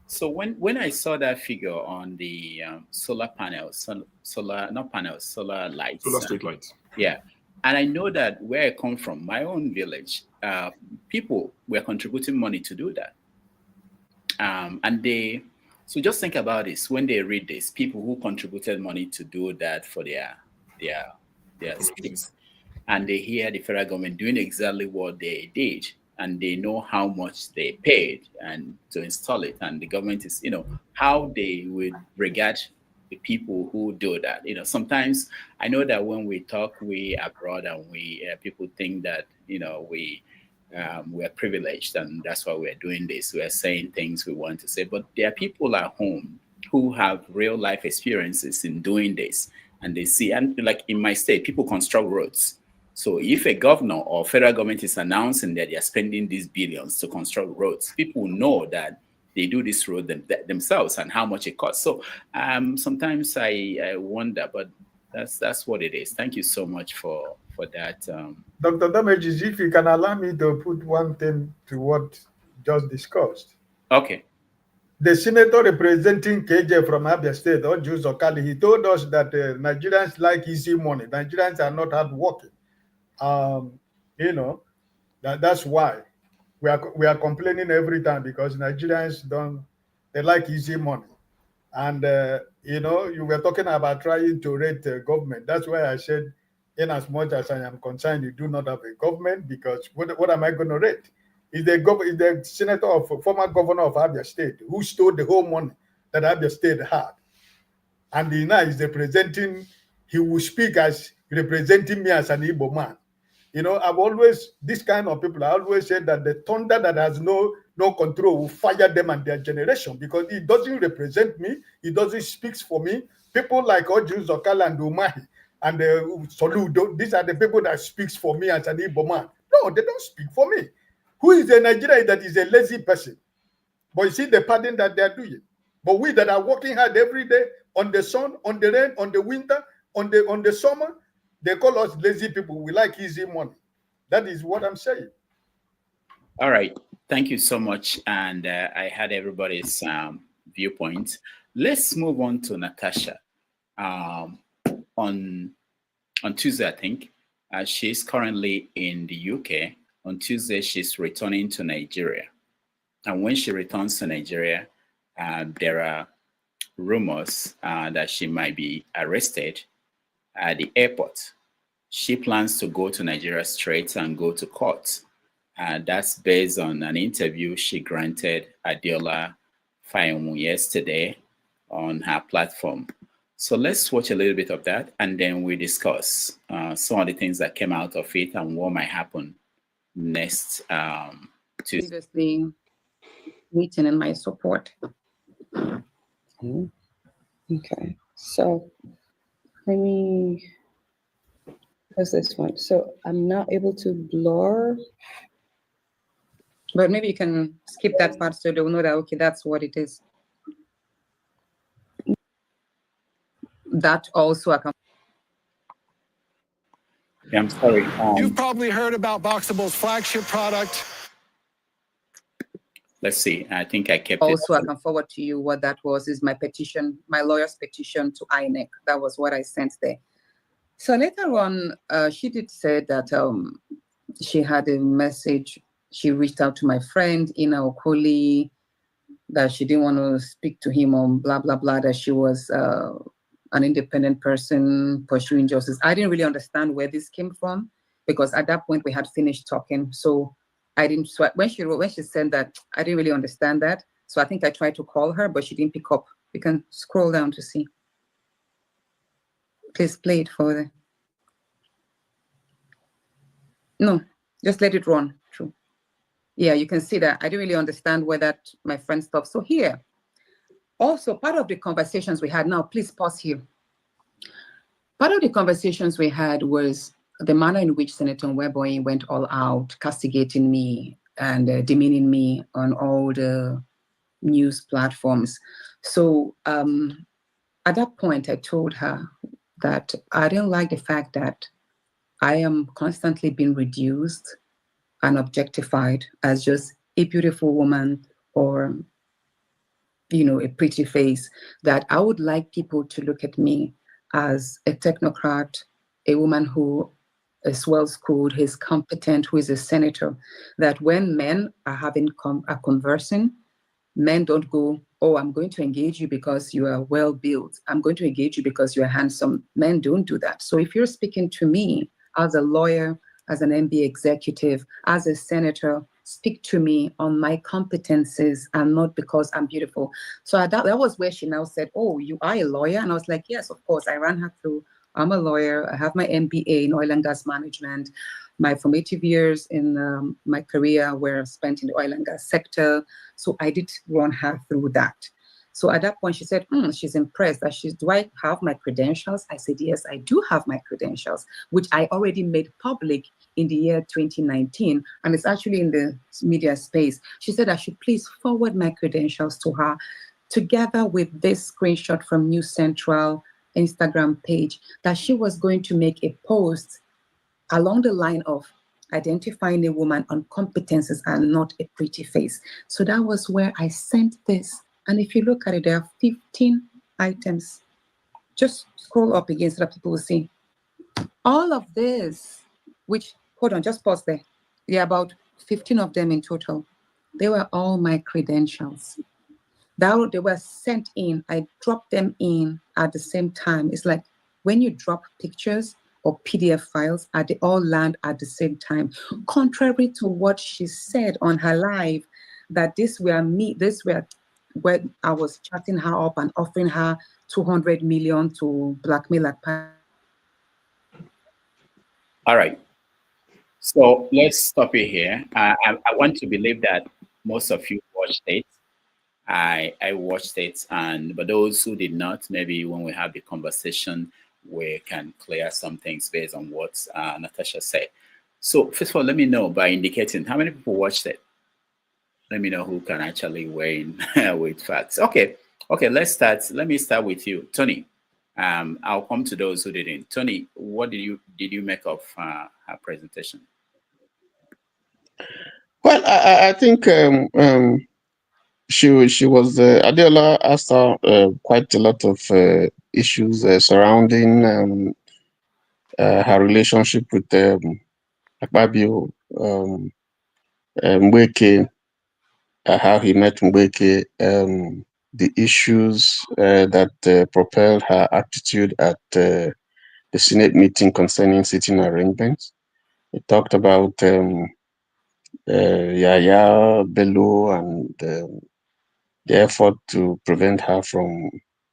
So when I saw that figure on the solar panels, solar lights, solar street lights, yeah, and I know that where I come from, my own village, people were contributing money to do that, so just think about this when they read this, people who contributed money to do that for their states, and they hear the federal government doing exactly what they did, and they know how much they paid and to install it, and the government is, how they would regard the people who do that. Sometimes I know that when we talk, we abroad, and people think that we're privileged, and that's why we're doing this. We're saying things we want to say, but there are people at home who have real life experiences in doing this, and they see, and like in my state, people construct roads. So if a governor or federal government is announcing that they are spending these billions to construct roads, people know that they do this road themselves and how much it costs. So sometimes I wonder, but that's what it is. Thank you so much for that. Dr. Damages, if you can allow me to put one thing to what just discussed. Okay. The senator representing KJ from Abia State, Ould Zokali, he told us that Nigerians like easy money. Nigerians are not hardworking. That's why we are complaining every time, because Nigerians they like easy money. And you were talking about trying to rate government. That's why I said, in as much as I am concerned, you do not have a government, because what am I going to rate? Is the senator of former governor of Abia State who stole the whole money that Abia State had, and now is representing. He will speak as representing me as an Igbo man. I've always, this kind of people, I always said that the thunder that has no control will fire them and their generation, because it doesn't represent me. It doesn't speak for me. People like Ould Zokala and Umahi and Soludo, these are the people that speaks for me as an Igbo man. No, they don't speak for me. Who is a Nigerian that is a lazy person? But you see the pattern that they are doing. But we that are working hard every day, on the sun, on the rain, on the winter, on the summer, they call us lazy people. We like easy money. That is what I'm saying. All right. Thank you so much. And I had everybody's viewpoint. Let's move on to Natasha. On Tuesday, I think, she's currently in the UK. On Tuesday, she's returning to Nigeria. And when she returns to Nigeria, there are rumors that she might be arrested at the airport. She plans to go to Nigeria straight and go to court. That's based on an interview she granted Adiola Fayemu yesterday on her platform. So let's watch a little bit of that, and then we discuss some of the things that came out of it and what might happen next Tuesday. Previously written in my support. Okay, so let me, what's this one? So I'm not able to blur, but maybe you can skip that part so they'll know that, okay, that's what it is. That also I can. Yeah, I'm sorry. You've probably heard about Boxable's flagship product. Let's see. I think I kept also, it. I can forward to you what that was, is my petition, my lawyer's petition to INEC. That was what I sent there. So later on, she did say that she had a message. She reached out to my friend, Ina Okoli, that she didn't want to speak to him on blah, blah, blah, that she was an independent person pursuing justice. I didn't really understand where this came from, because at that point we had finished talking. So I didn't, so when she said that, I didn't really understand that. So I think I tried to call her, but she didn't pick up. You can scroll down to see. Please play it for the. No, just let it run through. Yeah, you can see that I didn't really understand where that my friend stopped. So here, Also, part of the conversations we had, now please pause here. Part of the conversations we had was the manner in which Senator Nweboyi went all out, castigating me and demeaning me on all the news platforms. So at that point, I told her that I didn't like the fact that I am constantly being reduced and objectified as just a beautiful woman or, you know, a pretty face, that I would like people to look at me as a technocrat, a woman who is well-schooled, who is competent, who is a senator, that when men are conversing, men don't go, oh, I'm going to engage you because you are well-built. I'm going to engage you because you are handsome. Men don't do that. So if you're speaking to me as a lawyer, as an MBA executive, as a senator, speak to me on my competences and not because I'm beautiful. So that was where she now said, oh, you are a lawyer? And I was like, yes, of course. I ran her through. I'm a lawyer. I have my MBA in oil and gas management. My formative years in my career were spent in the oil and gas sector. So I did run her through that. So at that point, she said, she's impressed. Do I have my credentials? I said, yes, I do have my credentials, which I already made public in the year 2019. And it's actually in the media space. She said I should please forward my credentials to her, together with this screenshot from News Central Instagram page, that she was going to make a post along the line of identifying a woman on competences and not a pretty face. So that was where I sent this. And if you look at it, there are 15 items. Just scroll up again so that people will see. All of this, which, hold on, just pause there. There are about 15 of them in total. They were all my credentials. They were sent in. I dropped them in at the same time. It's like when you drop pictures or PDF files, they all land at the same time. Contrary to what she said on her live, that this were when I was chatting her up and offering her 200 million to blackmail her. All right. So let's stop it here. I want to believe that most of you watched it. I watched it, but those who did not, maybe when we have the conversation, we can clear some things based on what Natasha said. So first of all, let me know by indicating how many people watched it. Let me know who can actually weigh in with facts. Okay, let's start. Let me start with you, Tony. I'll come to those who didn't. Tony, what did you make of her presentation? Well, I think she was Adela asked her quite a lot of issues surrounding her relationship with Akpabio, Mbeke, how he met Mbeke, the issues that propelled her attitude at the Senate meeting concerning seating arrangements. He talked about Yaya Bello and the effort to prevent her from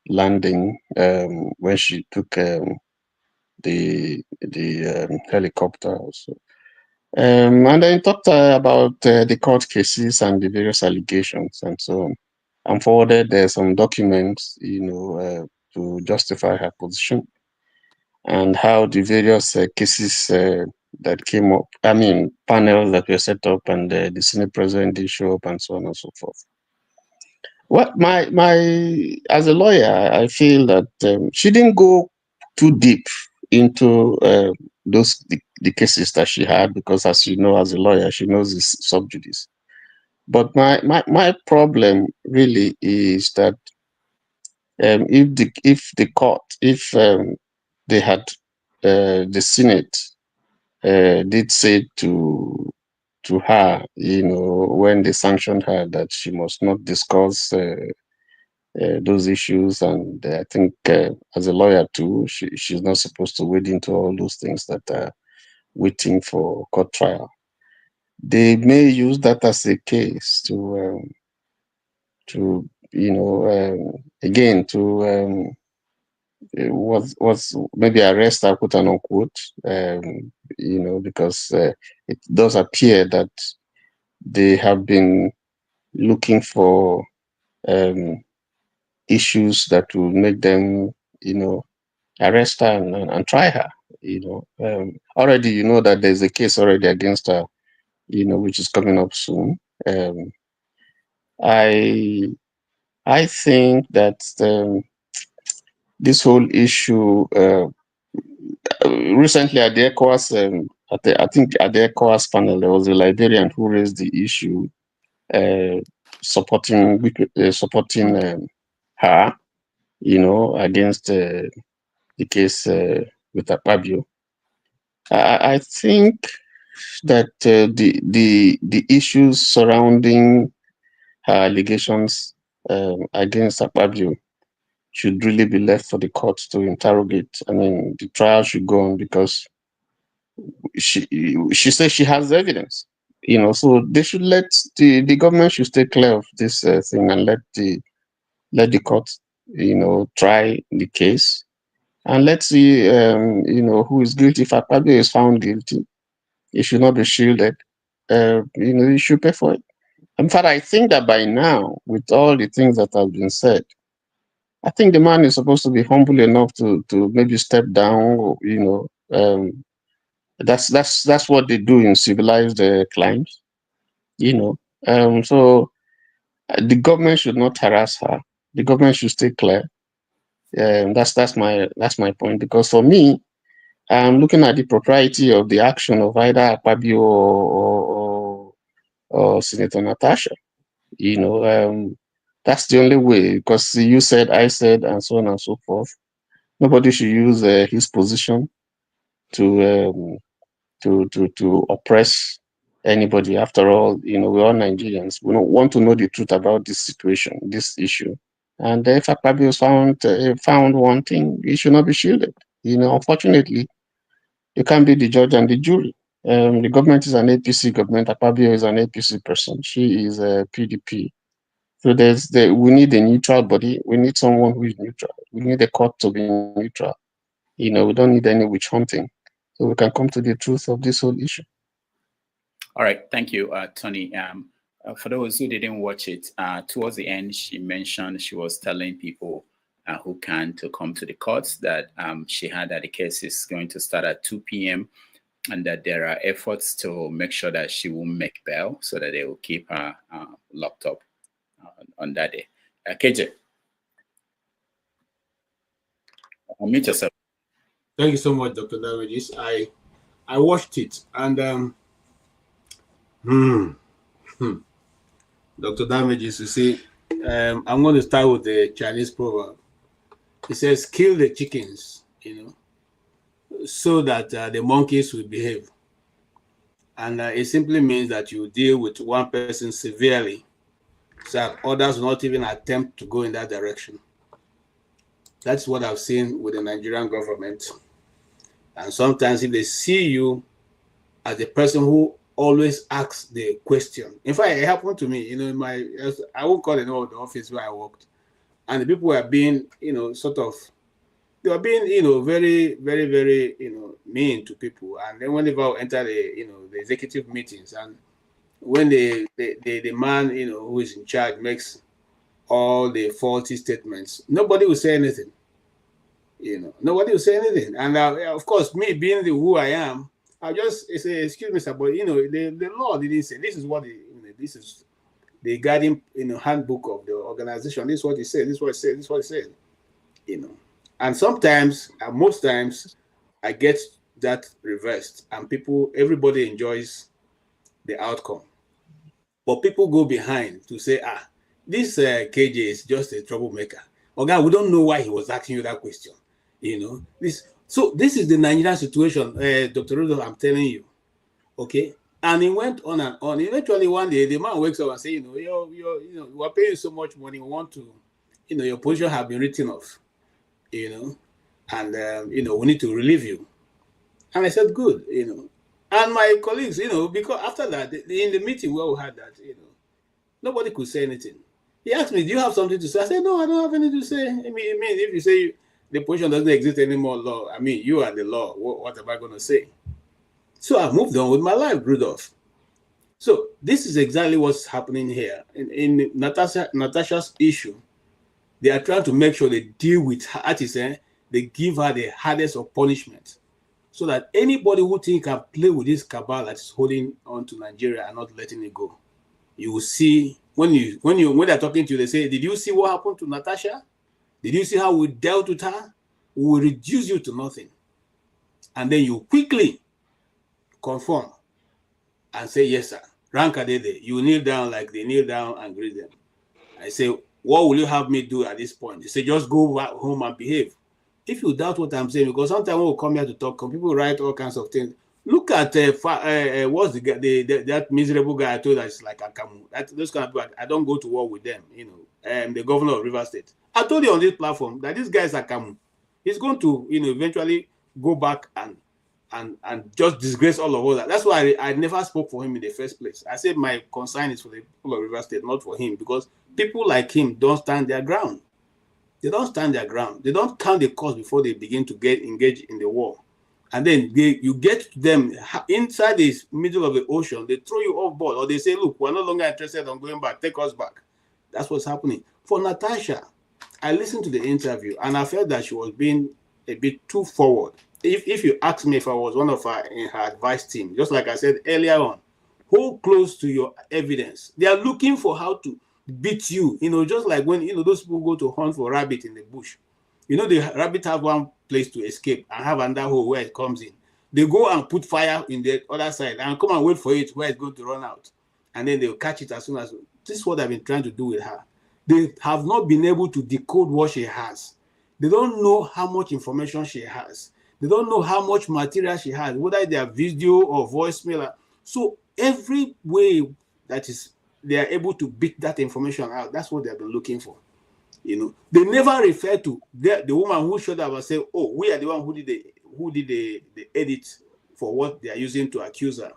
landing when she took the helicopter also. And then talked about the court cases and the various allegations and so on. And forwarded some documents, to justify her position and how the various cases that came up, panels that were set up and the Senate president did show up and so on and so forth. Well, as a lawyer, I feel that she didn't go too deep into the cases that she had, because as you know, as a lawyer, she knows this sub judice. But my problem really is that if they had the Senate did say to her, when they sanctioned her, that she must not discuss those issues, and I think as a lawyer too, she's not supposed to wade into all those things that are waiting for court trial. They may use that as a case to again to was maybe arrest her, quote unquote, because it does appear that they have been looking for issues that will make them, arrest her and try her. Already, that there's a case already against her, which is coming up soon. I think that this whole issue recently at the ECOWAS, I think at the ECOWAS panel, there was a Liberian who raised the issue supporting her, against the case with Akpabio. I think that the issues surrounding her allegations against Akpabio should really be left for the courts to interrogate. I mean, the trial should go on because she says she has evidence. So they should let the government should stay clear of this thing and let the court, try the case, and let's see, who is guilty. If Akpabio is found guilty, he should not be shielded. He should pay for it. In fact, I think that by now, with all the things that have been said, I think the man is supposed to be humble enough to maybe step down. That's what they do in civilized climes. So the government should not harass her. The government should stay clear. That's my point. Because for me, I'm looking at the propriety of the action of either Akpabio or Senator Natasha. That's the only way, because you said, I said, and so on and so forth. Nobody should use his position to oppress anybody. After all, we're all Nigerians. We don't want to know the truth about this situation, this issue. And if Akpabio is found wanting, he should not be shielded. Unfortunately, you can't be the judge and the jury. The government is an APC government. Akpabio is an APC person. She is a PDP. So we need a neutral body. We need someone who is neutral. We need the court to be neutral. We don't need any witch hunting. So we can come to the truth of this whole issue. All right, thank you, Tony. For those who didn't watch it, towards the end, she mentioned she was telling people who can to come to the courts that she had that the case is going to start at 2 p.m. and that there are efforts to make sure that she will make bail so that they will keep her locked up on that day. KJ, unmute yourself. Thank you so much, Dr. Damages. I watched it, and Dr. Damages, you see, I'm going to start with the Chinese proverb. It says, kill the chickens, so that the monkeys will behave. And it simply means that you deal with one person severely so that others will not even attempt to go in that direction. That's what I've seen with the Nigerian government. And sometimes if they see you as the person who always asks the question. In fact, it happened to me, I won't call the name of the office where I worked. And the people were being, they were being, very, very, very, mean to people. And then whenever I enter the executive meetings, and when the man, who is in charge makes all the faulty statements, nobody will say anything. Nobody will say anything. And of course, me being who I am, I just say, excuse me, sir, but the law didn't say this is what this is the guiding handbook of the organization. This is what it said. This is what it said. This is what it said. And sometimes, and most times, I get that reversed, and everybody enjoys the outcome. But people go behind to say, this KJ is just a troublemaker. Okay, we don't know why he was asking you that question. So this is the Nigerian situation, Dr. Rudolph, I'm telling you. Okay, and it went on and on. Eventually, one day, the man wakes up and says, we are paying so much money. We want to, your position have been written off. And we need to relieve you. And I said, good, And my colleagues, because after that, in the meeting where we had that, nobody could say anything. He asked me, do you have something to say? I said, no, I don't have anything to say. I mean, if you say the position doesn't exist anymore, law, you are the law. What am I going to say? So I moved on with my life, Rudolph. So this is exactly what's happening here. In Natasha's issue, They are trying to make sure they deal with her. That is, they give her the hardest of punishment, so that anybody who think can play with this cabal that is holding on to Nigeria and not letting it go, you will see when they're talking to you, they say, "Did you see what happened to Natasha? Did you see how we dealt with her? We will reduce you to nothing," and then you quickly conform and say, "Yes, sir." Rankadede, you kneel down like they kneel down and greet them. I say, "What will you have me do at this point?" They say, "Just go back home and behave." If you doubt what I'm saying, because sometimes when we come here to talk, people write all kinds of things. Look at what's the guy, that miserable guy I told that's like Akamu. Those kind of people, I don't go to war with them. The governor of River State. I told you on this platform that this guy is Akamu. He's going to, eventually go back and just disgrace all of us. That's why I never spoke for him in the first place. I said my concern is for the people of River State, not for him, because people like him don't stand their ground. They don't stand their ground. They don't count the cost before they begin to get engaged in the war. And then you get to them inside the middle of the ocean, they throw you off board, or they say, "Look, we're no longer interested in going back, take us back." That's what's happening. For Natasha, I listened to the interview and I felt that she was being a bit too forward. If you ask me if I was one of her in her advice team, just like I said earlier on, hold close to your evidence. They are looking for how to beat you, just like when those people go to hunt for rabbit in the bush. The rabbit have one place to escape and have another hole where it comes in. They go and put fire in the other side and come and wait for it where it's going to run out, and then they'll catch it as soon as. This is what I've been trying to do with her. They have not been able to decode what she has. They don't know how much information she has. They don't know how much material she has, whether they are video or voicemail. So every way that is they are able to beat that information out, that's what they have been looking for. They never refer to the woman who showed up and said, "Oh, we are the one who did the edit for what they are using to accuse her."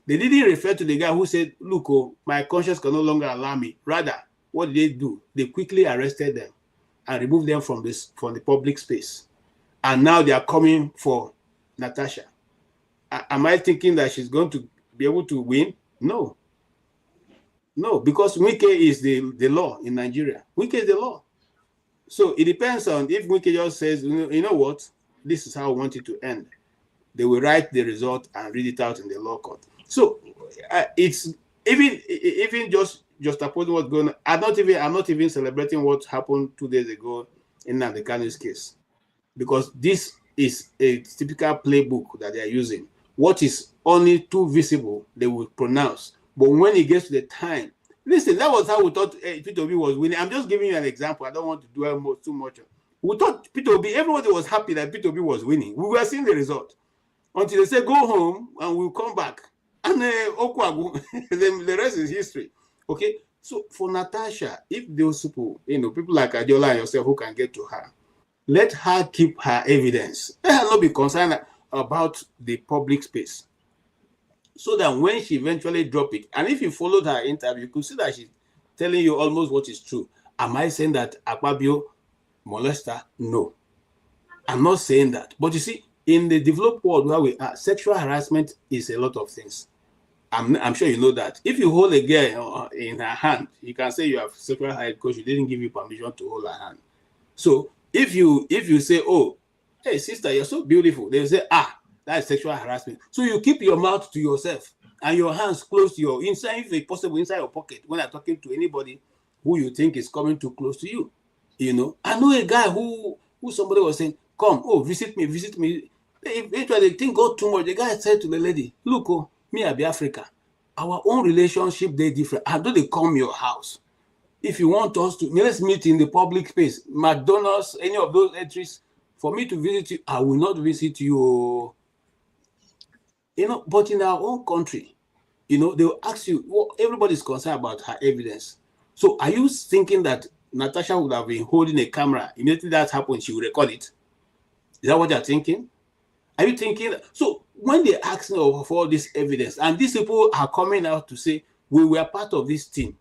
They didn't refer to the guy who said, "Look, my conscience can no longer allow me." Rather, what did they do? They quickly arrested them and removed them from the public space. And now they are coming for Natasha. Am I thinking that she's going to be able to win? No, because Wike is the law in Nigeria. Wike is the law. So it depends on if Wike just says, "You know what, this is how I want it to end." They will write the result and read it out in the law court. So it's even just opposing what's going on. I'm not even celebrating what happened 2 days ago in Nnamdi Kanu's case, because this is a typical playbook that they are using. What is only too visible, they will pronounce. But when it gets to the time, listen, that was how we thought P2B was winning. I'm just giving you an example. I don't want to dwell too much. We thought P2B, everybody was happy that P2B was winning. We were seeing the result until they said, "Go home and we'll come back." And Okwagu, the rest is history. Okay, so for Natasha, if those people, people like Adiola and yourself who can get to her, let her keep her evidence. Let her not be concerned about the public space, so that when she eventually drop it, and if you followed her interview, you could see that she's telling you almost what is true. Am I saying that Akpabio molester? No, I'm not saying that. But you see, in the developed world where we are, sexual harassment is a lot of things. I'm sure you know that. If you hold a girl in her hand, you can say you have sexual harassment because she didn't give you permission to hold her hand. So if you say, "Oh, hey sister, you're so beautiful," they will say, "That's sexual harassment." So you keep your mouth to yourself and your hands close to your inside, if possible, inside your pocket when you're talking to anybody who you think is coming too close to you. I know a guy who somebody was saying, "Come, visit me." Eventually, the thing got too much. The guy said to the lady, "Look, me I be Africa. Our own relationship, they're different. I don't they come your house. If you want us to, let's meet in the public space, McDonald's, any of those entries. For me to visit you, I will not visit you." But in our own country, they will ask you, everybody's concerned about her evidence. So are you thinking that Natasha would have been holding a camera? Immediately that happened, she will record it? Is that what you're thinking? Are you thinking? So when they ask for all this evidence, and these people are coming out to say, "We were part of this team,"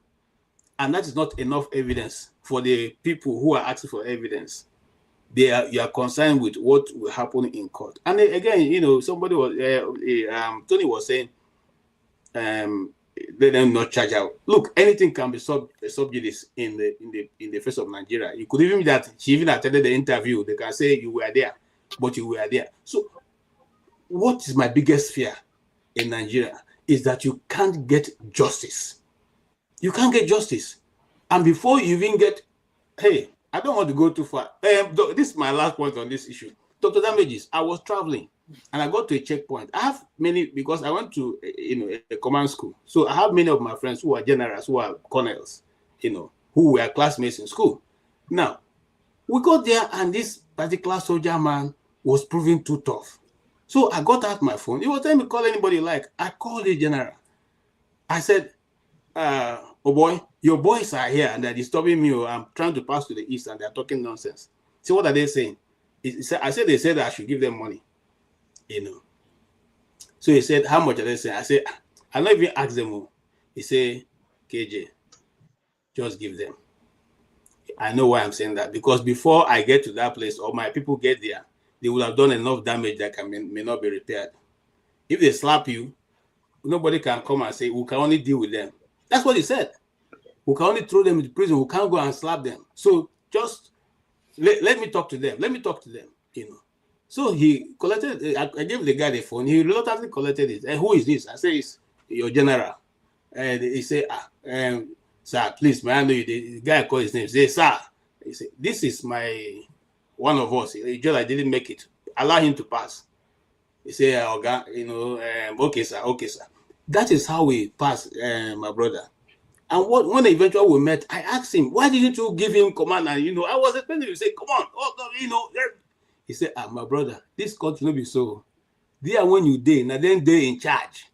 and that is not enough evidence for the people who are asking for evidence. You are concerned with what will happen in court. And again, somebody was Tony was saying, let them not charge out. Look, anything can be subjudice in the face of Nigeria. You could even be that she even attended the interview. They can say you were there, but you were there. So, what is my biggest fear in Nigeria is that you can't get justice. You can't get justice, and before you even get, hey, I don't want to go too far. This is my last point on this issue. Dr. Damages, I was traveling and I got to a checkpoint. I have many, because I went to a command school. So I have many of my friends who are generals, who are colonels, who were classmates in school. Now, we got there and this particular soldier man was proving too tough. So I got out my phone. He was telling me, call anybody you like. I called the general. I said, oh boy, your boys are here and they're disturbing me. I'm trying to pass to the east and they're talking nonsense. See, what are they saying? I said they said I should give them money. So he said, how much are they saying? I said, I not even ask them. He said, KJ, just give them. I know why I'm saying that, because before I get to that place or my people get there, they will have done enough damage that may not be repaired. If they slap you, nobody can come and say, we can only deal with them. That's what he said. We can only throw them into prison. We can't go and slap them. So just let me talk to them. Let me talk to them, So he collected, I gave the guy the phone. He reluctantly collected it. And who is this? I say, it's your general. And he said, sir, please, may I know you? The guy called his name. He said, sir. He said, this is one of us. He just, I didn't make it. Allow him to pass. He said, okay, sir, okay, sir. That is how we pass, my brother. And when eventually we met, I asked him, why didn't you give him command? And, I was expecting to say, come on, He said, my brother, this country will be so. They are when you day, now then they in charge.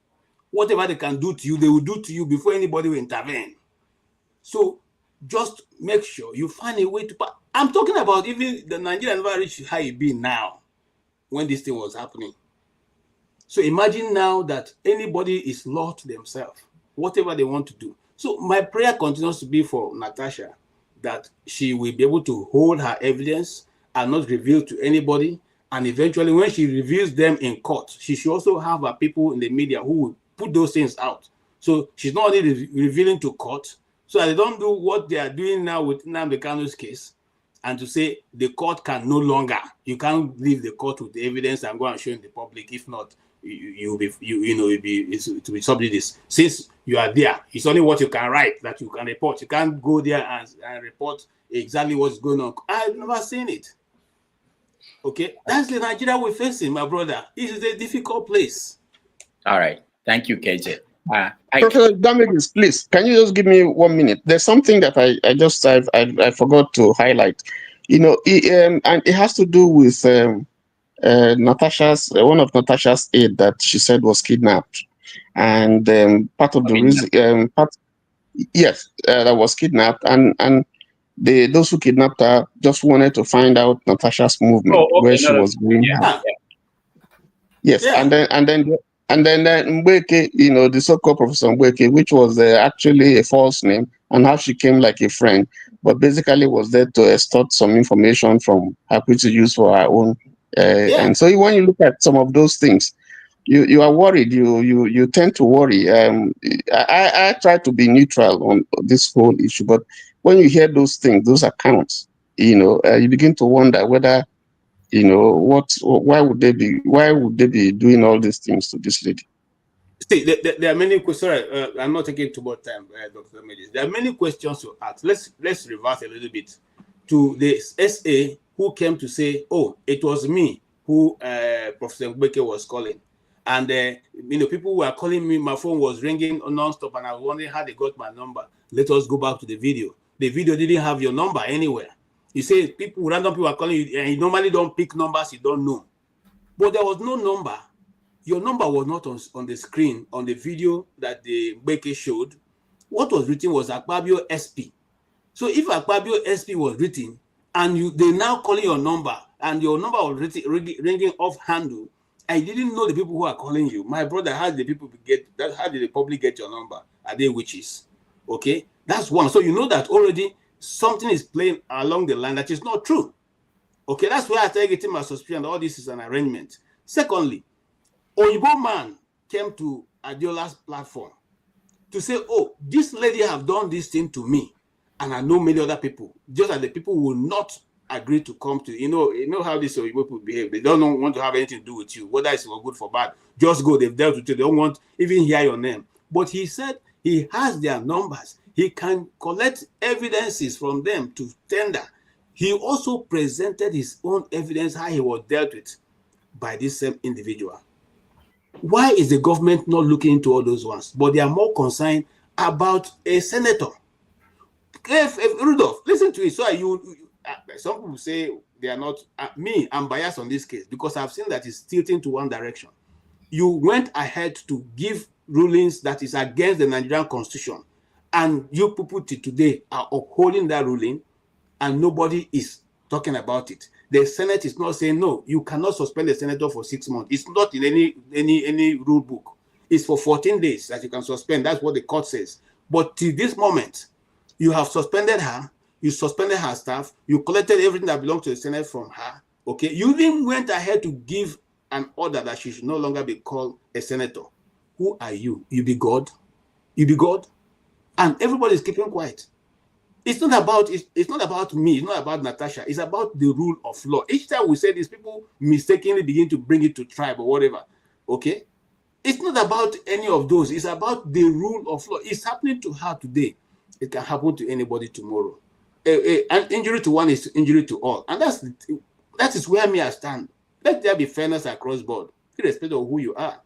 Whatever they can do to you, they will do to you before anybody will intervene. So just make sure you find a way to pass. I'm talking about even the Nigerian never reached how it be now when this thing was happening. So imagine now that anybody is law to themselves, whatever they want to do. So my prayer continues to be for Natasha, that she will be able to hold her evidence and not reveal to anybody. And eventually when she reveals them in court, she should also have her people in the media who will put those things out. So she's not only revealing to court, so they don't do what they are doing now with Nnamdi Kanu's case, and to say the court can no longer, you can't leave the court with the evidence and go and show in the public. If not, it will be subjudice. Since you are there, it's only what you can write that you can report. You can't go there and report exactly what's going on. I've never seen it. Okay, that's the Nigeria we're facing, my brother. It is a difficult place. All right, thank you, KJ. Professor Damages, please, can you just give me 1 minute? There's something that I forgot to highlight. And it has to do with Natasha's one of Natasha's aide that she said was kidnapped, and part of the reason, that was kidnapped, and those who kidnapped her just wanted to find out Natasha's movement, where she was going. Yes, yeah. And then Mbeke, the so-called Professor Mbeke, which was actually a false name, and how she came like a friend, but basically was there to extort some information from her to use for her own. And so when you look at some of those things, you are worried. You tend to worry. I try to be neutral on this whole issue, but when you hear those things, those accounts, you begin to wonder whether, why would they be doing all these things to this lady? See, there are many questions. I'm not taking too much time, Dr. Medis. There are many questions to ask. Let's reverse a little bit to the SA who came to say, "Oh, it was me who Professor Mbeke was calling," and people were calling me. My phone was ringing non-stop, and I was wondering how they got my number. Let us go back to the video. The video didn't have your number anywhere. You say random people are calling you, and you normally don't pick numbers you don't know. But there was no number. Your number was not on the screen, on the video that the Mbeke showed. What was written was Akpabio SP. So if Akpabio SP was written, and they now calling your number, and your number was ringing off handle, I didn't know the people who are calling you. My brother, how did the public get your number? Are they witches? Okay, that's one. So you know that already something is playing along the line that is not true. Okay, that's why I started getting my suspicion. All this is an arrangement. Secondly, Oyibo man came to Adiola's platform to say, oh, this lady have done this thing to me, and I know many other people, just that the people will not agree to come to, you know how these people behave. They don't want to have anything to do with you, whether it's for good for bad. Just go, they've dealt with you, they don't want even hear your name. But he said he has their numbers. He can collect evidences from them to tender. He also presented his own evidence how he was dealt with by this same individual. Why is the government not looking into all those ones? But they are more concerned about a senator. If Rudolph, listen to it. So some people say they are not. I'm biased on this case because I've seen that it's tilting to one direction. You went ahead to give rulings that is against the Nigerian constitution, and you people today are upholding that ruling, and nobody is talking about it. The Senate is not saying, no, you cannot suspend the senator for 6 months. It's not in any rule book. It's for 14 days that you can suspend. That's what the court says. But till this moment, you have suspended her, you suspended her staff, you collected everything that belongs to the Senate from her, okay? You even went ahead to give an order that she should no longer be called a senator. Who are you? You be God? You be God? And everybody is keeping quiet. It's not about me, it's not about Natasha, it's about the rule of law. Each time we say this, people mistakenly begin to bring it to tribe or whatever, okay? It's not about any of those, it's about the rule of law. It's happening to her today. It can happen to anybody tomorrow. An injury to one is injury to all. And that is where I stand. Let there be fairness across board, irrespective of who you are.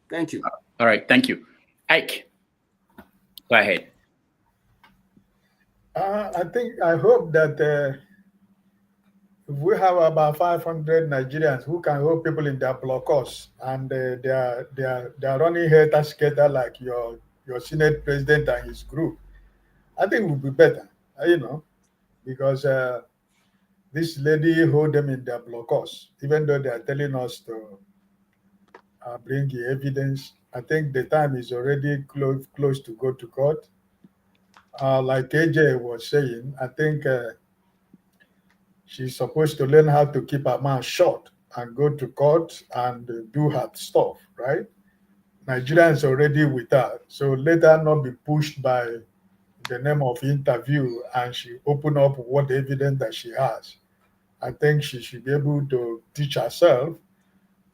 Thank you. All right, thank you. Ike, go ahead. I hope that if we have about 500 Nigerians who can hold people in their blockhouse and they are running hater-skater like your Senate president and his group, I think it would be better, because this lady hold them in their blockhouse, even though they are telling us to bring the evidence. I think the time is already close to go to court. Like AJ was saying, I think she's supposed to learn how to keep her mouth shut and go to court and do her stuff, right? Nigeria is already with her, so let her not be pushed by the name of interview and she open up what evidence that she has. I think she should be able to teach herself,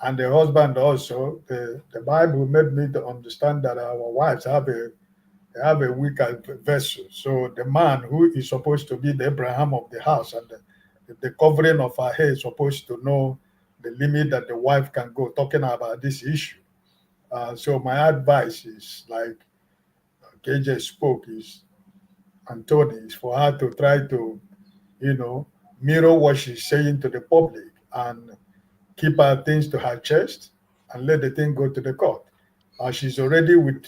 and the husband also. The Bible made me to understand that our wives have a weaker vessel. So the man who is supposed to be the Abraham of the house and the covering of her hair is supposed to know the limit that the wife can go, talking about this issue. So my advice is, like KJ spoke, and Tony, is for her to try to, mirror what she's saying to the public and keep her things to her chest and let the thing go to the court. She's already with,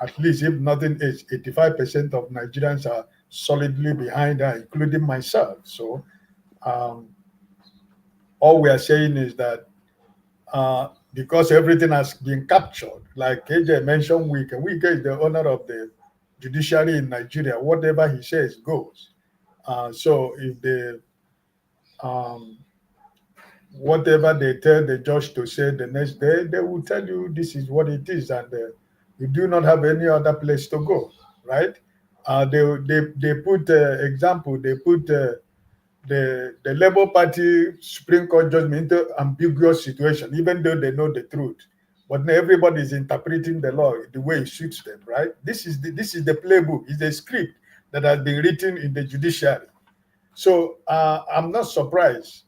at least if nothing else, 85% of Nigerians are solidly behind her, including myself. So all we are saying is that because everything has been captured, like KJ mentioned, Wike is the owner of the judiciary in Nigeria. Whatever he says goes. So if whatever they tell the judge to say the next day, they will tell you this is what it is, and you do not have any other place to go, right? They put example. They put the Labour Party Supreme Court judgment into ambiguous situation, even though they know the truth. But everybody is interpreting the law the way it suits them, right? This is the playbook. It's the script that has been written in the judiciary. So I'm not surprised,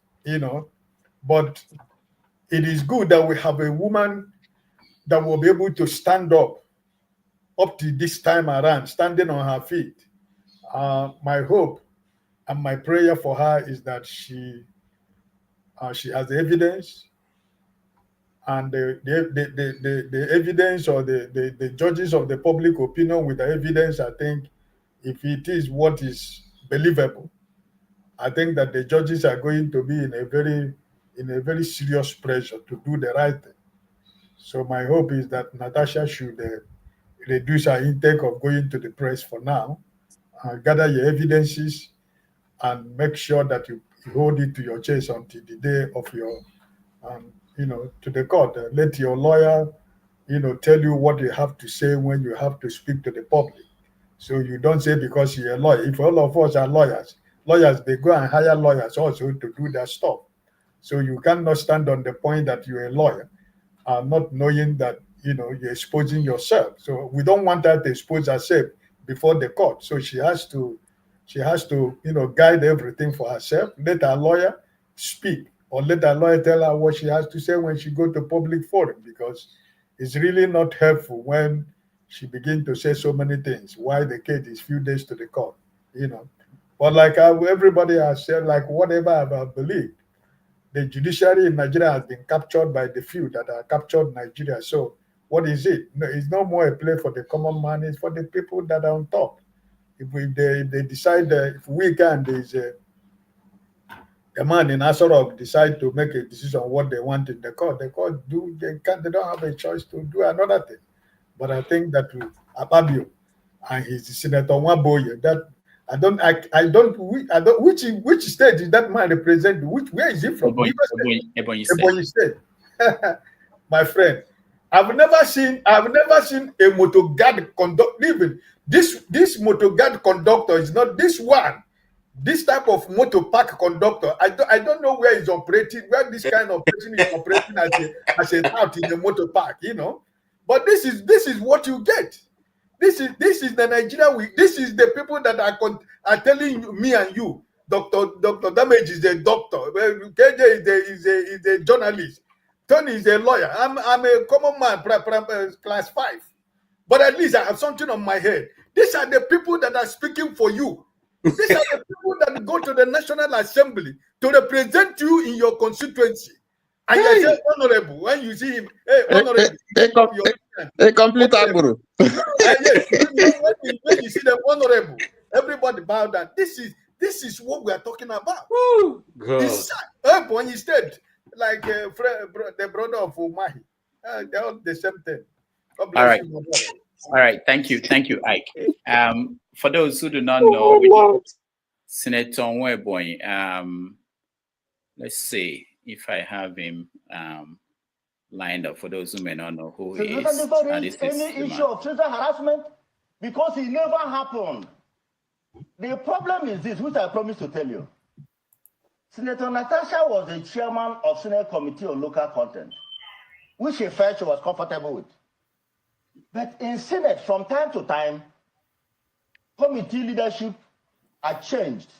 but it is good that we have a woman that will be able to stand up to this time around, standing on her feet. My hope and my prayer for her is that she has the evidence, and the evidence, or the judges of the public opinion with the evidence. I think if it is what is believable, I think that the judges are going to be in a very serious pressure to do the right thing. So my hope is that Natasha should reduce her intake of going to the press for now, gather your evidences, and make sure that you hold it to your chest until the day of your, to the court. Let your lawyer tell you what you have to say when you have to speak to the public. So you don't say because you're a lawyer. If all of us are lawyers, they go and hire lawyers also to do their stuff. So you cannot stand on the point that you're a lawyer, not knowing that you're exposing yourself. So we don't want her to expose herself before the court. So she has to guide everything for herself. Let her lawyer speak, or let her lawyer tell her what she has to say when she go to public forum, because it's really not helpful when she begin to say so many things while the case is few days to the court. But like everybody has said, like whatever I've believed, the judiciary in Nigeria has been captured by the few that are captured Nigeria. So what is it? No, it's no more a play for the common man, it's for the people that are on top. If they decide that if we can, there's a man in Asarok decide to make a decision on what they want in the court they don't have a choice to do another thing. But I think that with Ababio and his Senator Nwaboye, that I don't which state is that man represent? Where is he from? Ebonyi State. My friend, I've never seen a motor guard conduct. Even this motor guard conductor is not this one. This type of motor park conductor, I don't know where he's operating, where this kind of person is operating as a tout in the motor park, But this is what you get. This is the Nigeria. This is the people that are telling me and you. Dr. Damage is a doctor. KJ is a journalist. Tony is a lawyer. I'm a common man, class 5. But at least I have something on my head. These are the people that are speaking for you. These are the people that go to the National Assembly to represent you in your constituency. And you say honorable when you see him. Hey, honorable. A complete aguru. Yes, when you see them honorable, everybody bow down. This is what we are talking about. When you said like the brother of Umahi, they're all the same thing. God bless you, all right. Thank you, Ike. For those who do not know, Senator Nweboy, let's see if I have him lined up for those who may not know who he is. This is any issue of sexual harassment because it never happened. The problem is this, which I promised to tell you. Senator Natasha was the chairman of Senate Committee on Local Content, which she felt she was comfortable with. But in Senate, from time to time, committee leadership are changed.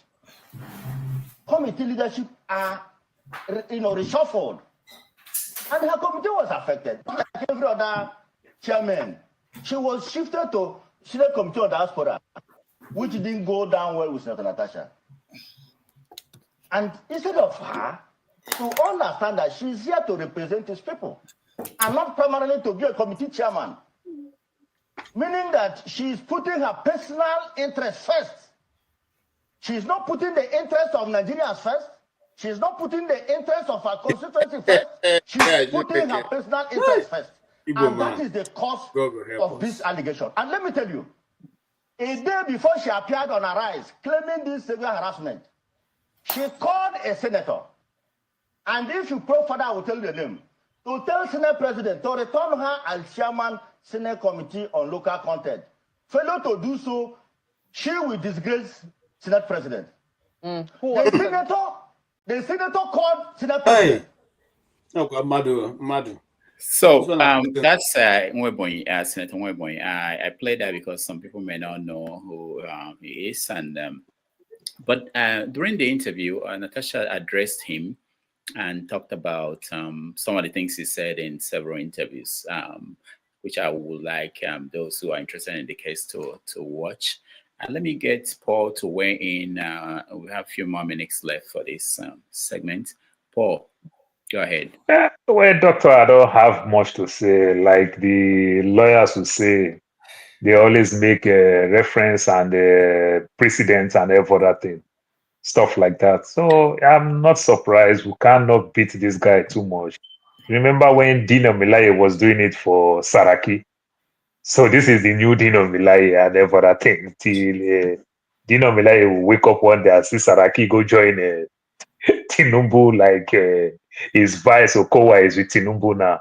Committee leadership are, reshuffled. And her committee was affected. Like every other chairman, she was shifted to Senate Committee on Diaspora, which didn't go down well with Senator Natasha. And instead of her to understand that she's here to represent his people and not primarily to be a committee chairman, meaning that she's putting her personal interest first. She's not putting the interest of Nigerians first. She's not putting the interest of her constituency first. She's putting her personal interest first. And that is the cause of this allegation. And let me tell you, a day before she appeared on Arise claiming this severe harassment, she called a senator. And if you probe further, I will tell you the name. To tell Senate President to return her as chairman Senate Committee on Local Content. Failure to do so, she will disgrace Senate President. The senator called Senate President. Madu. So that's Nweboy, Senator Nweboy. I played that because some people may not know who he is, and but during the interview, Natasha addressed him and talked about some of the things he said in several interviews, which I would like those who are interested in the case to watch. And let me get Paul to weigh in. We have a few more minutes left for this segment. Paul, go ahead. Well, Doctor, I don't have much to say. Like the lawyers will say, they always make a reference and a precedent and every other thing, stuff like that. So I'm not surprised. We cannot beat this guy too much. Remember when Dino Melaye was doing it for Saraki? So this is the new Dino Melaye and every other thing. Till Dino Melaye will wake up one day and see Saraki go join Tinubu, like his vice Okowa is with Tinubu now.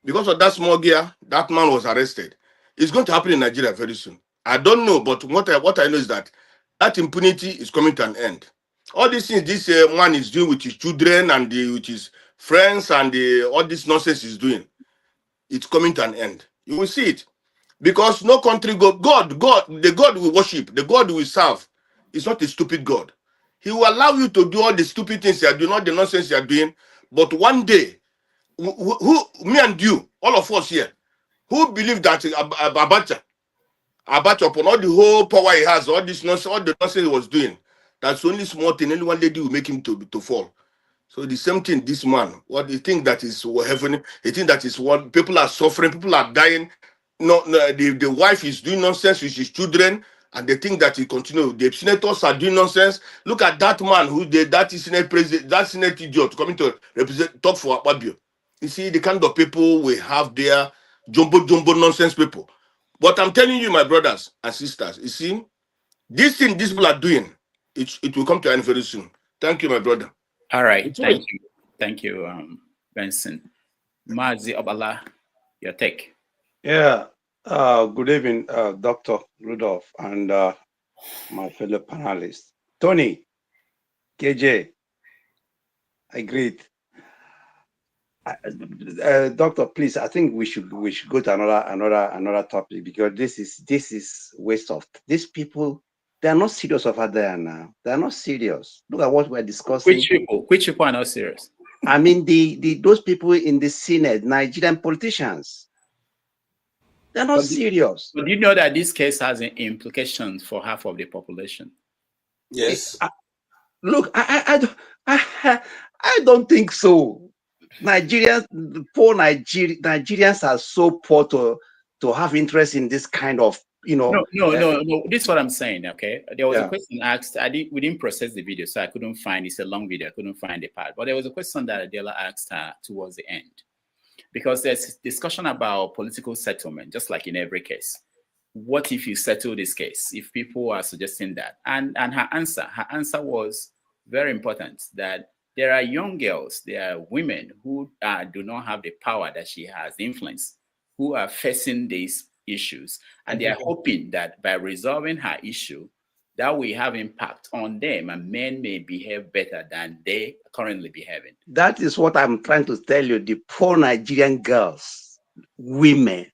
Because of that small gear, that man was arrested. It's going to happen in Nigeria very soon. I don't know, but what I know is that impunity is coming to an end. All these things this man is doing with his children and with his friends and all this nonsense he's doing, it's coming to an end. You will see it. Because no country, the God we worship, the God we serve, is not a stupid God. He will allow you to do all the stupid things you are doing, not the nonsense you are doing. But one day, me and you, all of us here, who believe that Abacha, upon all the whole power he has, all this nonsense, all the nonsense he was doing, that's only small thing. Only one lady will make him to fall. So the same thing, this man, what do you think that is heaven? You think that is what people are suffering, people are dying. No, the wife is doing nonsense with his children, and they think that he continue. The senators are doing nonsense. Look at that man who did that Senate president, that Senate idiot coming to represent talk for Akpabio. You see the kind of people we have there, jumbo nonsense people. But I'm telling you, my brothers and sisters, you see, this thing these people are doing, it will come to an end very soon. Thank you, my brother. All right, thank you, Benson. Mazi Obala, your take. Yeah. Good evening, Dr. Rudolph and my fellow panelists. Tony, KJ, I greet. Doctor, please, I think we should go to another topic, because this is waste of these people. They are not serious over there now. They are not serious. Look at what we're discussing. Which people are not serious? I mean, those people in the Senate, Nigerian politicians. They're not serious. But do you know that this case has implications for half of the population? Yes. Look, I don't think so. Nigerians, poor Nigerians are so poor to have interest in this kind of, No. This is what I'm saying. Okay, there was a question asked. We didn't process the video, so I couldn't find. It's a long video. I couldn't find the part. But there was a question that Adela asked her towards the end, because there's discussion about political settlement, just like in every case. What if you settle this case? If people are suggesting that, and her answer was very important, that there are young girls, there are women who do not have the power that she has, the influence, who are facing these issues, and they are hoping that by resolving her issue, that will have impact on them, and men may behave better than they currently behaving. That is what I'm trying to tell you. The poor Nigerian girls, women,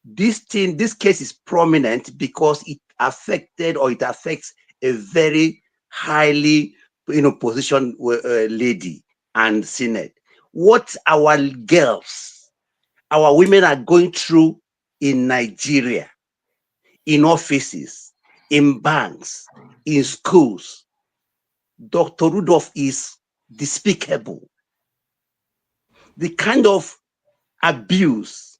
this case is prominent because it affected, or it affects, a very highly positioned lady and Senate. What our girls, our women are going through in Nigeria, in offices, in banks, in schools, Dr. Rudolph, is despicable. The kind of abuse,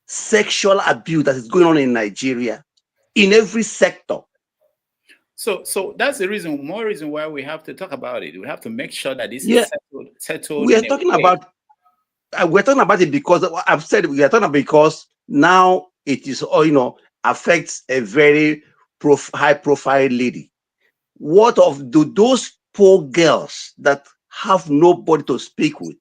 sexual abuse that is going on in Nigeria, in every sector. So that's the more reason why we have to talk about it. We have to make sure that this is settled. We are talking about it because I've said we are talking about, because now it is, affects a very high profile lady. What of those poor girls that have nobody to speak with?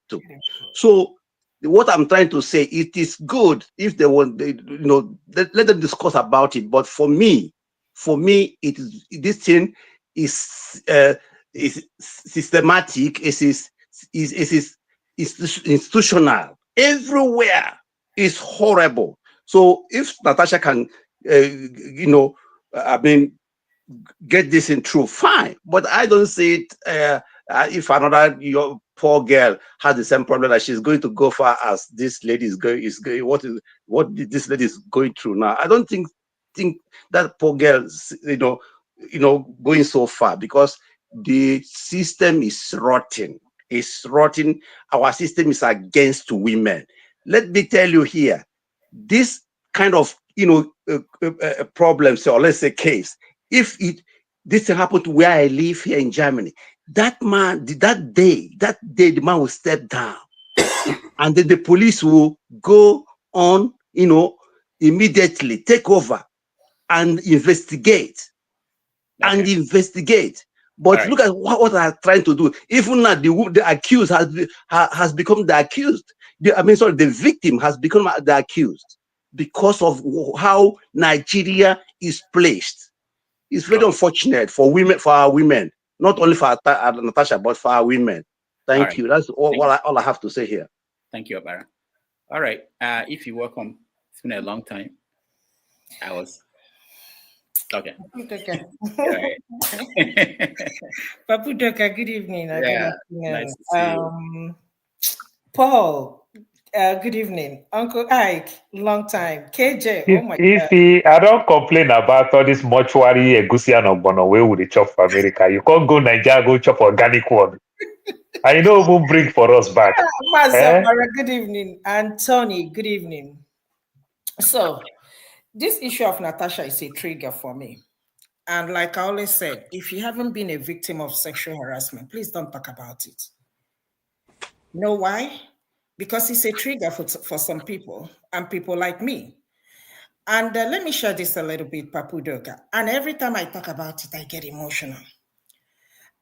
So what I'm trying to say, it is good if they want, let them discuss about it. But for me, it is, this thing is systematic. It is institutional. Everywhere is horrible. So if Natasha can, get this in through, fine. But I don't see it. If another poor girl has the same problem, that she's going to go far as this lady is going. What this lady is going through now? I don't think that poor girl, going so far, because the system is rotten. It's rotten. Our system is against women. Let me tell you here, this kind of problems, or let's say case, if this happened to where I live here in Germany, that day the man will step down, and then the police will go on, immediately take over and investigate. But look at what they are trying to do. Even now, the accused has become the accused. the victim has become the accused because of how Nigeria is placed. It's very unfortunate for women, for our women, not only for Natasha, but for our women. Thank you. That's all I have to say here. Thank you, Abara. All right. If you welcome, it's been a long time. I was okay. Papu Doka, good evening. Yeah, nice to see you. Paul, good evening. Uncle Ike, long time. KJ, oh my God. I don't complain about all this mortuary egusi and ogbono wey we dey chop for America. You can't go Nigeria, go chop organic one. I know who bring for us back. Good evening. And Tony, good evening. So, this issue of Natasha is a trigger for me. And like I always said, if you haven't been a victim of sexual harassment, please don't talk about it. You know why? Because it's a trigger for some people and people like me. And let me share this a little bit, Papu Doka. And every time I talk about it, I get emotional.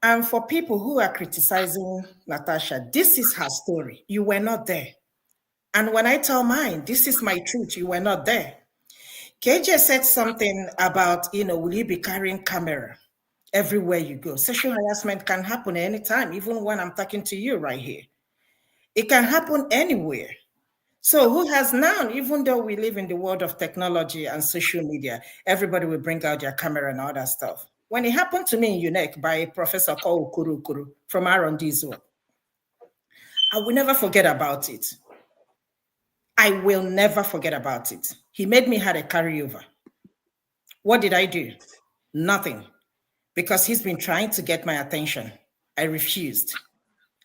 And for people who are criticizing Natasha, this is her story. You were not there. And when I tell mine, this is my truth. You were not there. KJ said something about, will you be carrying camera everywhere you go? Sexual harassment can happen anytime, even when I'm talking to you right here. It can happen anywhere. So who has now, even though we live in the world of technology and social media, everybody will bring out their camera and all that stuff. When it happened to me in UNEC by a professor called Ukuru from Arrestedst, I will never forget about it. I will never forget about it. He made me have a carryover. What did I do? Nothing. Because he's been trying to get my attention. I refused.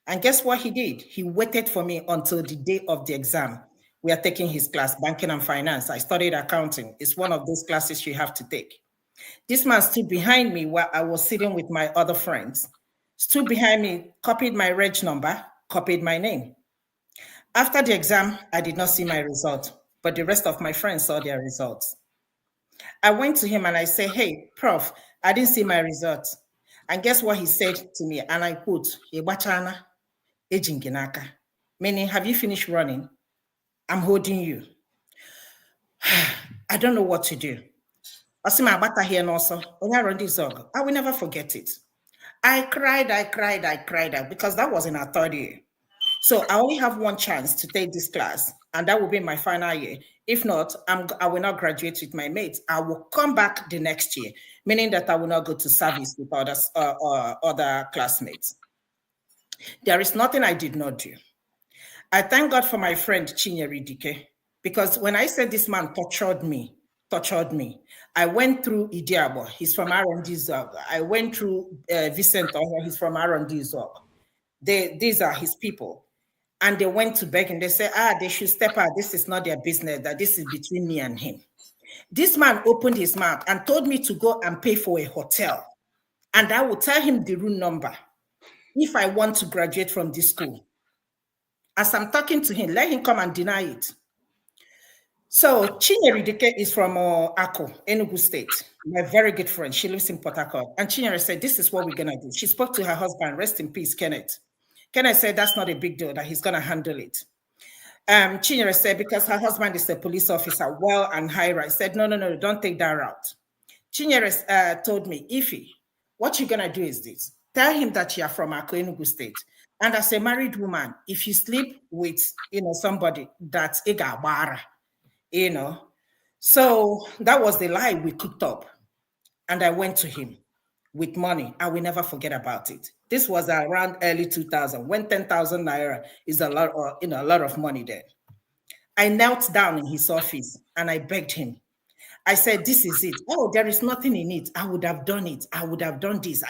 And guess what he did? He waited for me until the day of the exam. We are taking his class, Banking and Finance. I studied accounting. It's one of those classes you have to take. This man stood behind me while I was sitting with my other friends. Stood behind me, copied my reg number, copied my name. After the exam, I did not see my result, but the rest of my friends saw their results. I went to him and I said, hey, Prof, I didn't see my results. And guess what he said to me? And I quote, meaning, have you finished running? I'm holding you. I don't know what to do. I will never forget it. I cried because that was in our third year. So I only have one chance to take this class, and that will be my final year. If not, I will not graduate with my mates. I will come back the next year, meaning that I will not go to service with other classmates. There is nothing I did not do. I thank God for my friend Chinyere Dike, because when I said this man tortured me, I went through Idiabo, he's from Arrestedst. I went through Vincent, he's from Arrestedst. These are his people. And they went to beg and they said, they should step out. This is not their business, that this is between me and him. This man opened his mouth and told me to go and pay for a hotel. And I would tell him the room number if I want to graduate from this school. As I'm talking to him, let him come and deny it. So Chinyere Dike is from Ako, Enugu State. My very good friend. She lives in Port Harcourt. And Chinyere said, this is what we're going to do. She spoke to her husband, rest in peace, Kenneth. Kenneth said, that's not a big deal, that he's going to handle it. Chinyere said, because her husband is a police officer, well and high rise, said, no, don't take that route. Chinyere told me, Ify, what you're going to do is this. Tell him that you are from Ako, Enugu State. And as a married woman, if you sleep with, somebody that's igabara, So that was the lie we cooked up. And I went to him with money. I will never forget about it. This was around early 2000, when 10,000 naira is a lot of money there. I knelt down in his office and I begged him. I said, this is it. Oh, there is nothing in it. I would have done it. I would have done this.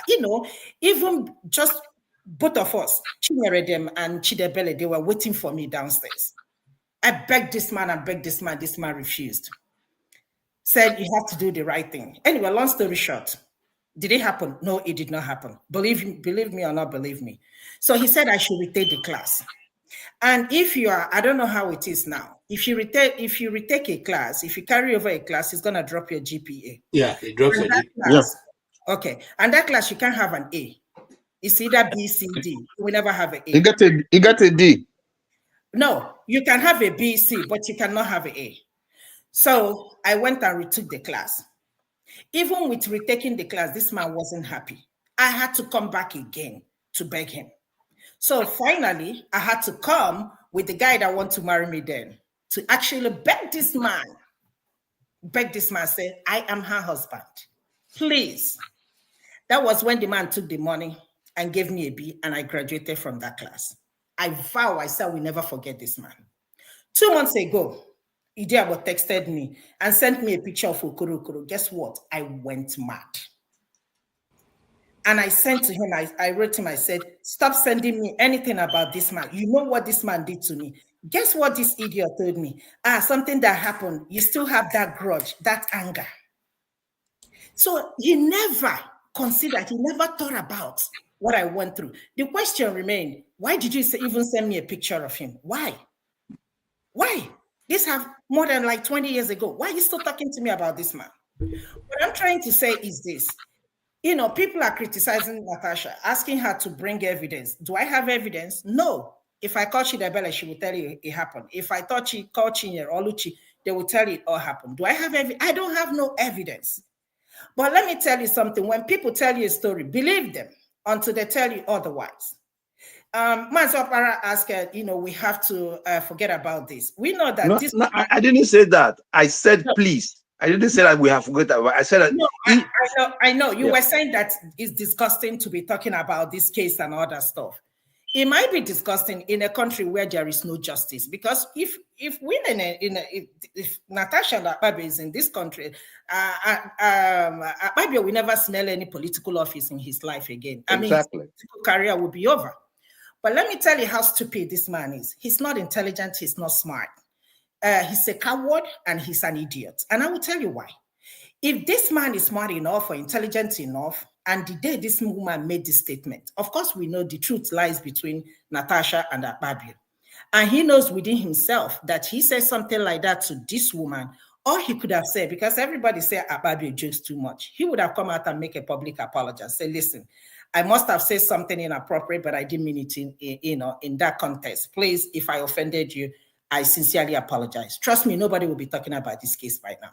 Even just both of us, Chinyere and Chidebele, they were waiting for me downstairs. I begged this man and begged this man. This man refused. Said, you have to do the right thing. Anyway, long story short, did it happen? No, it did not happen. Believe me or not believe me. So he said I should retake the class. And if you are, I don't know how it is now. If you retake a class, if you carry over a class, it's going to drop your GPA. Yeah, it drops your GPA. Yeah. Okay. And that class, you can't have an A. It's either B, C, D. You will never have an A. You got a D. No, you can have a B, C, but you cannot have an A. So I went and retook the class. Even with retaking the class, this man wasn't happy. I had to come back again to beg him. So finally, I had to come with the guy that wanted to marry me then to actually beg this man, say, I am her husband. Please. That was when the man took the money and gave me a B, and I graduated from that class. I vow, I said, we'll never forget this man. 2 months ago, Idiabo texted me and sent me a picture of Okorokoro. Guess what? I went mad. And I sent to him, I wrote him, I said, stop sending me anything about this man. You know what this man did to me. Guess what this idiot told me? Something that happened. You still have that grudge, that anger. So he never considered, he never thought about what I went through. The question remained, why did you even send me a picture of him? Why? Why? This have more than like 20 years ago. Why are you still talking to me about this man? What I'm trying to say is this. You know, people are criticizing Natasha, asking her to bring evidence. Do I have evidence? No. If I call Chidabella, she will tell you it happened. If I thought she called Chinyere or Luchi, they will tell you it all happened. Do I have evidence? I don't have no evidence. But let me tell you something. When people tell you a story, believe them until they tell you otherwise. Mazopara asked, you know, we have to forget about this. We know that this. No, I didn't say that. I said, no. Please. I didn't say that we have forgotten about. I said that. No, I know. You were saying that it's disgusting to be talking about this case and other stuff. It might be disgusting in a country where there is no justice, because if Natasha Akpoti is in this country, Akpoti will never smell any political office in his life again. I mean, his political career will be over. But let me tell you how stupid this man is. He's not intelligent. He's not smart. He's a coward and he's an idiot. And I will tell you why. If this man is smart enough or intelligent enough, and the day this woman made this statement, of course, we know the truth lies between Natasha and Akpoti. And he knows within himself that he said something like that to this woman, or he could have said, because everybody said Akpoti jokes too much, he would have come out and make a public apology and say, listen, I must have said something inappropriate, but I didn't mean it in that context. Please, if I offended you, I sincerely apologize. Trust me, nobody will be talking about this case right now.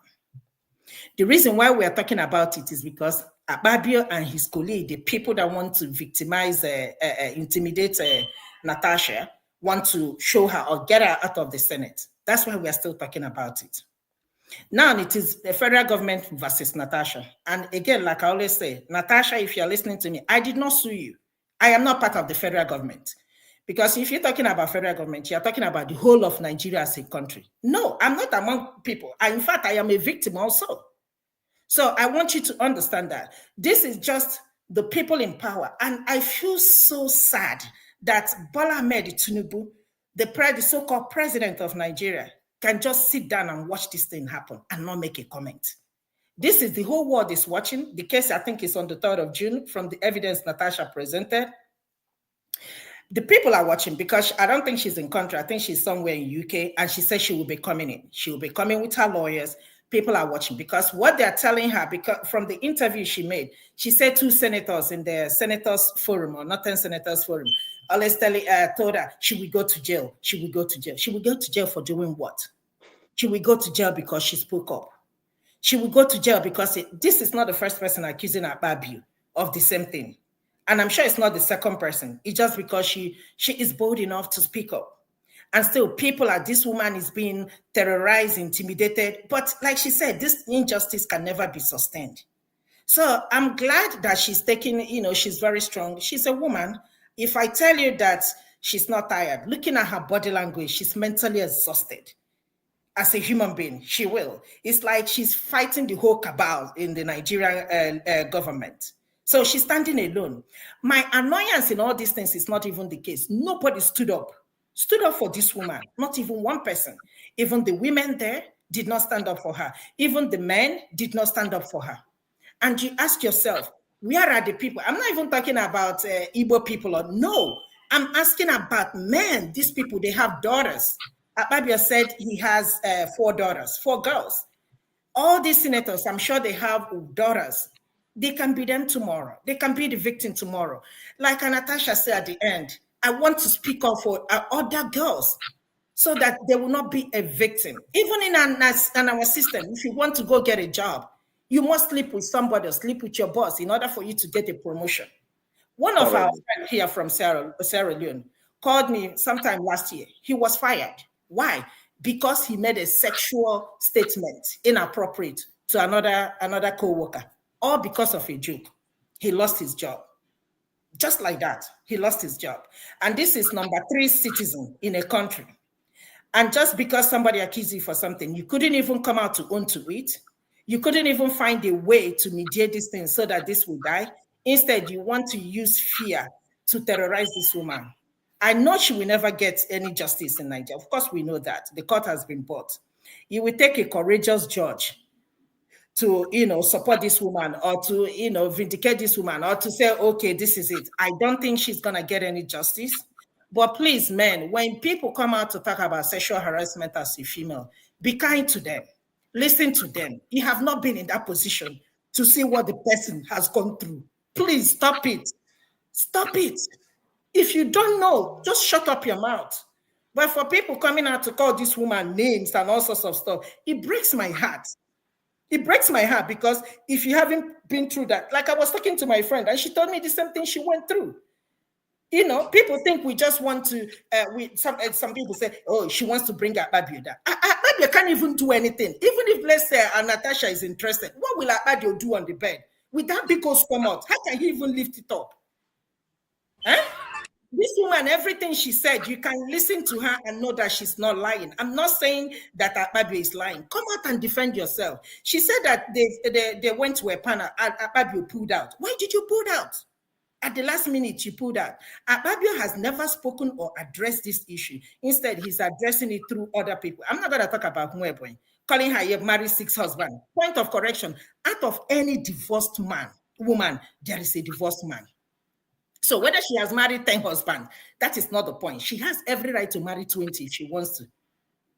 The reason why we are talking about it is because Akpoti and his colleague, the people that want to victimize, intimidate Natasha, want to show her or get her out of the Senate. That's why we are still talking about it. Now it is the federal government versus Natasha. And again, like I always say, Natasha, if you're listening to me, I did not sue you. I am not part of the federal government. Because if you're talking about federal government, you're talking about the whole of Nigeria as a country. No, I'm not among people. In fact, I am a victim also. So I want you to understand that this is just the people in power. And I feel so sad that Bola Ahmed Tinubu, the so-called president of Nigeria, can just sit down and watch this thing happen and not make a comment. This is the whole world is watching. The case, I think, is on the 3rd of June from the evidence Natasha presented. The people are watching because I don't think she's in country. I think she's somewhere in UK, and she says she will be coming in. She will be coming with her lawyers. People are watching because what they're telling her, because from the interview she made, she said 2 senators in the senators forum or Northern Senators Forum, always told her she will go to jail. She will go to jail. She will go to jail for doing what? She will go to jail because she spoke up. She will go to jail because this is not the first person accusing Akpoti of the same thing. And I'm sure it's not the second person. It's just because she is bold enough to speak up. And still, people like this woman is being terrorized, intimidated. But like she said, this injustice can never be sustained. So I'm glad that she's taking, she's very strong. She's a woman. If I tell you that she's not tired, looking at her body language, she's mentally exhausted. As a human being, she will. It's like she's fighting the whole cabal in the Nigerian government. So she's standing alone. My annoyance in all these things is not even the case. Nobody stood up for this woman, not even one person. Even the women there did not stand up for her. Even the men did not stand up for her. And you ask yourself, where are the people? I'm not even talking about Igbo people. No, I'm asking about men. These people, they have daughters. Akpoti said he has 4 daughters, 4 girls. All these senators, I'm sure they have daughters. They can be them tomorrow. They can be the victim tomorrow. Like Natasha said at the end, I want to speak up for other girls so that they will not be a victim. Even in our system, if you want to go get a job, you must sleep with somebody or sleep with your boss in order for you to get a promotion. One of our friends here from Sierra Leone called me sometime last year. He was fired. Why? Because he made a sexual statement inappropriate to another co-worker, all because of a joke. He lost his job. Just like that, he lost his job. And this is number 3 citizen in a country. And just because somebody accused you for something, you couldn't even come out to own to it. You couldn't even find a way to mediate this thing so that this will die. Instead, you want to use fear to terrorize this woman. I know she will never get any justice in Nigeria. Of course, we know that. The court has been bought. You will take a courageous judge to, support this woman or to, vindicate this woman or to say, okay, this is it. I don't think she's going to get any justice. But please, men, when people come out to talk about sexual harassment as a female, be kind to them. Listen to them. You have not been in that position to see what the person has gone through. Please stop it. Stop it. If you don't know, just shut up your mouth. But for people coming out to call this woman names and all sorts of stuff, it breaks my heart. It breaks my heart because if you haven't been through that, like I was talking to my friend and she told me the same thing she went through. People think we just want to, some people say, oh, she wants to bring Akpabio down. Akpabio can't even do anything. Even if, let's say, Natasha is interested, what will Akpabio do on the bed? With that big old sperm out, how can he even lift it up? Huh? This woman, everything she said, you can listen to her and know that she's not lying. I'm not saying that Akpabio is lying. Come out and defend yourself. She said that they went to a panel and Akpabio pulled out. Why did you pull out? At the last minute, you pulled out. Akpabio has never spoken or addressed this issue. Instead, he's addressing it through other people. I'm not going to talk about Mwebwe, calling her you've married 6 husbands. Point of correction, out of any divorced woman, there is a divorced man. So whether she has married 10 husbands, that is not the point. She has every right to marry 20 if she wants to.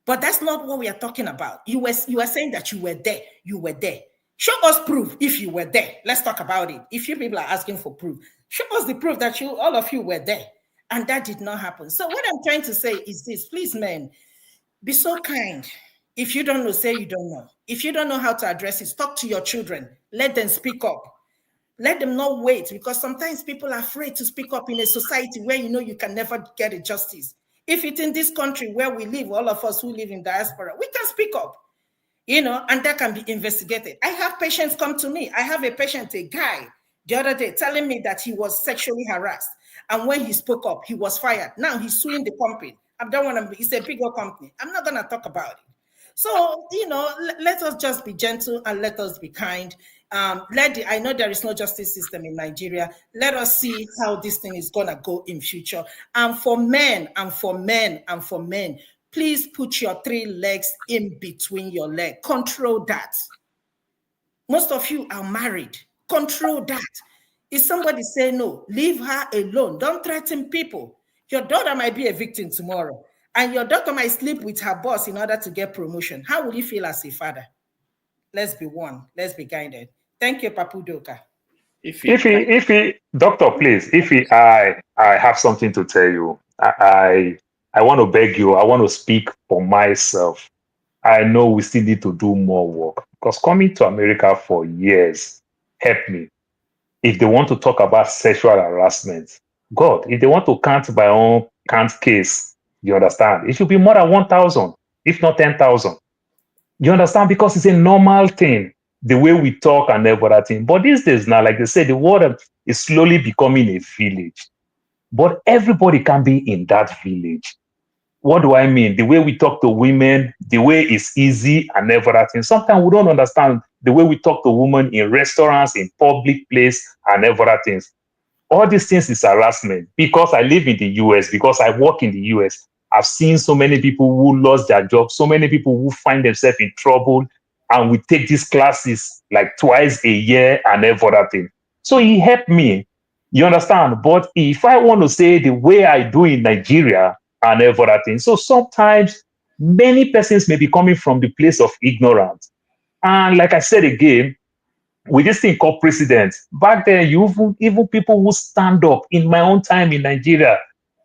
But that's not what we are talking about. You are saying that you were there. You were there. Show us proof if you were there. Let's talk about it. If you people are asking for proof, show us the proof that all of you were there. And that did not happen. So what I'm trying to say is this. Please, men, be so kind. If you don't know, say you don't know. If you don't know how to address it, talk to your children. Let them speak up. Let them not wait, because sometimes people are afraid to speak up in a society where you can never get a justice. If it's in this country where we live, all of us who live in diaspora, we can speak up, and that can be investigated. I have patients come to me. I have a patient, a guy, the other day telling me that he was sexually harassed. And when he spoke up, he was fired. Now he's suing the company. I don't want to, it's a bigger company. I'm not going to talk about it. So, let us just be gentle and let us be kind. I know there is no justice system in Nigeria. Let us see how this thing is going to go in future. And for men, please put your 3 legs in between your legs. Control that. Most of you are married. Control that. If somebody say no, leave her alone. Don't threaten people. Your daughter might be a victim tomorrow, and your daughter might sleep with her boss in order to get promotion. How will you feel as a father? Let's be one. Let's be guided. Thank you, Papu Doka. Doctor, please, I have something to tell you. I want to beg you. I want to speak for myself. I know we still need to do more work, because coming to America for years helped me. If they want to talk about sexual harassment, God, if they want to count by own count case, you understand? It should be more than 1,000, if not 10,000. You understand? Because it's a normal thing, the way we talk and everything. But these days now, like they say, the world is slowly becoming a village. But everybody can be in that village. What do I mean? The way we talk to women, the way it's easy and everything. Sometimes we don't understand the way we talk to women in restaurants, in public place and everything. All these things is harassment. Because I live in the US, because I work in the US, I've seen so many people who lost their jobs, so many people who find themselves in trouble, and we take these classes like twice a year and everything. So he helped me. You understand? But if I want to say the way I do in Nigeria and everything, so sometimes many persons may be coming from the place of ignorance. And like I said again, with this thing called precedent, back then, even people who stand up in my own time in Nigeria,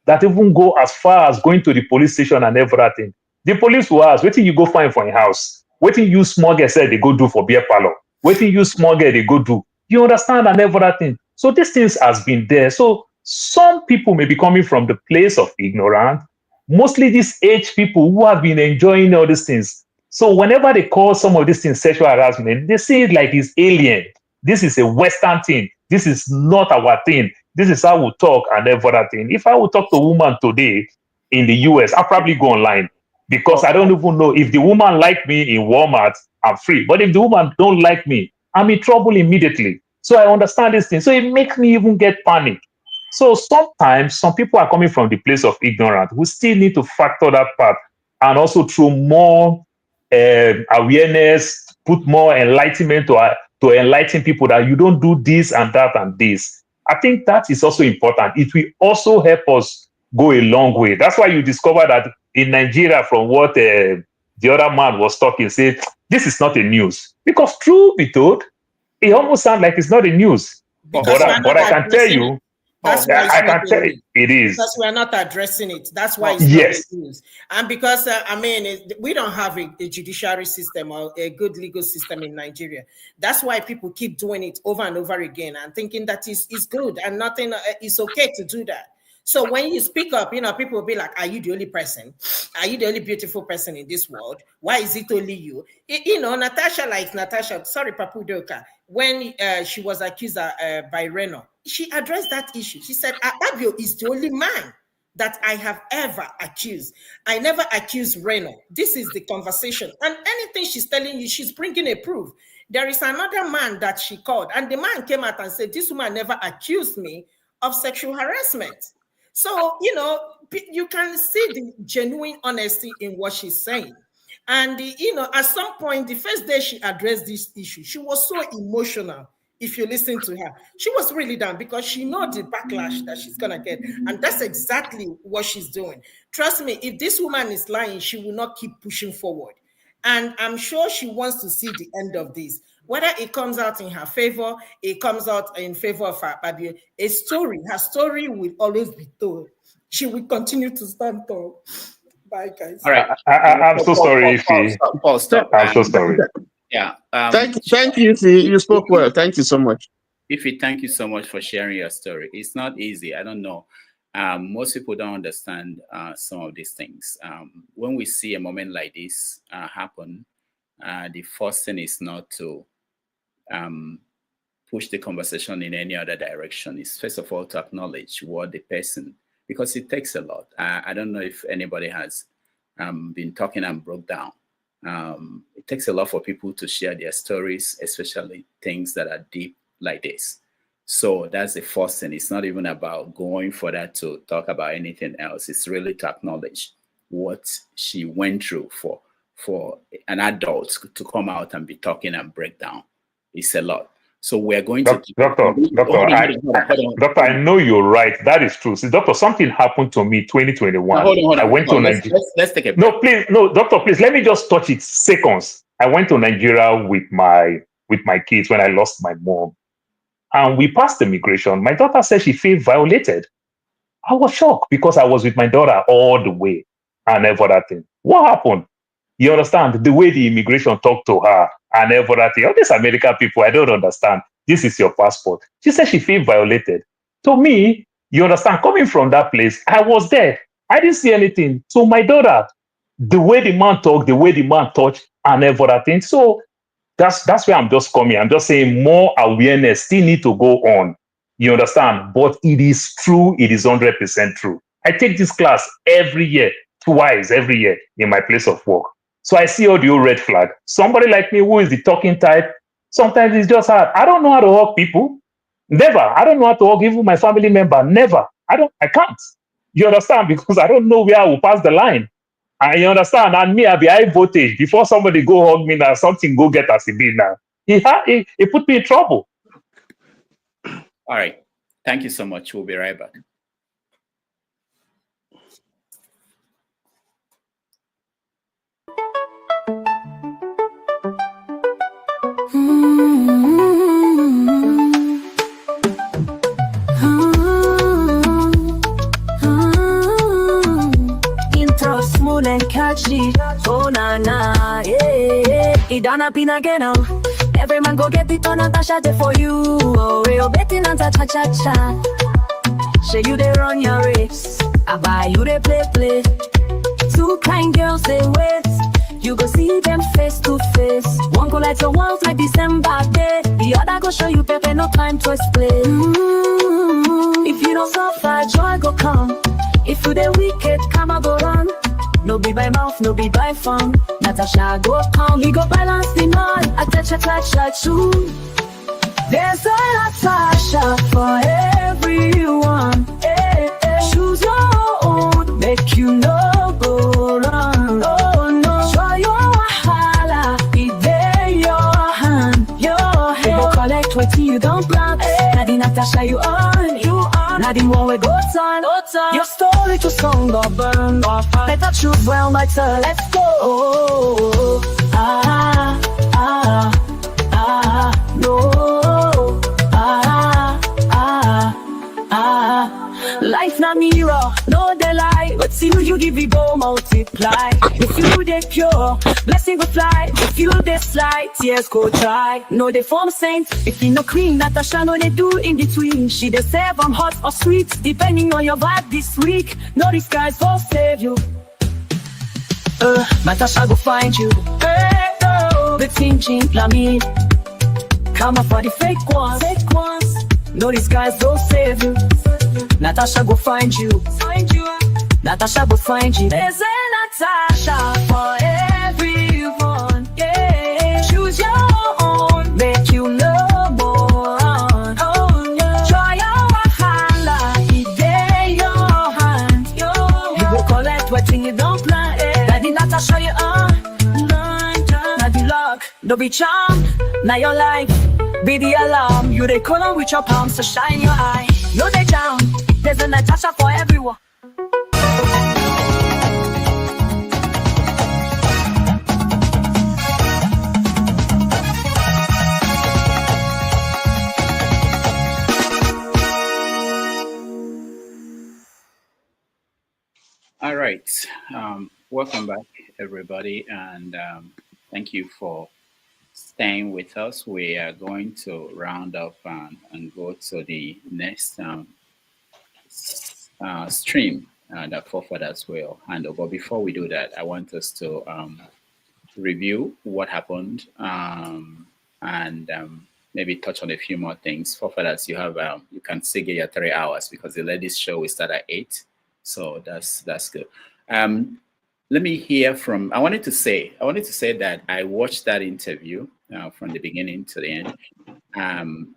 that even go as far as going to the police station and everything. The police will ask, wetin you go find for your house? Wetin you small girl said they go do for beer parlor? Wetin you small girl they go do? You understand and everything. So these things has been there. So some people may be coming from the place of ignorance, mostly these age people who have been enjoying all these things. So whenever they call some of these things sexual harassment, they see it like it's alien. This is a Western thing. This is not our thing. This is how we talk and everything. If I would talk to a woman today in the US, I'll probably go online because I don't even know if the woman like me in Walmart, I'm free. But if the woman don't like me, I'm in trouble immediately. So I understand this thing. So it makes me even get panic. So sometimes some people are coming from the place of ignorance. We still need to factor that part and also through more awareness, put more enlightenment to enlighten people that you don't do this and that and this. I think that is also important. It will also help us go a long way. That's why you discover that in Nigeria, from what the other man was talking, said, this is not a news. Because truth be told, it almost sounds like it's not a news. But I can tell you, that's why I can tell you it is. Because we are not addressing it. That's why it's yes. not news. And because, we don't have a judiciary system or a good legal system in Nigeria. That's why people keep doing it over and over again and thinking that is good and nothing is okay to do that. So when you speak up, people will be like, are you the only person? Are you the only beautiful person in this world? Why is it only you? Natasha, sorry, Papu Doka, when she was accused by Reno, she addressed that issue. She said, Abio is the only man that I have ever accused. I never accused Reno. This is the conversation. And anything she's telling you, she's bringing a proof. There is another man that she called, and the man came out and said, this woman never accused me of sexual harassment. So, you can see the genuine honesty in what she's saying. And, at some point, the first day she addressed this issue, she was so emotional. If you listen to her, she was really down because she knows the backlash that she's going to get. And that's exactly what she's doing. Trust me, if this woman is lying, she will not keep pushing forward. And I'm sure she wants to see the end of this. Whether it comes out in her favor, it comes out in favor of her, her story will always be told. She will continue to stand tall. Bye, guys. All right. I'm so sorry, Ify. Paul, stop. I'm so sorry. Yeah. Thank you, Ify. You spoke well. Thank you so much. Ify, thank you so much for sharing your story. It's not easy. I don't know. Most people don't understand some of these things. When we see a moment like this happen, the first thing is not to push the conversation in any other direction. It's first of all to acknowledge what the person, because it takes a lot. I don't know if anybody has been talking and broke down. It takes a lot for people to share their stories, especially things that are deep like this. So that's the first thing. It's not even about going for that to talk about anything else. It's really to acknowledge what she went through for an adult to come out and be talking and break down. It's a lot. So we're going to... Doctor, I know you're right. That is true. See, doctor, something happened to me 2021. Hold on. I went to Nigeria. Let's take a break. No, please, no, doctor, please, let me just touch it seconds. I went to Nigeria with my kids when I lost my mom. And we passed immigration. My daughter said she felt violated. I was shocked because I was with my daughter all the way and everything. What happened? You understand? The way the immigration talked to her and everything. All these American people, I don't understand. This is your passport. She said she felt violated. To me, you understand, coming from that place, I was there. I didn't see anything. So my daughter, the way the man talked, the way the man touched and everything. So that's where I'm just coming. I'm just saying more awareness still need to go on. You understand? But it is true. It is 100% true. I take this class every year, twice every year in my place of work. So I see all the old red flag. Somebody like me who is the talking type, sometimes it's just hard. I don't know how to hug people. Never. I don't know how to hug even my family member. Never. I can't. You understand? Because I don't know where I will pass the line. And you understand? And me, I'll be high voltage. Before somebody go hug me now, something go get us a bit now. It put me in trouble. All right. Thank you so much. We'll be right back. It done up in again now. Every man go get it on Natasha day for you. Oh, real betting on cha cha cha. Say you they run your race. I buy you they play. Two kind girls they wait. You go see them face to face. One go light your walls like December day. The other go show you Pepe, no time to explain. If you don't suffer, joy go come. If you the wicked, karma go run. No be by mouth, no be by phone. Natasha go come, we go balance the night. I touch you. There's a Natasha for everyone. Choose your own, make you no go wrong. Oh no, show your wahala, it there your hand. They go collect what you don't plan. Now the Natasha you on. Now the one we go time. Your story to song or burn or fire. Better choose well, my turn. Let's go. Life not mirror, no they lie. But see you give it go multiply. If you they pure, blessing go fly. If you they slide, tears go dry. No they form saints. If you no queen, Natasha no they do in between. She they serve on hot or sweet, depending on your vibe this week. No disguise will save you. Natasha go find you. The team chink la me. Come up for the fake ones. No disguise will save you. Natasha go find you. Natasha go find you. There's a Natasha for everyone. Yeah. Choose your own, make you no more on. Oh yeah. Try your wahala, it there your hand. You go collect what thing you don't plan. That the Natasha you on. Now the luck, don't be charmed. Now your life. Be the alarm, you they call on with your palms to shine your eye. No they down, there's a Natasha for everyone. All right, welcome back everybody, and thank you for staying with us. We are going to round up and go to the next stream that forefathers will handle. But before we do that, I want us to review what happened and maybe touch on a few more things. Forefathers, you have you can still get your 3 hours because the ladies' show will start at 8, so that's good. Let me hear from. I wanted to say that I watched that interview from the beginning to the end.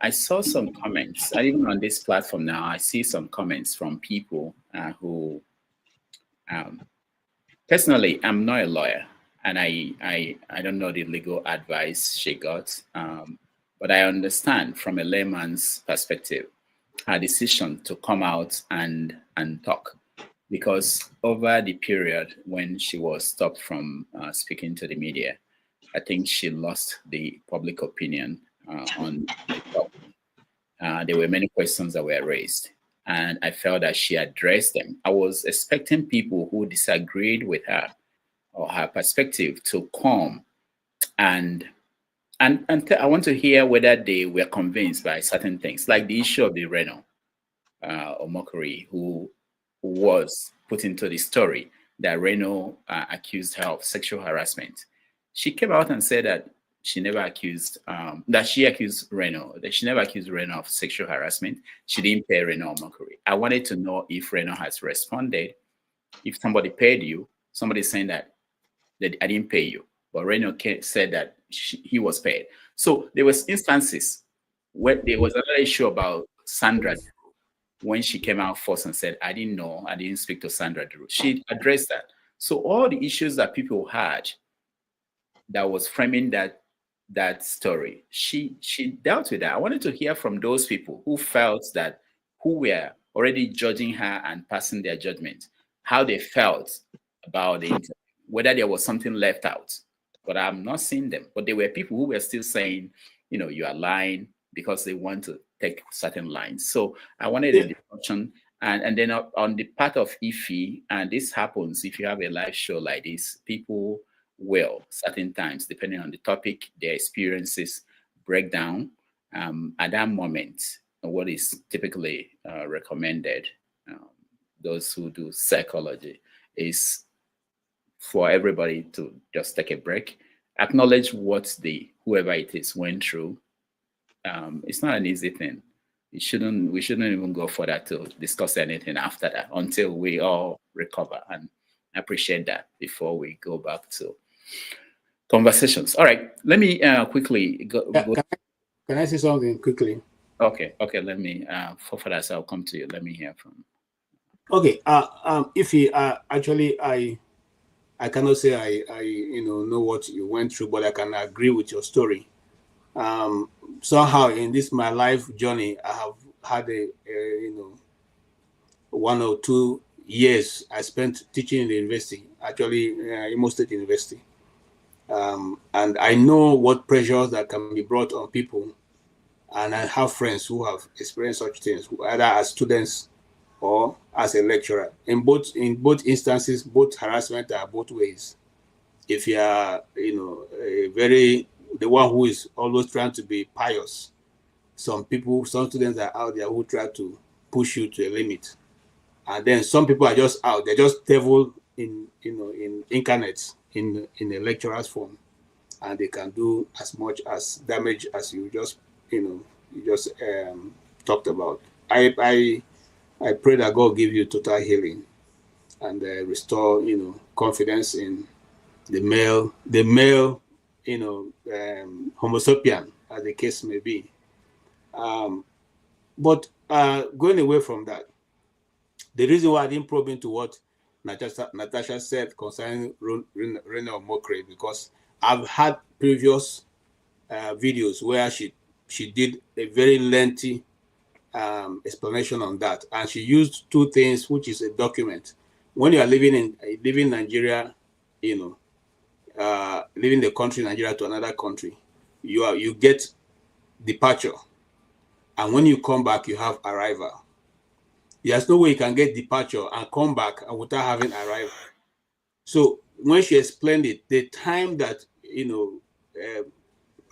I saw some comments, and even on this platform now, I see some comments from people who, personally, I'm not a lawyer, and I don't know the legal advice she got, but I understand from a layman's perspective her decision to come out and talk. Because over the period when she was stopped from speaking to the media, I think she lost the public opinion on the topic. There were many questions that were raised, and I felt that she addressed them. I was expecting people who disagreed with her or her perspective to come and I want to hear whether they were convinced by certain things, like the issue of the Reno Omokri, who was put into the story that Reno accused her of sexual harassment. She came out and said that she never accused, that she accused Reno, that she never accused Reno of sexual harassment. She didn't pay Reno Omokri. I wanted to know if Reno has responded. If somebody paid you, somebody's saying that I didn't pay you, but Reno said that he was paid. So there was instances where there was another issue about Sandra when she came out first and said, I didn't know, I didn't speak to Sandra Drew. She addressed that. So all the issues that people had that was framing that story, she dealt with that. I wanted to hear from those people who felt that, who were already judging her and passing their judgment, how they felt about the interview, whether there was something left out. But I'm not seeing them. But there were people who were still saying, you are lying, because they want to take certain lines. So I wanted a discussion. And then on the part of Ify, and this happens if you have a live show like this, people will, certain times, depending on the topic, their experiences break down at that moment. What is typically recommended, those who do psychology, is for everybody to just take a break, acknowledge what whoever it is went through. It's not an easy thing. We shouldn't even go further to discuss anything after that until we all recover, and appreciate that before we go back to conversations. All right, let me quickly go. Can I say something quickly? Okay. Let me for that, I'll come to you. Let me hear from. Okay. If he actually, I cannot say I know what you went through, but I can agree with your story. Somehow in this my life journey, I have had a 1 or 2 years I spent teaching in the university, actually Imo State University, and I know what pressures that can be brought on people. And I have friends who have experienced such things, either as students or as a lecturer. In both instances, both harassment are both ways. If you are, the one who is always trying to be pious, some students are out there who try to push you to a limit, and then some people are just out. They're just devil in incarnates in a lecturer's form, and they can do as much as damage as you just talked about. I pray that God give you total healing and restore confidence in the male Homo sapien, as the case may be. But going away from that, the reason why I didn't probe into what Natasha said concerning Rene of Mockery, because I've had previous videos where she did a very lengthy explanation on that, and she used 2 things, which is a document. When you are living Nigeria, leaving the country Nigeria to another country, you get departure, and when you come back, you have arrival. There's no way you can get departure and come back and without having arrival. So when she explained it, the time that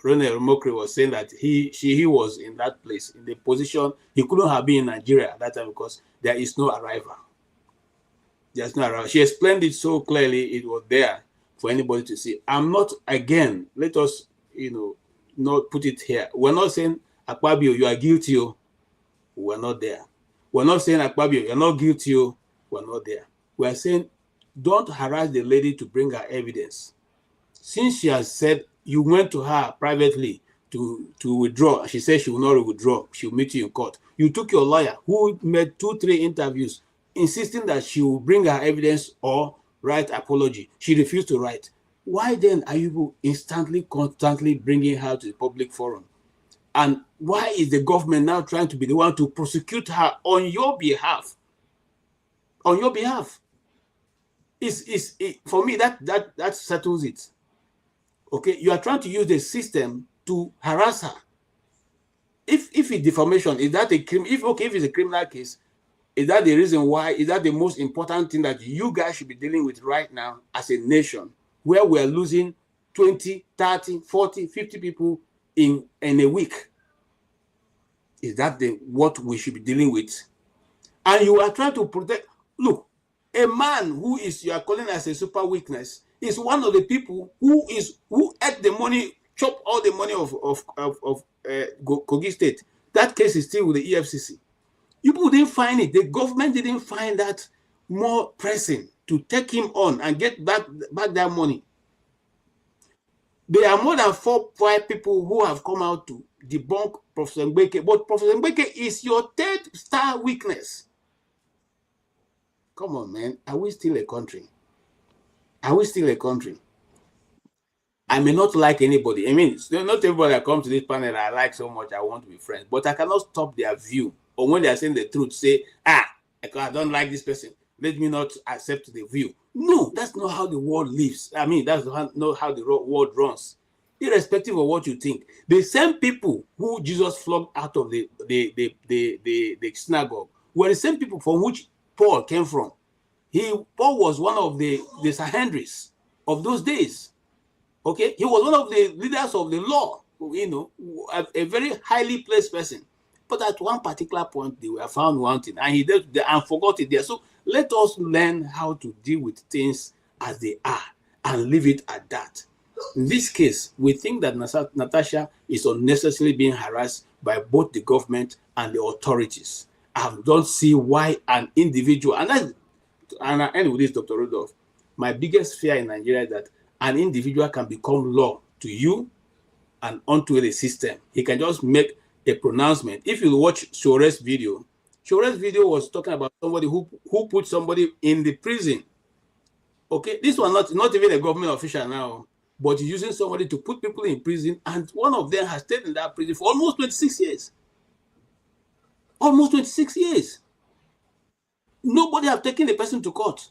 Ronald Mokri was saying that he was in that place, in the position, he couldn't have been in Nigeria at that time because there is no arrival. There's no arrival. She explained it so clearly, it was there for anybody to see. I'm not, again, let us, not put it here. We're not saying, Akpabio, you are guilty. We're not there. We're not saying, Akpabio, you're not guilty. We're not there. We're saying, don't harass the lady to bring her evidence. Since she has said you went to her privately to withdraw, she said she will not withdraw, she'll meet you in court. You took your lawyer who made 2-3 interviews insisting that she will bring her evidence or write apology. She refused to write. Why then are you constantly bringing her to the public forum? And why is the government now trying to be the one to prosecute her on your behalf? On your behalf. For me, that settles it. Okay, you are trying to use the system to harass her. If it's defamation, is that if it's a criminal case, is that the reason why? Is that the most important thing that you guys should be dealing with right now as a nation, where we are losing 20, 30, 40, 50 people in a week? Is that what we should be dealing with? And you are trying to protect. Look, a man who you are calling as a super weakness is one of the people who ate the money, chopped all the money of Kogi State. That case is still with the EFCC. You people didn't find it. The government didn't find that more pressing to take him on and get back that money. There are more than 4-5 people who have come out to debunk Professor Mbeke, but Professor Mbeke is your 3rd star weakness. Come on, man. Are we still a country? Are we still a country? I may not like anybody. I mean, not everybody that comes to this panel I like so much, I want to be friends, but I cannot stop their view. Or when they are saying the truth, say, I don't like this person, let me not accept the view. No, that's not how the world lives. I mean, that's not how the world runs. Irrespective of what you think. The same people who Jesus flogged out of the synagogue were the same people from which Paul came from. Paul was one of the Sahendris of those days. Okay, he was one of the leaders of the law, you know, a very highly placed person. But at one particular point, they were found wanting, and he did and forgot it there. So let us learn how to deal with things as they are and leave it at that. In this case, we think that Natasha is unnecessarily being harassed by both the government and the authorities. I don't see why an individual, and I end with this, Dr. Rudolph. My biggest fear in Nigeria is that an individual can become law to you and onto the system. He can just make a pronouncement. If you watch Shore's video was talking about somebody who put somebody in the prison. Okay, this one not even a government official now, but he's using somebody to put people in prison, and one of them has stayed in that prison for almost 26 years. Almost 26 years. Nobody have taken the person to court.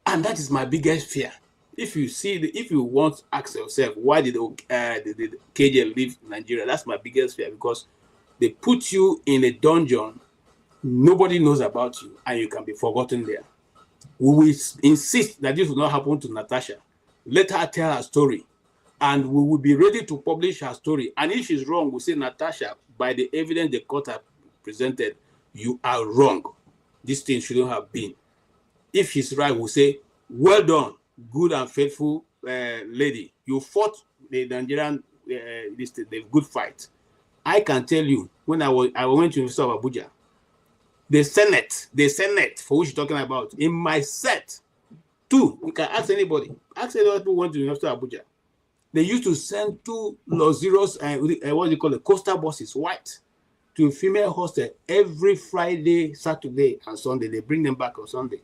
And that is my biggest fear. If you want to ask yourself, why did the KJ leave Nigeria? That's my biggest fear, because they put you in a dungeon, nobody knows about you, and you can be forgotten there. We will insist that this will not happen to Natasha. Let her tell her story, and we will be ready to publish her story. And if she's wrong, we'll say, Natasha, by the evidence the court have presented, you are wrong. This thing shouldn't have been. If she's right, we'll say, well done, good and faithful lady. You fought the Nigerian, the good fight. I can tell you, when I went to University of Abuja, the Senate for which you're talking about, in my set, two, you can ask anybody who went to University of Abuja. They used to send 2 luxurious, what do you call it, coastal buses, white, to a female hostel every Friday, Saturday, and Sunday. They bring them back on Sunday.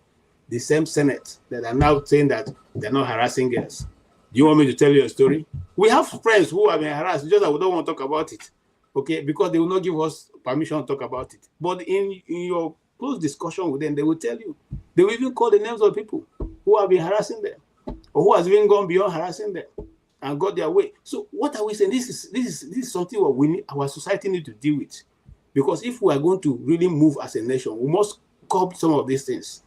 The same Senate that are now saying that they're not harassing girls. Do you want me to tell you a story? We have friends who have been harassed, just that we don't want to talk about it, okay? Because they will not give us permission to talk about it. But in your close discussion with them, they will tell you. They will even call the names of people who have been harassing them, or who has even gone beyond harassing them and got their way. So what are we saying? This is something what we need, our society need to deal with. Because if we are going to really move as a nation, we must curb some of these things.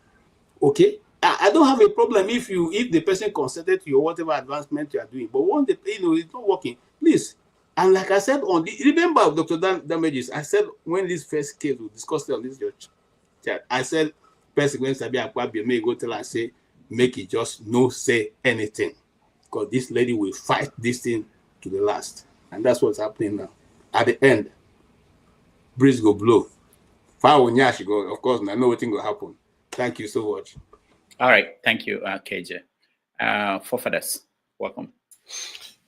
Okay, I don't have a problem if the person consented to your whatever advancement you are doing, but once it's not working, please. And like I said remember Dr. Damages, I said when this first case we discussed it on this chat, I said person when Sabi Akwabi may go tell and say, make it just no say anything, because this lady will fight this thing to the last, and that's what's happening now. At the end, breeze go blow, fire will nyash go. Of course, I know what thing will happen. Thank you so much. All right. Thank you, KJ. Forefathers, welcome.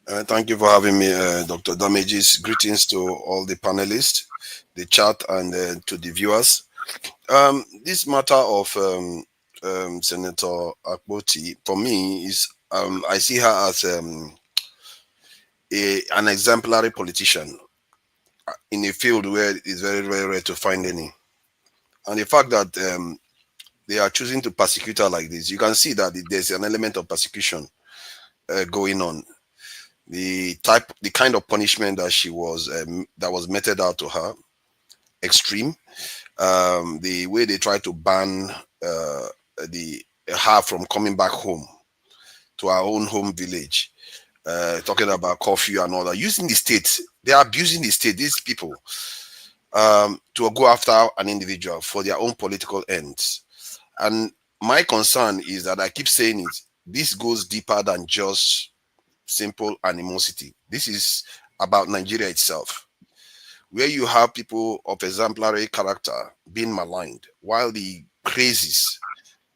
Thank you for having me, Dr. Damages. Greetings to all the panelists, the chat, and to the viewers. This matter of Senator Akpoti, for me, is I see her as an exemplary politician in a field where it's very, very rare to find any. And the fact that they are choosing to persecute her like this, you can see that there's an element of persecution going on. The kind of punishment that she was that was meted out to her, extreme. The way they try to ban her from coming back home to our own home village, talking about curfew and all that, using the state. They are abusing the state, these people, to go after an individual for their own political ends. And my concern is that I keep saying it, this goes deeper than just simple animosity. This is about Nigeria itself, where you have people of exemplary character being maligned, while the crazies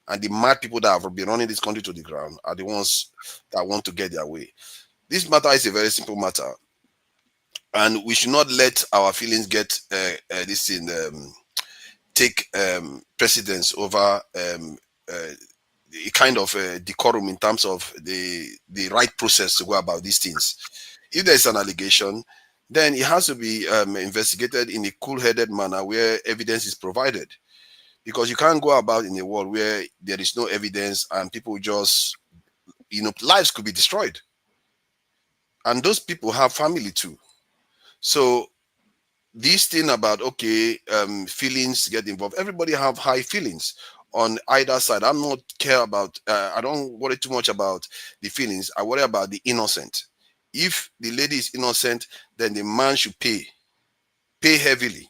and the mad people that have been running this country to the ground are the ones that want to get their way. This matter is a very simple matter, and we should not let our feelings get this in take precedence over a kind of decorum in terms of the right process to go about these things. If there is an allegation, then it has to be investigated in a cool-headed manner where evidence is provided. Because you can't go about in a world where there is no evidence and people just, lives could be destroyed. And those people have family too. So this thing about, feelings get involved, everybody have high feelings. on either side. I'm not care about, I don't worry too much about the feelings. I worry about the innocent. If the lady is innocent, then the man should pay heavily.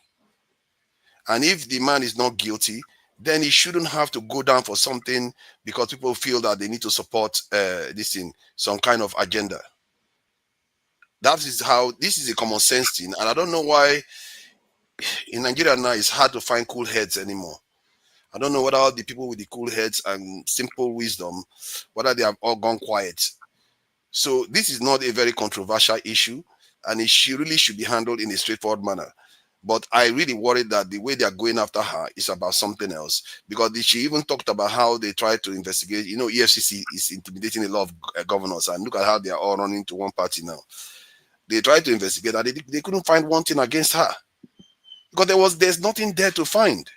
And if the man is not guilty, then he shouldn't have to go down for something because people feel that they need to support this in some kind of agenda. That is how, this is a common sense thing. And I don't know why in Nigeria now it's hard to find cool heads anymore. I don't know whether all the people with the cool heads and simple wisdom, whether they have all gone quiet. So this is not a very controversial issue, and it really should be handled in a straightforward manner. But I really worry that the way they are going after her is about something else, because she even talked about how they try to investigate. You know, EFCC is intimidating a lot of governors, and look at how they are all running to one party now. They tried to investigate, and they couldn't find one thing against her because there's nothing there to find.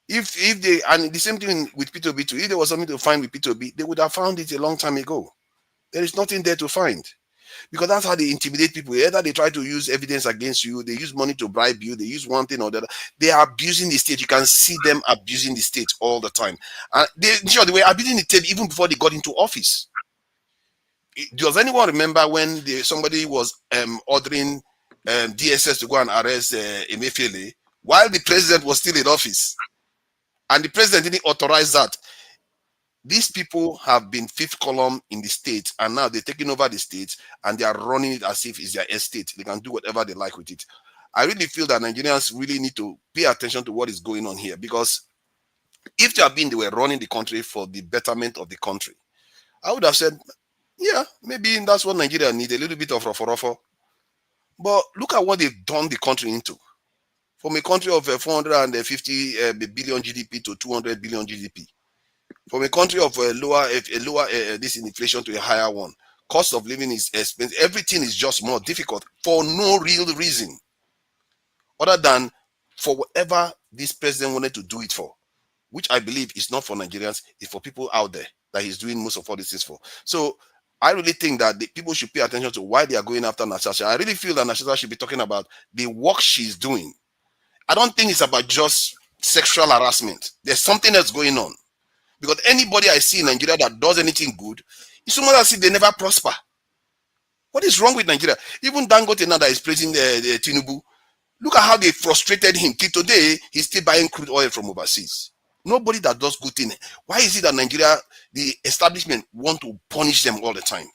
If they, and the same thing with P2B too, if there was something to find with P2B, they would have found it a long time ago. There is nothing there to find, because that's how they intimidate people. Either they try to use evidence against you, they use money to bribe you, they use one thing or the other. They are abusing the state. You can see them abusing the state all the time. And they were abusing the state even before they got into office. Does anyone remember when somebody was ordering DSS to go and arrest Emefiele while the president was still in office? And the president didn't authorize that. These people have been fifth column in the state, and now they're taking over the state, and they are running it as if it's their estate. They can do whatever they like with it. I really feel that Nigerians really need to pay attention to what is going on here, because if they were running the country for the betterment of the country, I would have said, yeah, maybe that's what Nigeria needs, a little bit of ruffle. But look at what they've done the country into. From a country of 450 billion GDP to 200 billion GDP. From a country of lower this inflation to a higher one. Cost of living is expensive. Everything is just more difficult for no real reason, other than for whatever this president wanted to do it for, which I believe is not for Nigerians, it's for people out there that he's doing most of all this is for. So I really think that people should pay attention to why they are going after Natasha. I really feel that Natasha should be talking about the work she's doing. I don't think it's about just sexual harassment. There's something else going on. Because anybody I see in Nigeria that does anything good, it's almost as if they never prosper. What is wrong with Nigeria? Even Dangote now that is praising Tinubu, look at how they frustrated him. Till today, he's still buying crude oil from overseas. Nobody that does good thing. Why is it that Nigeria, the establishment, want to punish them all the time?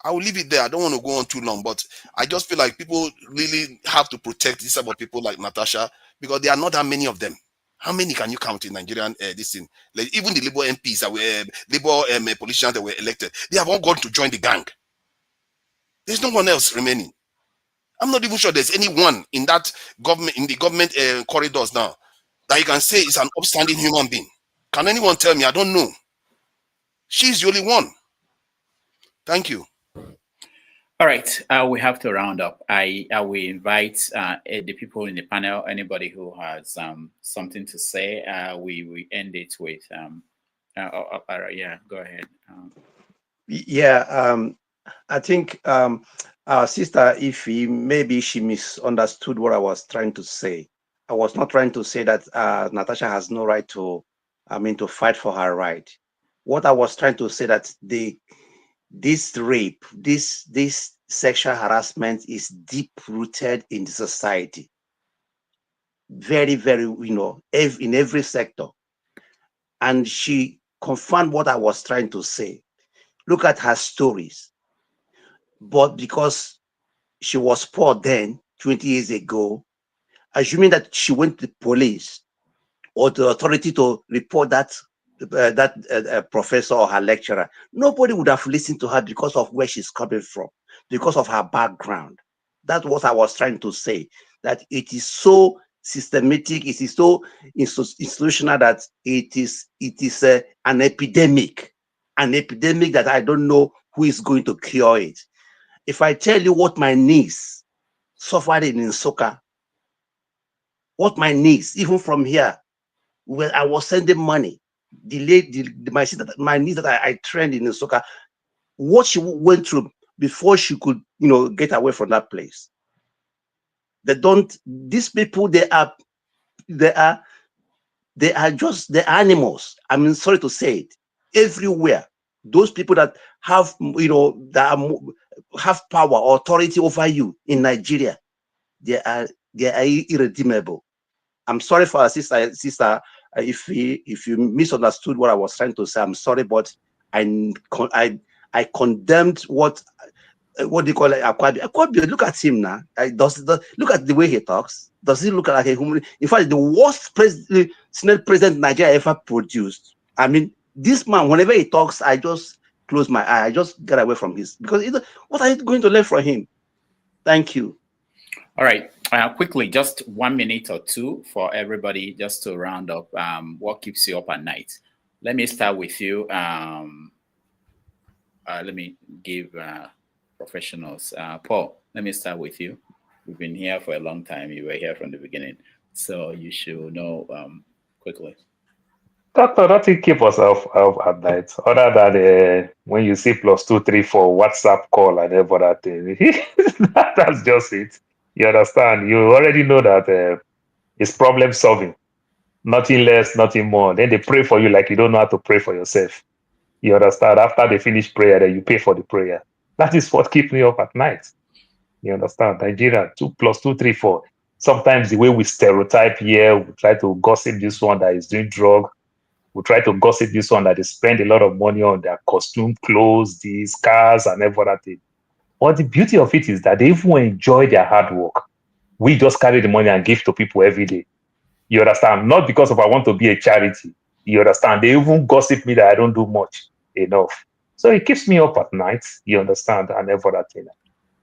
I will leave it there. I don't want to go on too long, but I just feel like people really have to protect this about people like Natasha, because there are not that many of them. How many can you count in Nigerian this thing? Like even the Labour MPs that were Labour politicians that were elected, they have all gone to join the gang. There's no one else remaining. I'm not even sure there's anyone in that government, in the government corridors now, that you can say is an upstanding human being. Can anyone tell me? I don't know. She's the only one. Thank you. All right, we have to round up. I will invite the people in the panel, anybody who has something to say. We end it with, yeah, go ahead. I think our sister Ify, maybe she misunderstood what I was trying to say. I was not trying to say that Natasha has no right to, to fight for her right. What I was trying to say that this rape, this sexual harassment is deep rooted in the society. Very, very, in every sector. And she confirmed what I was trying to say. Look at her stories. But because she was poor then, 20 years ago, assuming that she went to the police or the authority to report that professor or her lecturer, nobody would have listened to her because of where she's coming from, because of her background. That's what I was trying to say, that it is so systematic, it is so institutional that it is an epidemic that I don't know who is going to cure it. If I tell you what my niece suffered in Nsukka, what my niece, even from here, where I was sending money, my niece that I trained in Nsukka, what she went through before she could, get away from that place. These people, they are They are just the animals. I mean, sorry to say it. Everywhere, those people that have, have power, authority over you in Nigeria, they are irredeemable. I'm sorry for our sister. If you misunderstood what I was trying to say, I'm sorry, but I condemned what do you call it? Akpabio, look at him now. Look at the way he talks. Does he look like a human? In fact, the worst Senate president Nigeria ever produced. I mean, this man, whenever he talks, I just close my eye. I just get away from his, because what are you going to learn from him? Thank you. All right, quickly, just 1 minute or two for everybody, just to round up. What keeps you up at night? Let me start with you. Let me give professionals. Paul, let me start with you. We've been here for a long time. You were here from the beginning, so you should know quickly. Doctor, nothing keep us up at night, other than when you see +234 WhatsApp call and every other thing. That's just it. You understand? You already know that it's problem solving. Nothing less, nothing more. Then they pray for you like you don't know how to pray for yourself. You understand? After they finish prayer, then you pay for the prayer. That is what keeps me up at night. You understand? Nigeria, 2 + 2, 3, 4. Sometimes the way we stereotype here, we try to gossip this one that is doing drug. We try to gossip this one that they spend a lot of money on their costume, clothes, these cars, and every other thing. But the beauty of it is that they even enjoy their hard work. We just carry the money and give to people every day. You understand? Not because of I want to be a charity. You understand? They even gossip me that I don't do much enough. So it keeps me up at night. You understand? And every other thing.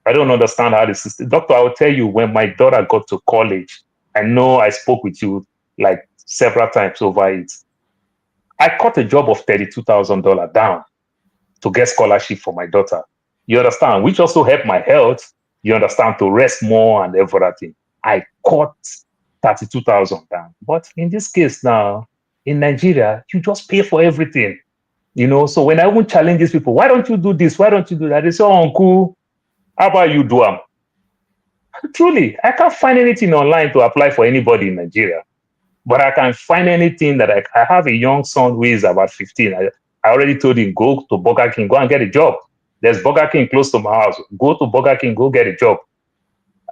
I don't understand how the system. Doctor, I will tell you, when my daughter got to college, I know I spoke with you like several times over it. I cut a job of $32,000 down to get scholarship for my daughter. You understand? Which also helped my health. You understand? To rest more and everything. I cut 32,000 down. But in this case now, in Nigeria, you just pay for everything. You know, so when I won't challenge these people, why don't you do this? Why don't you do that? They say, oh, uncle, how about you do them? Truly, I can't find anything online to apply for anybody in Nigeria. But I can find anything that I have a young son who is about 15. I already told him, go to Burger King, go and get a job. There's Burger King close to my house. Go to Burger King, go get a job.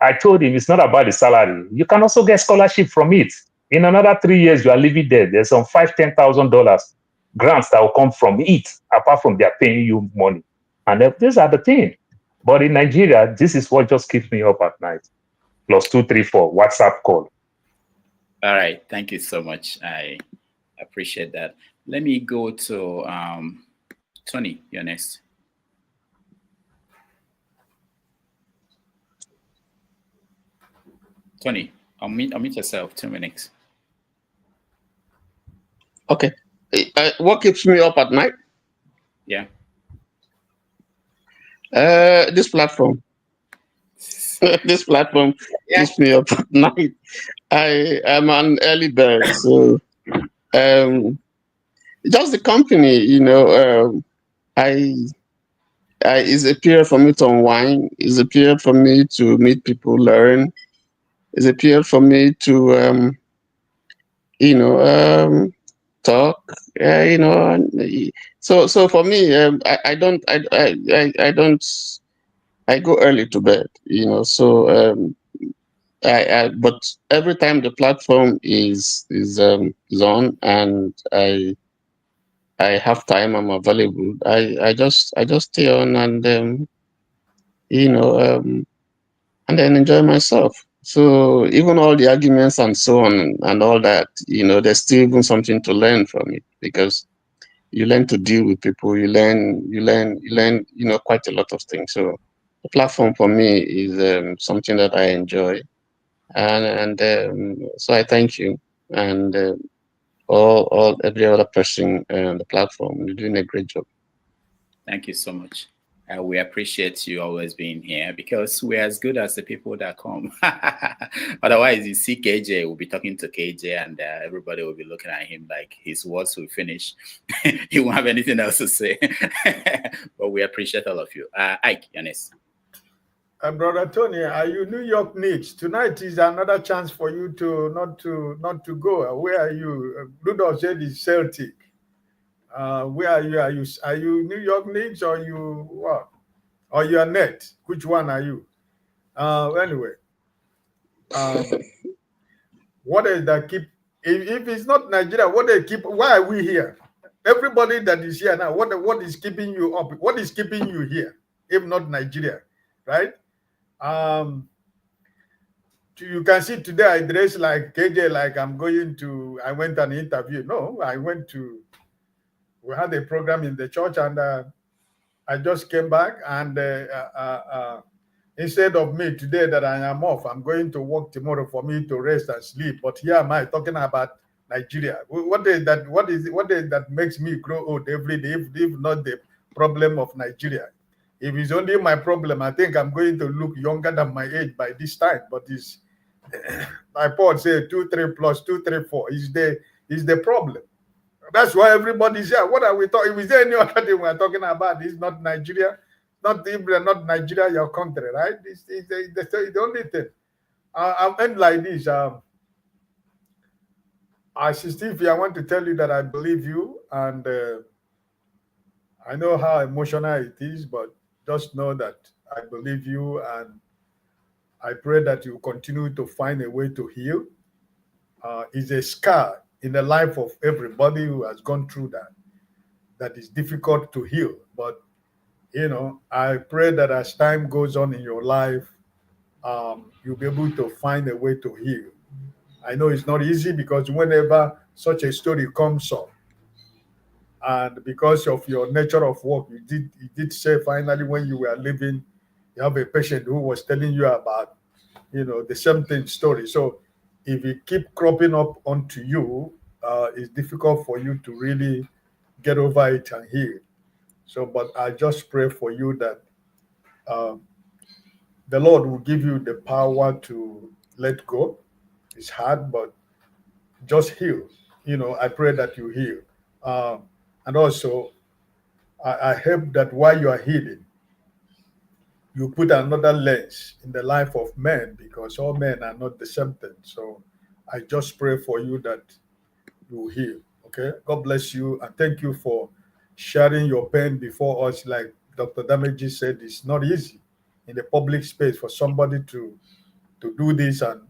I told him it's not about the salary. You can also get scholarship from it. In another 3 years, you are living there. There's some $5,000, $10,000 grants that will come from it, apart from they're paying you money. And these are the things. But in Nigeria, this is what just keeps me up at night. +234 WhatsApp call. All right, thank you so much. I appreciate that. Let me go to Tony. You're next. Tony, unmute yourself. 2 minutes. Okay. What keeps me up at night? Yeah. This platform. This platform keeps me up at night. I am an early bird, so just the company, you know. It's a period for me to unwind. It's a period for me to meet people, learn. It's a period for me to, talk. So for me, I go early to bed, you know. So but every time the platform is on and I have time, I'm available. I just stay on and and then enjoy myself. So even all the arguments and so on and all that, you know, there's still even something to learn from it, because you learn to deal with people. You learn, you know, quite a lot of things. So the platform for me is something that I enjoy, and so I thank you and every other person on the platform. You're doing a great job. Thank you so much. We appreciate you always being here, because we're as good as the people that come. Otherwise, you see KJ, we'll be talking to KJ and everybody will be looking at him like his words will finish. He won't have anything else to say. But we appreciate all of you. Ike, Yanis. Brother Tony, are you New York Knicks? Tonight is another chance for you to not to go. Where are you? Rudolph said it's Celtic. Where are you? Are you New York Knicks or you what? Or you are Net? Which one are you? Anyway, what is that keep? If it's not Nigeria, what they keep? Why are we here? Everybody that is here now, what is keeping you up? What is keeping you here? If not Nigeria, right? You can see today I dress like KJ, like I went an interview. No, we had a program in the church, and I just came back, and instead of me today that I am off, I'm going to work tomorrow for me to rest and sleep. But here am I talking about Nigeria. What is that makes me grow old every day, if not the problem of Nigeria? If it's only my problem, I think I'm going to look younger than my age by this time. But it's my Paul say 2, 3 plus 2, 3, 4 is the problem. That's why everybody's here. What are we talking? Is there any other thing we're talking about? It's not Nigeria, not Nigeria, your country, right? It's the only thing. I'll end like this. Steve, I want to tell you that I believe you, and I know how emotional it is, but just know that I believe you, and I pray that you continue to find a way to heal. It's a scar in the life of everybody who has gone through that is difficult to heal. But, I pray that as time goes on in your life, you'll be able to find a way to heal. I know it's not easy, because whenever such a story comes up, and because of your nature of work, you did say finally when you were leaving, you have a patient who was telling you about, the same thing story. So if it keep cropping up onto you, it's difficult for you to really get over it and heal. So, but I just pray for you that the Lord will give you the power to let go. It's hard, but just heal. I pray that you heal. And also, I hope that while you are healing, you put another lens in the life of men, because all men are not the same thing. So I just pray for you that you heal. Okay? God bless you, and thank you for sharing your pain before us. Like Dr. Damaji said, it's not easy in the public space for somebody to do this and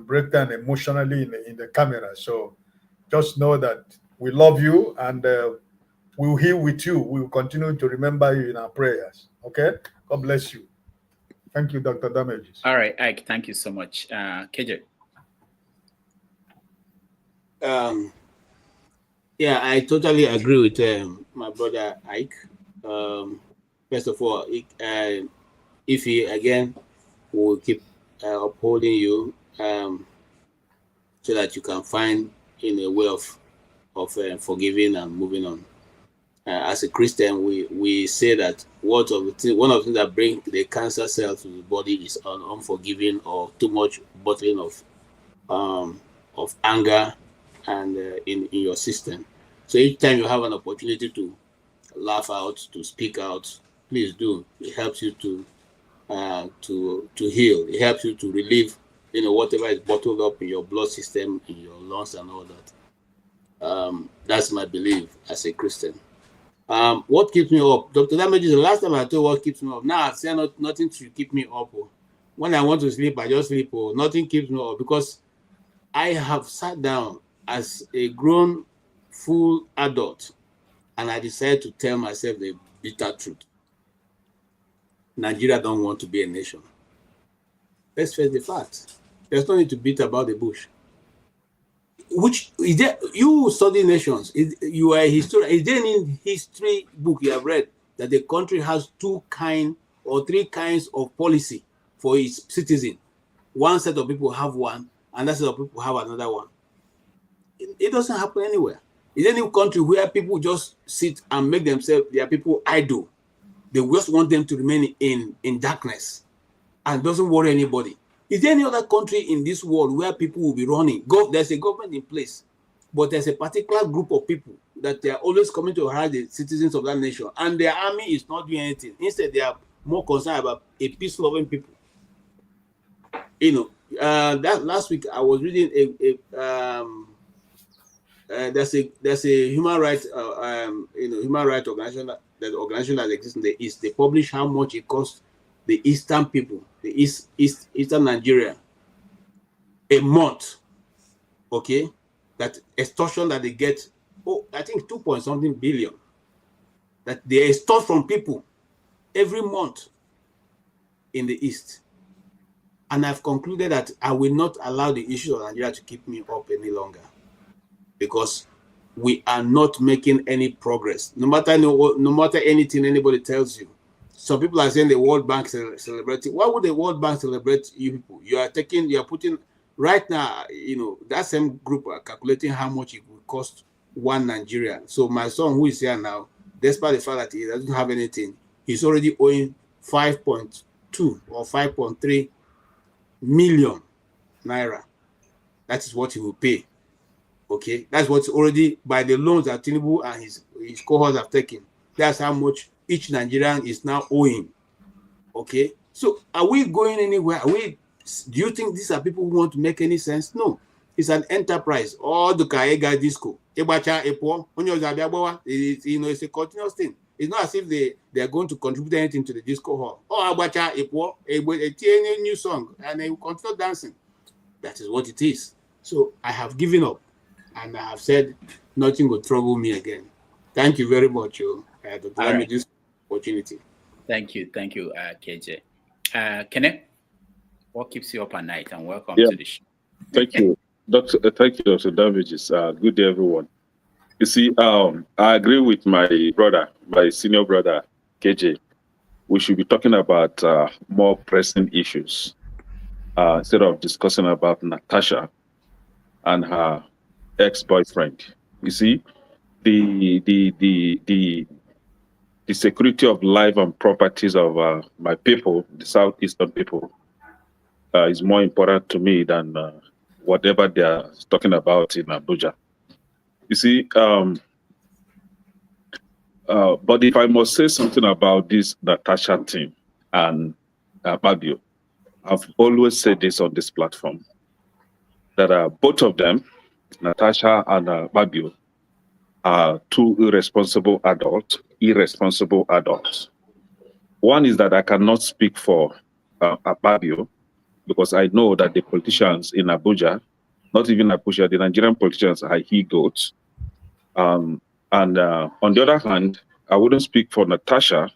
break down emotionally in the camera. So just know that we love you, and we'll heal with you. We'll continue to remember you in our prayers. Okay? God bless you. Thank you, Dr. Damages. All right, Ike, thank you so much. KJ. Yeah, I totally agree with my brother Ike. First of all, if he again will keep upholding you, so that you can find in a way of forgiving and moving on. As a Christian, we say that one of the things that bring the cancer cells to the body is unforgiving or too much bottling of anger and in your system. So each time you have an opportunity to laugh out, to speak out, please do. It helps you to heal. It helps you to relieve, whatever is bottled up in your blood system, in your lungs, and all that. That's my belief as a Christian. What keeps me up? Dr. Damages, the last time I told what keeps me up. Now I say nothing to keep me up. When I want to sleep, I just sleep. Nothing keeps me up, because I have sat down as a grown, full adult, and I decided to tell myself the bitter truth. Nigeria don't want to be a nation. Let's face the facts. There's no need to beat about the bush. Which is there? You study nations. You are a historian. Is there any history book you have read that the country has 2 kinds or 3 kinds of policy for its citizen? One set of people have one, and that set of people have another one. It doesn't happen anywhere. Is there any country where people just sit and make themselves, their people, idle? They just want them to remain in darkness and doesn't worry anybody. Is there any other country in this world where people will be running? There's a government in place, but there's a particular group of people that they are always coming to harass the citizens of that nation, and their army is not doing anything. Instead, they are more concerned about a peace-loving people. that last week I was reading there's a human rights human rights organization that exists in the East. They publish how much it costs the Eastern people, the Eastern Nigeria, a month. Okay, that extortion that they get. Oh, I think 2 point something billion that they extort from people every month in the East. And I've concluded that I will not allow the issue of Nigeria to keep me up any longer, because we are not making any progress. No matter anything anybody tells you. Some people are saying the World Bank celebrating. Why would the World Bank celebrate you people? You are putting right now, that same group are calculating how much it will cost one Nigerian. So my son, who is here now, despite the fact that he doesn't have anything, he's already owing 5.2 or 5.3 million naira. That is what he will pay. Okay, that's what's already by the loans that Tinubu and his cohorts have taken. That's how much each Nigerian is now owing. Okay, so are we going anywhere? Do you think these are people who want to make any sense? No, it's an enterprise. All the Kaega disco, it's a continuous thing. It's not as if they are going to contribute anything to the disco hall. Oh, a new song, and they will continue dancing. That is what it is. So I have given up, and I have said nothing will trouble me again. Thank you very much, Dr. Lamy, this opportunity. Thank you, KJ. Kenneth, what keeps you up at night? And welcome to the show. Thank you, Dr. Damages. Good day, everyone. You see, I agree with my senior brother, KJ. We should be talking about more pressing issues instead of discussing about Natasha and her ex-boyfriend. You see, the security of life and properties of my people, the Southeastern people, is more important to me than whatever they are talking about in Abuja. You see, but if I must say something about this Natasha thing and Babio, I've always said this on this platform, that both of them, Natasha and Babio, are two irresponsible adults. One is that I cannot speak for Babio, because I know that the politicians in Abuja, not even Abuja, the Nigerian politicians are he-goats. And on the other hand, I wouldn't speak for Natasha,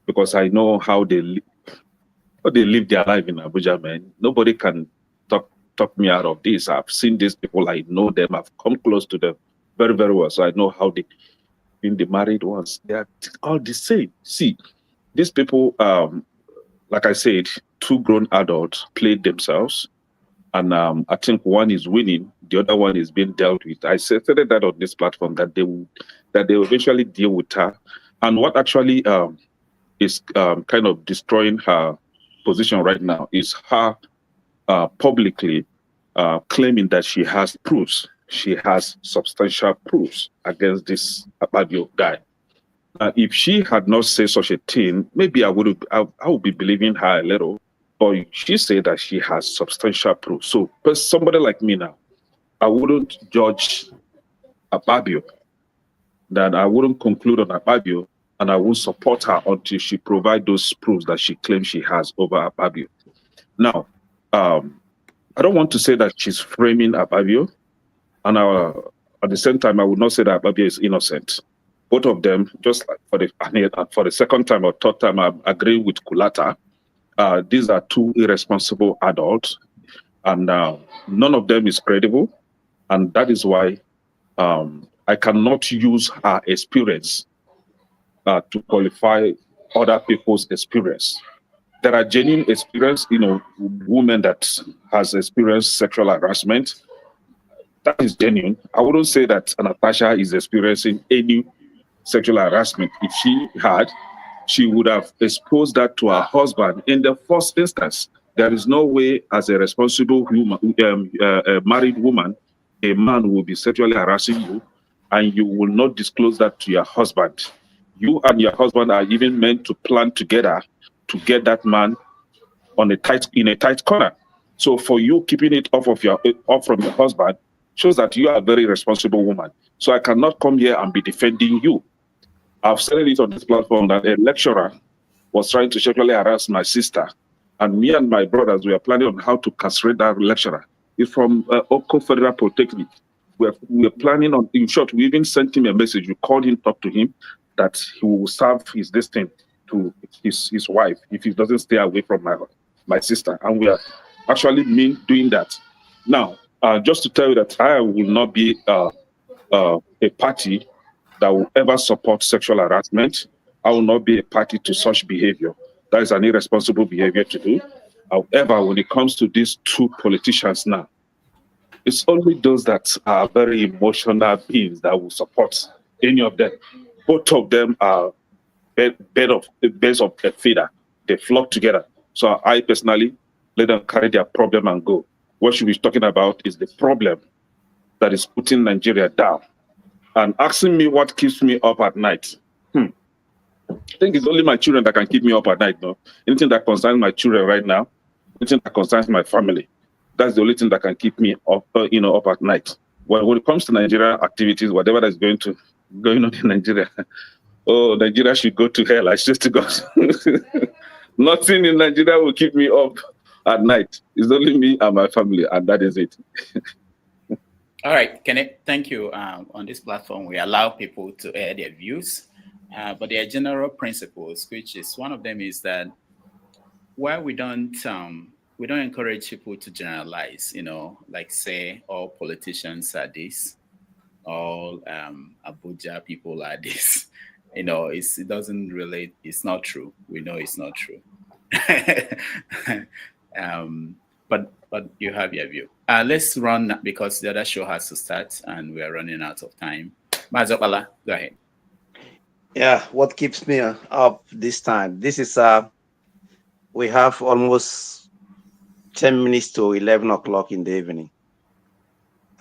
because I know how they live their life in Abuja, man. Nobody can talk me out of this. I've seen these people, I know them, I've come close to them very, very well. So I know how they, in the married ones, they are all the same. See, these people, like I said, two grown adults played themselves. And I think one is winning, the other one is being dealt with. I said that on this platform, that they will eventually deal with her. And what actually is kind of destroying her position right now is her publicly claiming that she has proofs. She has substantial proofs against this Babio guy. If she had not said such a thing, maybe I would be believing her a little. But she said that she has substantial proof. So, somebody like me now, I wouldn't judge Babio. That I wouldn't conclude on Babio, and I won't support her until she provides those proofs that she claims she has over Babio. Now, I don't want to say that she's framing Babio, and at the same time, I would not say that Babio is innocent. Both of them, just like for the second time or third time, I agree with Kulata. These are two irresponsible adults, and none of them is credible, and that is why I cannot use her experience to qualify other people's experience. There are genuine experience, women that has experienced sexual harassment. That is genuine. I wouldn't say that Natasha is experiencing any sexual harassment. If she had, she would have exposed that to her husband in the first instance. There is no way, as a responsible human, married woman, a man will be sexually harassing you, and you will not disclose that to your husband. You and your husband are even meant to plan together to get that man in a tight corner. So for you keeping it off from your husband shows that you are a very responsible woman. So I cannot come here and be defending you. I've said it on this platform that a lecturer was trying to sexually harass my sister, and me and my brothers were planning on how to castrate that lecturer. It's from Oko Federal Polytechnic. We're planning on, in short, we even sent him a message. We called him, talked to him, that he will serve his destiny to his wife if he doesn't stay away from my sister. And we are actually doing that. Now, just to tell you that I will not be a party that will ever support sexual harassment. I will not be a party to such behavior. That is an irresponsible behavior to do. However, when it comes to these two politicians now, it's only those that are very emotional beings that will support any of them. Both of them are beds of a feeder. They flock together. So I personally let them carry their problem and go. What should be talking about is the problem that is putting Nigeria down. And asking me what keeps me up at night. I think it's only my children that can keep me up at night. No, anything that concerns my children right now, anything that concerns my family, that's the only thing that can keep me up, up at night. When it comes to Nigeria activities, whatever that's going on in Nigeria, oh, Nigeria should go to hell. I swear to God. Nothing in Nigeria will keep me up at night. It's only me and my family, and that is it. All right, Kenneth, thank you. On this platform, we allow people to air their views, but there are general principles, which is one of them is that while we don't encourage people to generalize, like say all politicians are this, all Abuja people are this, it doesn't relate. It's not true. We know it's not true. But you have your view. Let's run because the other show has to start and we are running out of time. Mazopala, go ahead. Yeah, what keeps me up this time? This is we have almost 10 minutes to 11 o'clock in the evening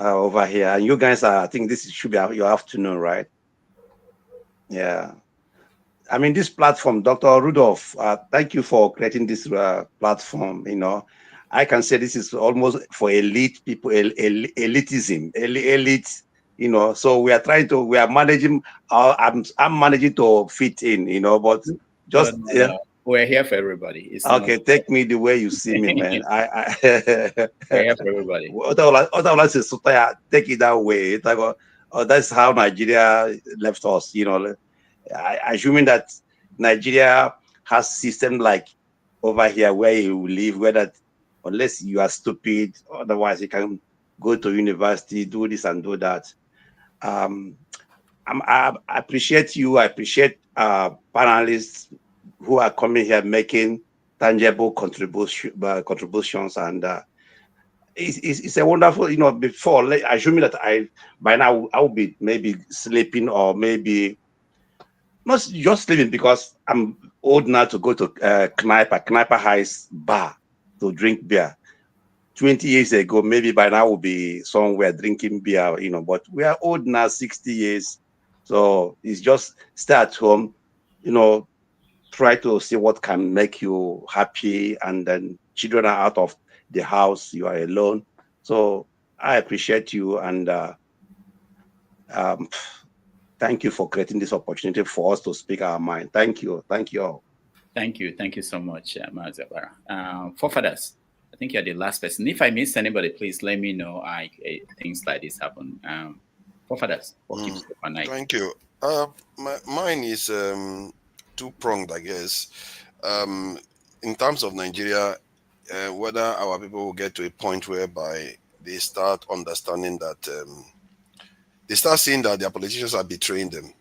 over here, and you guys I think this should be your afternoon, right? Yeah. I mean, this platform, Dr. Rudolph, thank you for creating this platform. I can say this is almost for elite people, elitism, elite, so we are managing, I'm managing to fit in, but just, we're here for everybody. It's okay, take me the way you see me, man. We're here for everybody. Take it that way. It's like, that's how Nigeria left us, assuming that Nigeria has system like over here where you live, where that unless you are stupid, otherwise you can go to university, do this and do that. I appreciate you. I appreciate panelists who are coming here making tangible contributions, and it's a wonderful. Before assuming that by now I will be maybe sleeping or maybe not just sleeping because I'm old now to go to Kneiper High's bar to drink beer. 20 years ago, maybe by now we'll be somewhere drinking beer, but we are old now, 60 years. So it's just stay at home, try to see what can make you happy, and then children are out of the house, you are alone. So I appreciate you, and thank you for creating this opportunity for us to speak our mind. Thank you. Thank you all. Thank you. Thank you so much, Mazabara. Forefathers, I think you're the last person. If I missed anybody, please let me know. Things like this happen. Forefathers, what keeps you up at night? Thank you. Mine is two-pronged, I guess. In terms of Nigeria, whether our people will get to a point whereby they start understanding that they start seeing that their politicians are betraying them.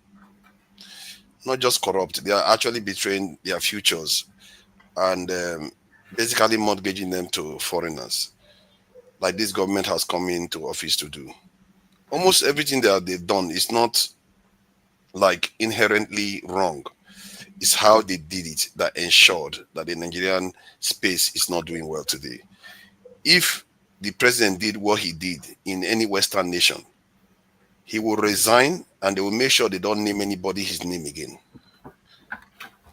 Not just corrupt, they are actually betraying their futures and basically mortgaging them to foreigners, like this government has come into office to do. Almost everything that they've done is not like inherently wrong. It's how they did it that ensured that the Nigerian space is not doing well today. If the president did what he did in any Western nation, he will resign and they will make sure they don't name anybody his name again.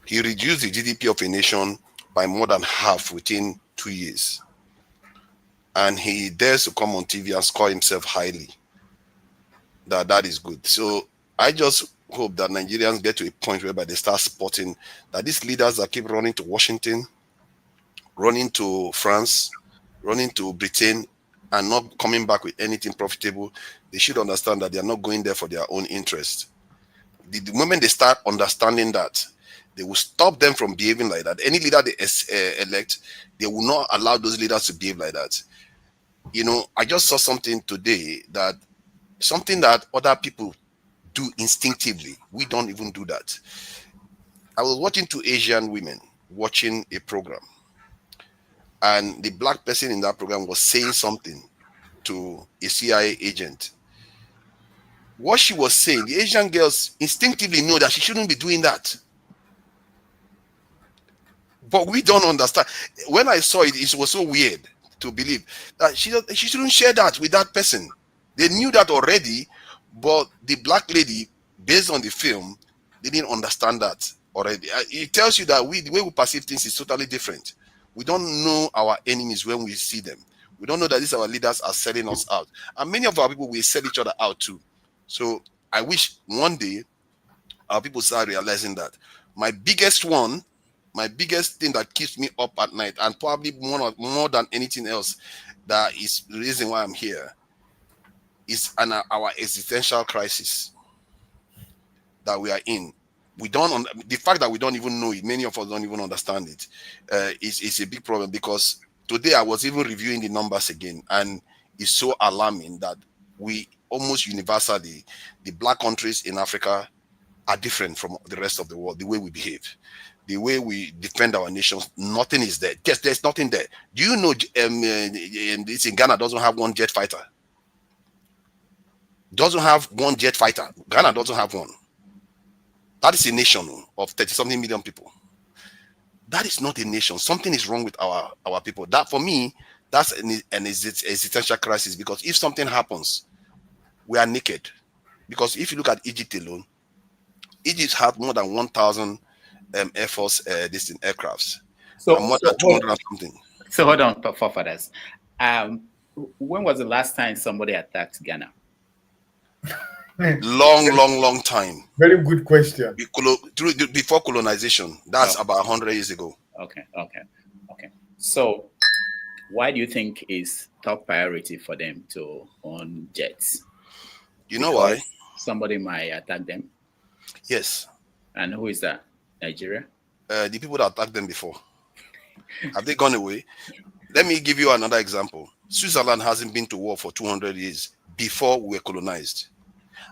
He reduced the GDP of a nation by more than half within 2 years. and he dares to come on TV and score himself highly, that is good. So I just hope that Nigerians get to a point whereby they start spotting that these leaders that keep running to Washington, running to France, running to Britain, and not coming back with anything profitable, they should understand that they are not going there for their own interest. The moment they start understanding that, they will stop them from behaving like that. Any leader they elect, they will not allow those leaders to behave like that. You know, I just saw something today that something that other people do instinctively, we don't even do that. I was watching two Asian women watching a program, and the black person in that program was saying something to a CIA agent. What she was saying, the Asian girls instinctively know that she shouldn't be doing that. But we don't understand. When I saw it, it was so weird to believe that she shouldn't share that with that person. They knew that already, but the black lady, based on the film, they didn't understand that already. It tells you that the way we perceive things is totally different. We don't know our enemies when we see them. We don't know that these our leaders are selling us out. And many of our people will sell each other out too. So I wish one day our people start realizing that. My biggest thing that keeps me up at night, and probably more than anything else, that is the reason why I'm here, is our existential crisis that we are in. The fact that we don't even know it, many of us don't even understand it, is a big problem, because today I was even reviewing the numbers again, and it's so alarming that we almost universally, the black countries in Africa are different from the rest of the world. The way we behave, the way we defend our nations, nothing is there. Yes, there's nothing there. Do you know it's in Ghana doesn't have one jet fighter? Doesn't have one jet fighter. Ghana doesn't have one. That is a nation of 30-something million people. That is not a nation. Something is wrong with our people. That, for me, that's an existential crisis, because if something happens, we are naked. Because if you look at Egypt alone, Egypt had more than 1,000 Air Force aircrafts. So, more than 200 and something. So hold on, forefathers. When was the last time somebody attacked Ghana? Long time. Very good question. Before colonization, that's about 100 years ago. Okay. So why do you think is top priority for them to own jets? You know why? Somebody might attack them. Yes. And who is that? Nigeria? The people that attacked them before. Have they gone away? Let me give you another example. Switzerland hasn't been to war for 200 years before we were colonized.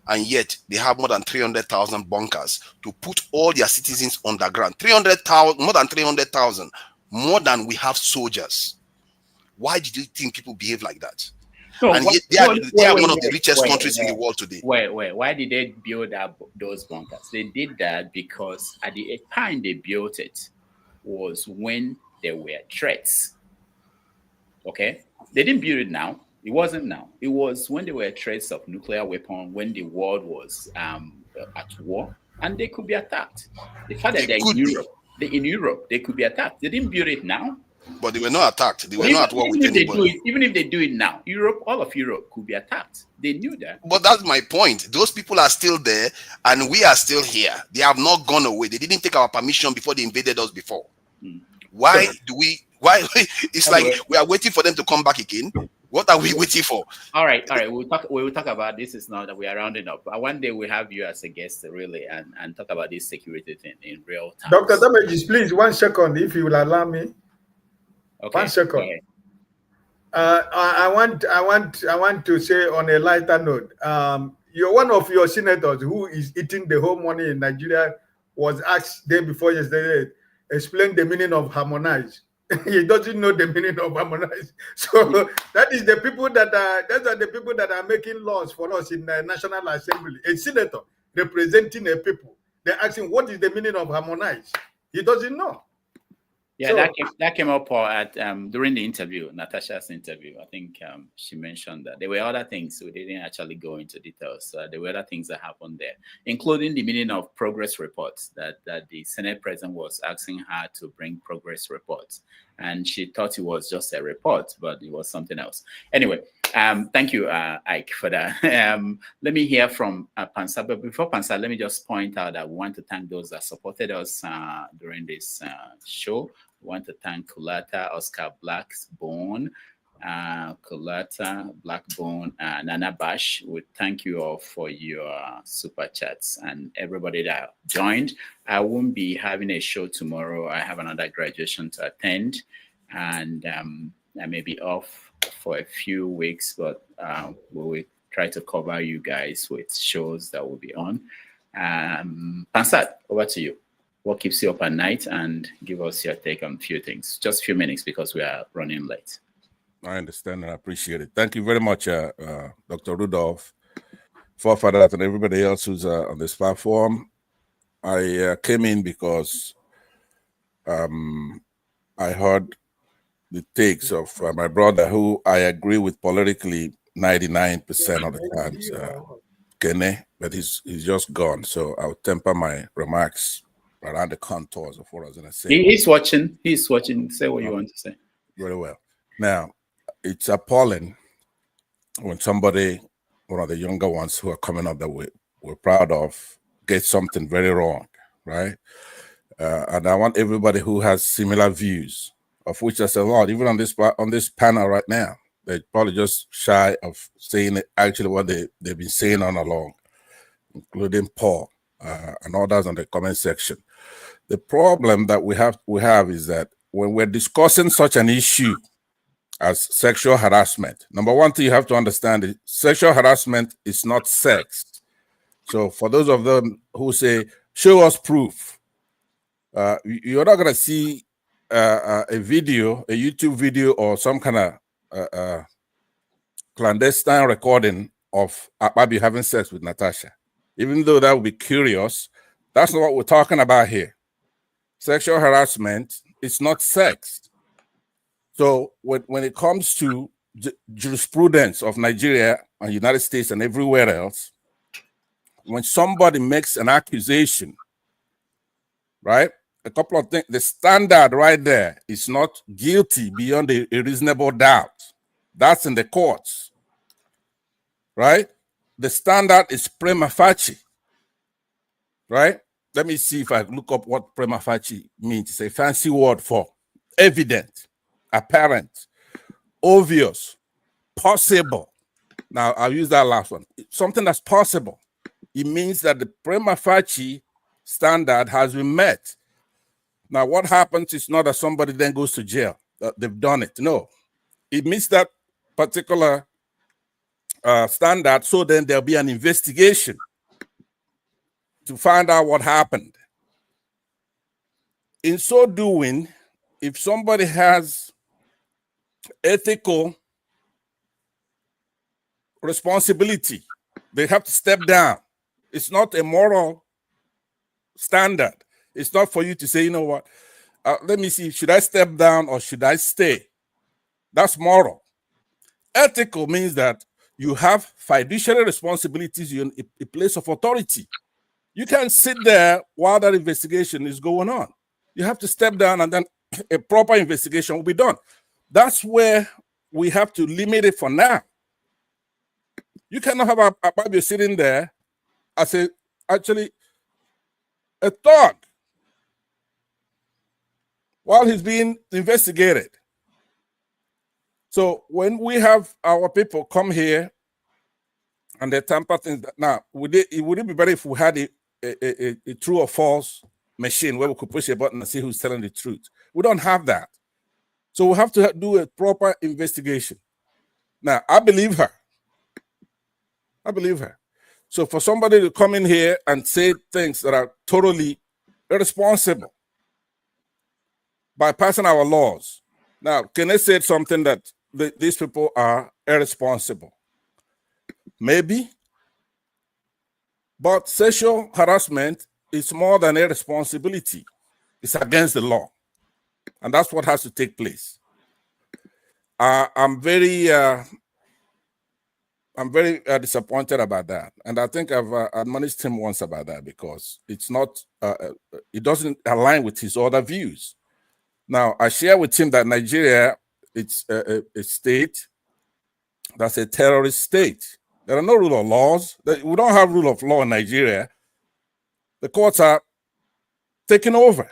And yet they have more than 300,000 bunkers to put all their citizens underground. 300,000, more than 300,000, more than we have soldiers. Why did you think people behave like that? No, and yet they are one of the richest countries in the world today. Why did they build up those bunkers? They did that because at the time they built it was when there were threats. Okay? They didn't build it now. It wasn't now. It was when there were threats of nuclear weapon, when the world was at war, and they could be attacked. The fact that they're in Europe, they could be attacked. They didn't build it now. But they were not attacked. They were not at war with anybody. Even if they do it now, all of Europe could be attacked. They knew that. But that's my point. Those people are still there, and we are still here. They have not gone away. They didn't take our permission before they invaded us before. Why? It's like we are waiting for them to come back again. What are we waiting for? All right. We'll talk about this. Is now that we are rounding up. One day we have you as a guest, really, and talk about this security thing in real time. Dr. Damages, please, 1 second, if you will allow me. Okay. 1 second. I want to say on a lighter note, you're one of your senators who is eating the whole money in Nigeria was asked day before yesterday, explain the meaning of harmonize. He doesn't know the meaning of harmonize. So that is the people those are the people that are making laws for us in the National Assembly. A senator representing a people. They're asking what is the meaning of harmonize. He doesn't know. Yeah, So, that came up at during the interview, Natasha's interview. I think she mentioned that there were other things. We didn't actually go into details. There were other things that happened there, including the meaning of progress reports. That the Senate president was asking her to bring progress reports, and she thought it was just a report, but it was something else. Anyway, thank you, Ike, for that. Let me hear from Pansa. But before Pansa, let me just point out that we want to thank those that supported us during this show. We want to thank Kulata, Oscar Blackbone, Kulata, Blackbone, Nana Bash. We thank you all for your super chats and everybody that joined. I won't be having a show tomorrow. I have another graduation to attend, and I may be off for a few weeks, but we will try to cover you guys with shows that will be on. Pansat, over to you. What keeps you up at night, and give us your take on a few things. Just a few minutes because we are running late. I understand and I appreciate it. Thank you very much, Dr. Rudolph, forefathers, and everybody else who's on this platform. I came in because I heard the takes of my brother, who I agree with politically 99% of the times, Kene, but he's just gone. So I'll temper my remarks around the contours of what I was going to say. He's watching. He's watching. Say what you want to say. Very well. Now, it's appalling when somebody, one of the younger ones who are coming up that we're proud of, gets something very wrong, right? And I want everybody who has similar views, of which there's a lot, even on this panel right now, they're probably just shy of saying actually what they've been saying all along, including Paul and others on the comment section. The problem that we have is that when we're discussing such an issue as sexual harassment, number one thing you have to understand is sexual harassment is not sex. So for those of them who say, show us proof, you're not going to see a video, a YouTube video, or some kind of clandestine recording of Akpabio having sex with Natasha. Even though that would be curious, that's not what we're talking about here. Sexual harassment is not sex. So when it comes to jurisprudence of Nigeria and United States and everywhere else, when somebody makes an accusation, right, a couple of things, the standard right there is not guilty beyond a reasonable doubt. That's in the courts, right? The standard is prima facie, right? Let me see if I look up what prima facie means. It's a fancy word for evident, apparent, obvious, possible. Now, I'll use that last one. Something that's possible. It means that the prima facie standard has been met. Now, what happens is not that somebody then goes to jail, that they've done it. No, it meets that particular standard, so then there'll be an investigation to find out what happened. In so doing, if somebody has ethical responsibility, they have to step down. It's not a moral standard. It's not for you to say, you know what, let me see, should I step down or should I stay? That's moral. Ethical means that you have fiduciary responsibilities, you're in a place of authority. You can't sit there while that investigation is going on. You have to step down and then a proper investigation will be done. That's where we have to limit it for now. You cannot have Akpabio sitting there as actually a thug while he's being investigated. So when we have our people come here and they tamper things, now would it be better if we had a true or false machine where we could push a button and see who's telling the truth? We don't have that. So we have to do a proper investigation. Now, I believe her. I believe her. So for somebody to come in here and say things that are totally irresponsible, bypassing our laws. Now, Kenneth said something that these people are irresponsible. Maybe. But sexual harassment is more than irresponsibility. It's against the law. And that's what has to take place. I'm very disappointed about that. And I think I've admonished him once about that because it's not, it doesn't align with his other views. Now, I share with him that Nigeria, it's a state that's a terrorist state. There are no rule of laws. We don't have rule of law in Nigeria. The courts are taken over.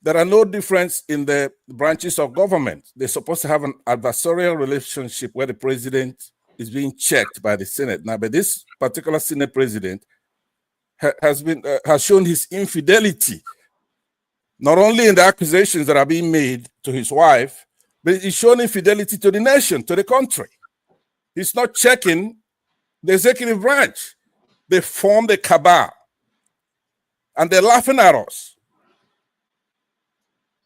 There are no difference in the branches of government. They're supposed to have an adversarial relationship where the president is being checked by the Senate. Now, but this particular Senate president has shown his infidelity, not only in the accusations that are being made to his wife, but he's shown infidelity to the nation, to the country. He's not checking the executive branch. They formed a cabal, and they're laughing at us.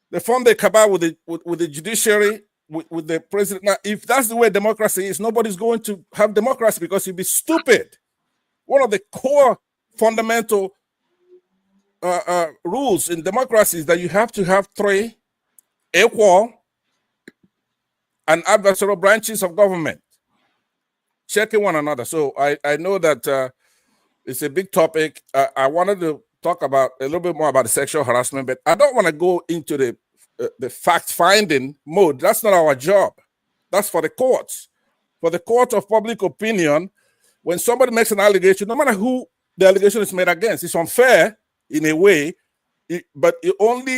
They formed a cabal with the judiciary, with the president. Now, if that's the way democracy is, nobody's going to have democracy because you'd be stupid. One of the core fundamental rules in democracy is that you have to have three equal and adversarial branches of government checking one another. So I know that it's a big topic. I wanted to talk about a little bit more about the sexual harassment, but I don't want to go into the fact-finding mode. That's not our job. That's for the courts. For the court of public opinion, when somebody makes an allegation, no matter who the allegation is made against, it's unfair in a way, but only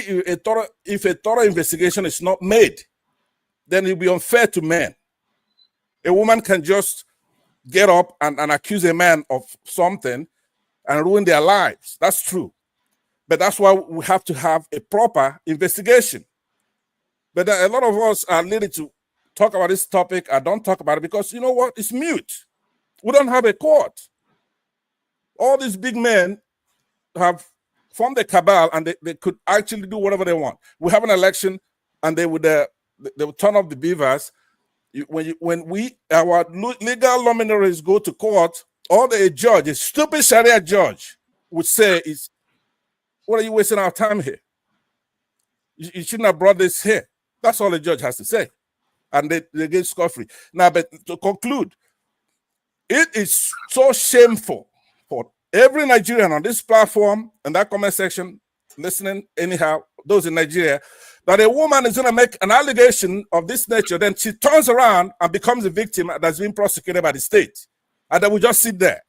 if a thorough investigation is not made, then it'll be unfair to men. A woman can just get up and accuse a man of something and ruin their lives. That's true. But that's why we have to have a proper investigation. But a lot of us are needed to talk about this topic. I don't talk about it because you know what? It's mute. We don't have a court. All these big men have formed a cabal and they could actually do whatever they want. We have an election and they would turn off the beavers. When our legal luminaries go to court, all the judge, a stupid Sharia judge, would say is, "What are you wasting our time here? You shouldn't have brought this here." That's all the judge has to say, and they get scot-free. Now, but to conclude, it is so shameful for every Nigerian on this platform and that comment section, listening anyhow, those in Nigeria, that a woman is going to make an allegation of this nature, then she turns around and becomes a victim that's been prosecuted by the state. And then we just sit there.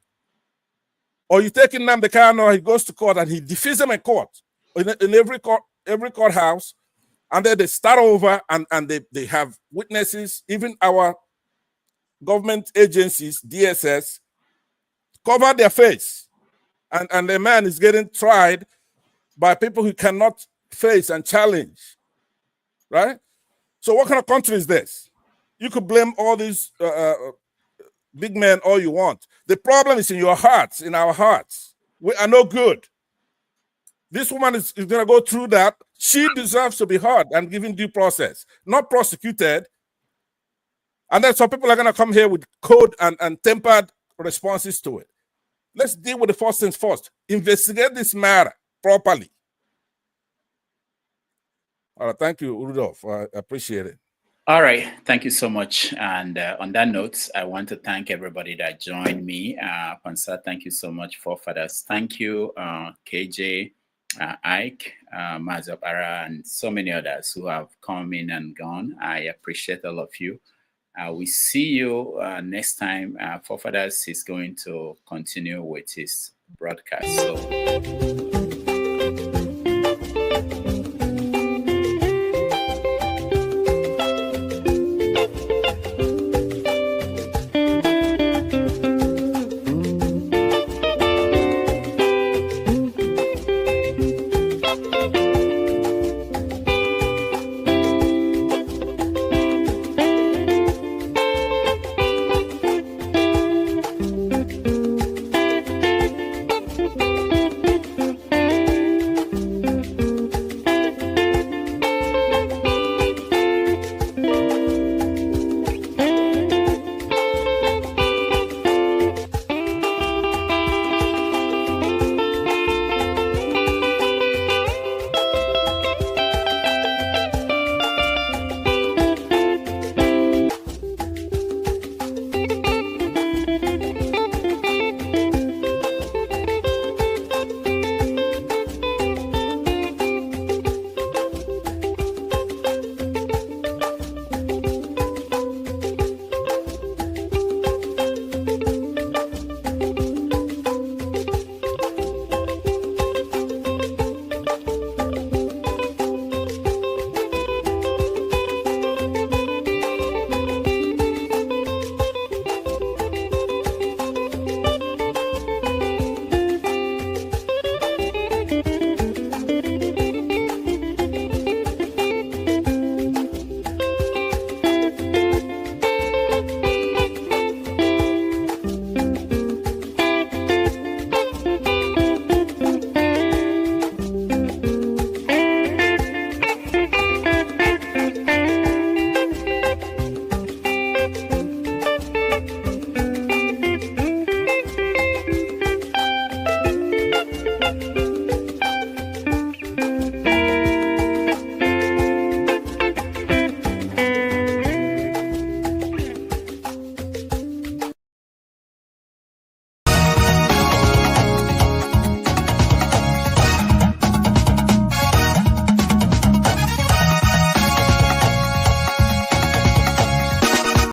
Or you take Nnamdi Kanu, he goes to court and he defeats them in court, in every courthouse, and then they start over and they have witnesses, even our government agencies, DSS, cover their face. And the man is getting tried by people who cannot face and challenge, right? So what kind of country is this? You could blame all these big men all you want. The problem is in your hearts, in our hearts. We are no good. This woman is going to go through that. She deserves to be heard and given due process, not prosecuted. And then some people are going to come here with code and tempered responses to it. Let's deal with the first things first. Investigate this matter properly. All right, thank you, Rudolph. I appreciate it. All right, thank you so much. And on that note, I want to thank everybody that joined me. Pansa, thank you so much, forefathers. Thank you, KJ, Ike, Mazabara, and so many others who have come in and gone. I appreciate all of you. We see you next time. Forefathers is going to continue with his broadcast. So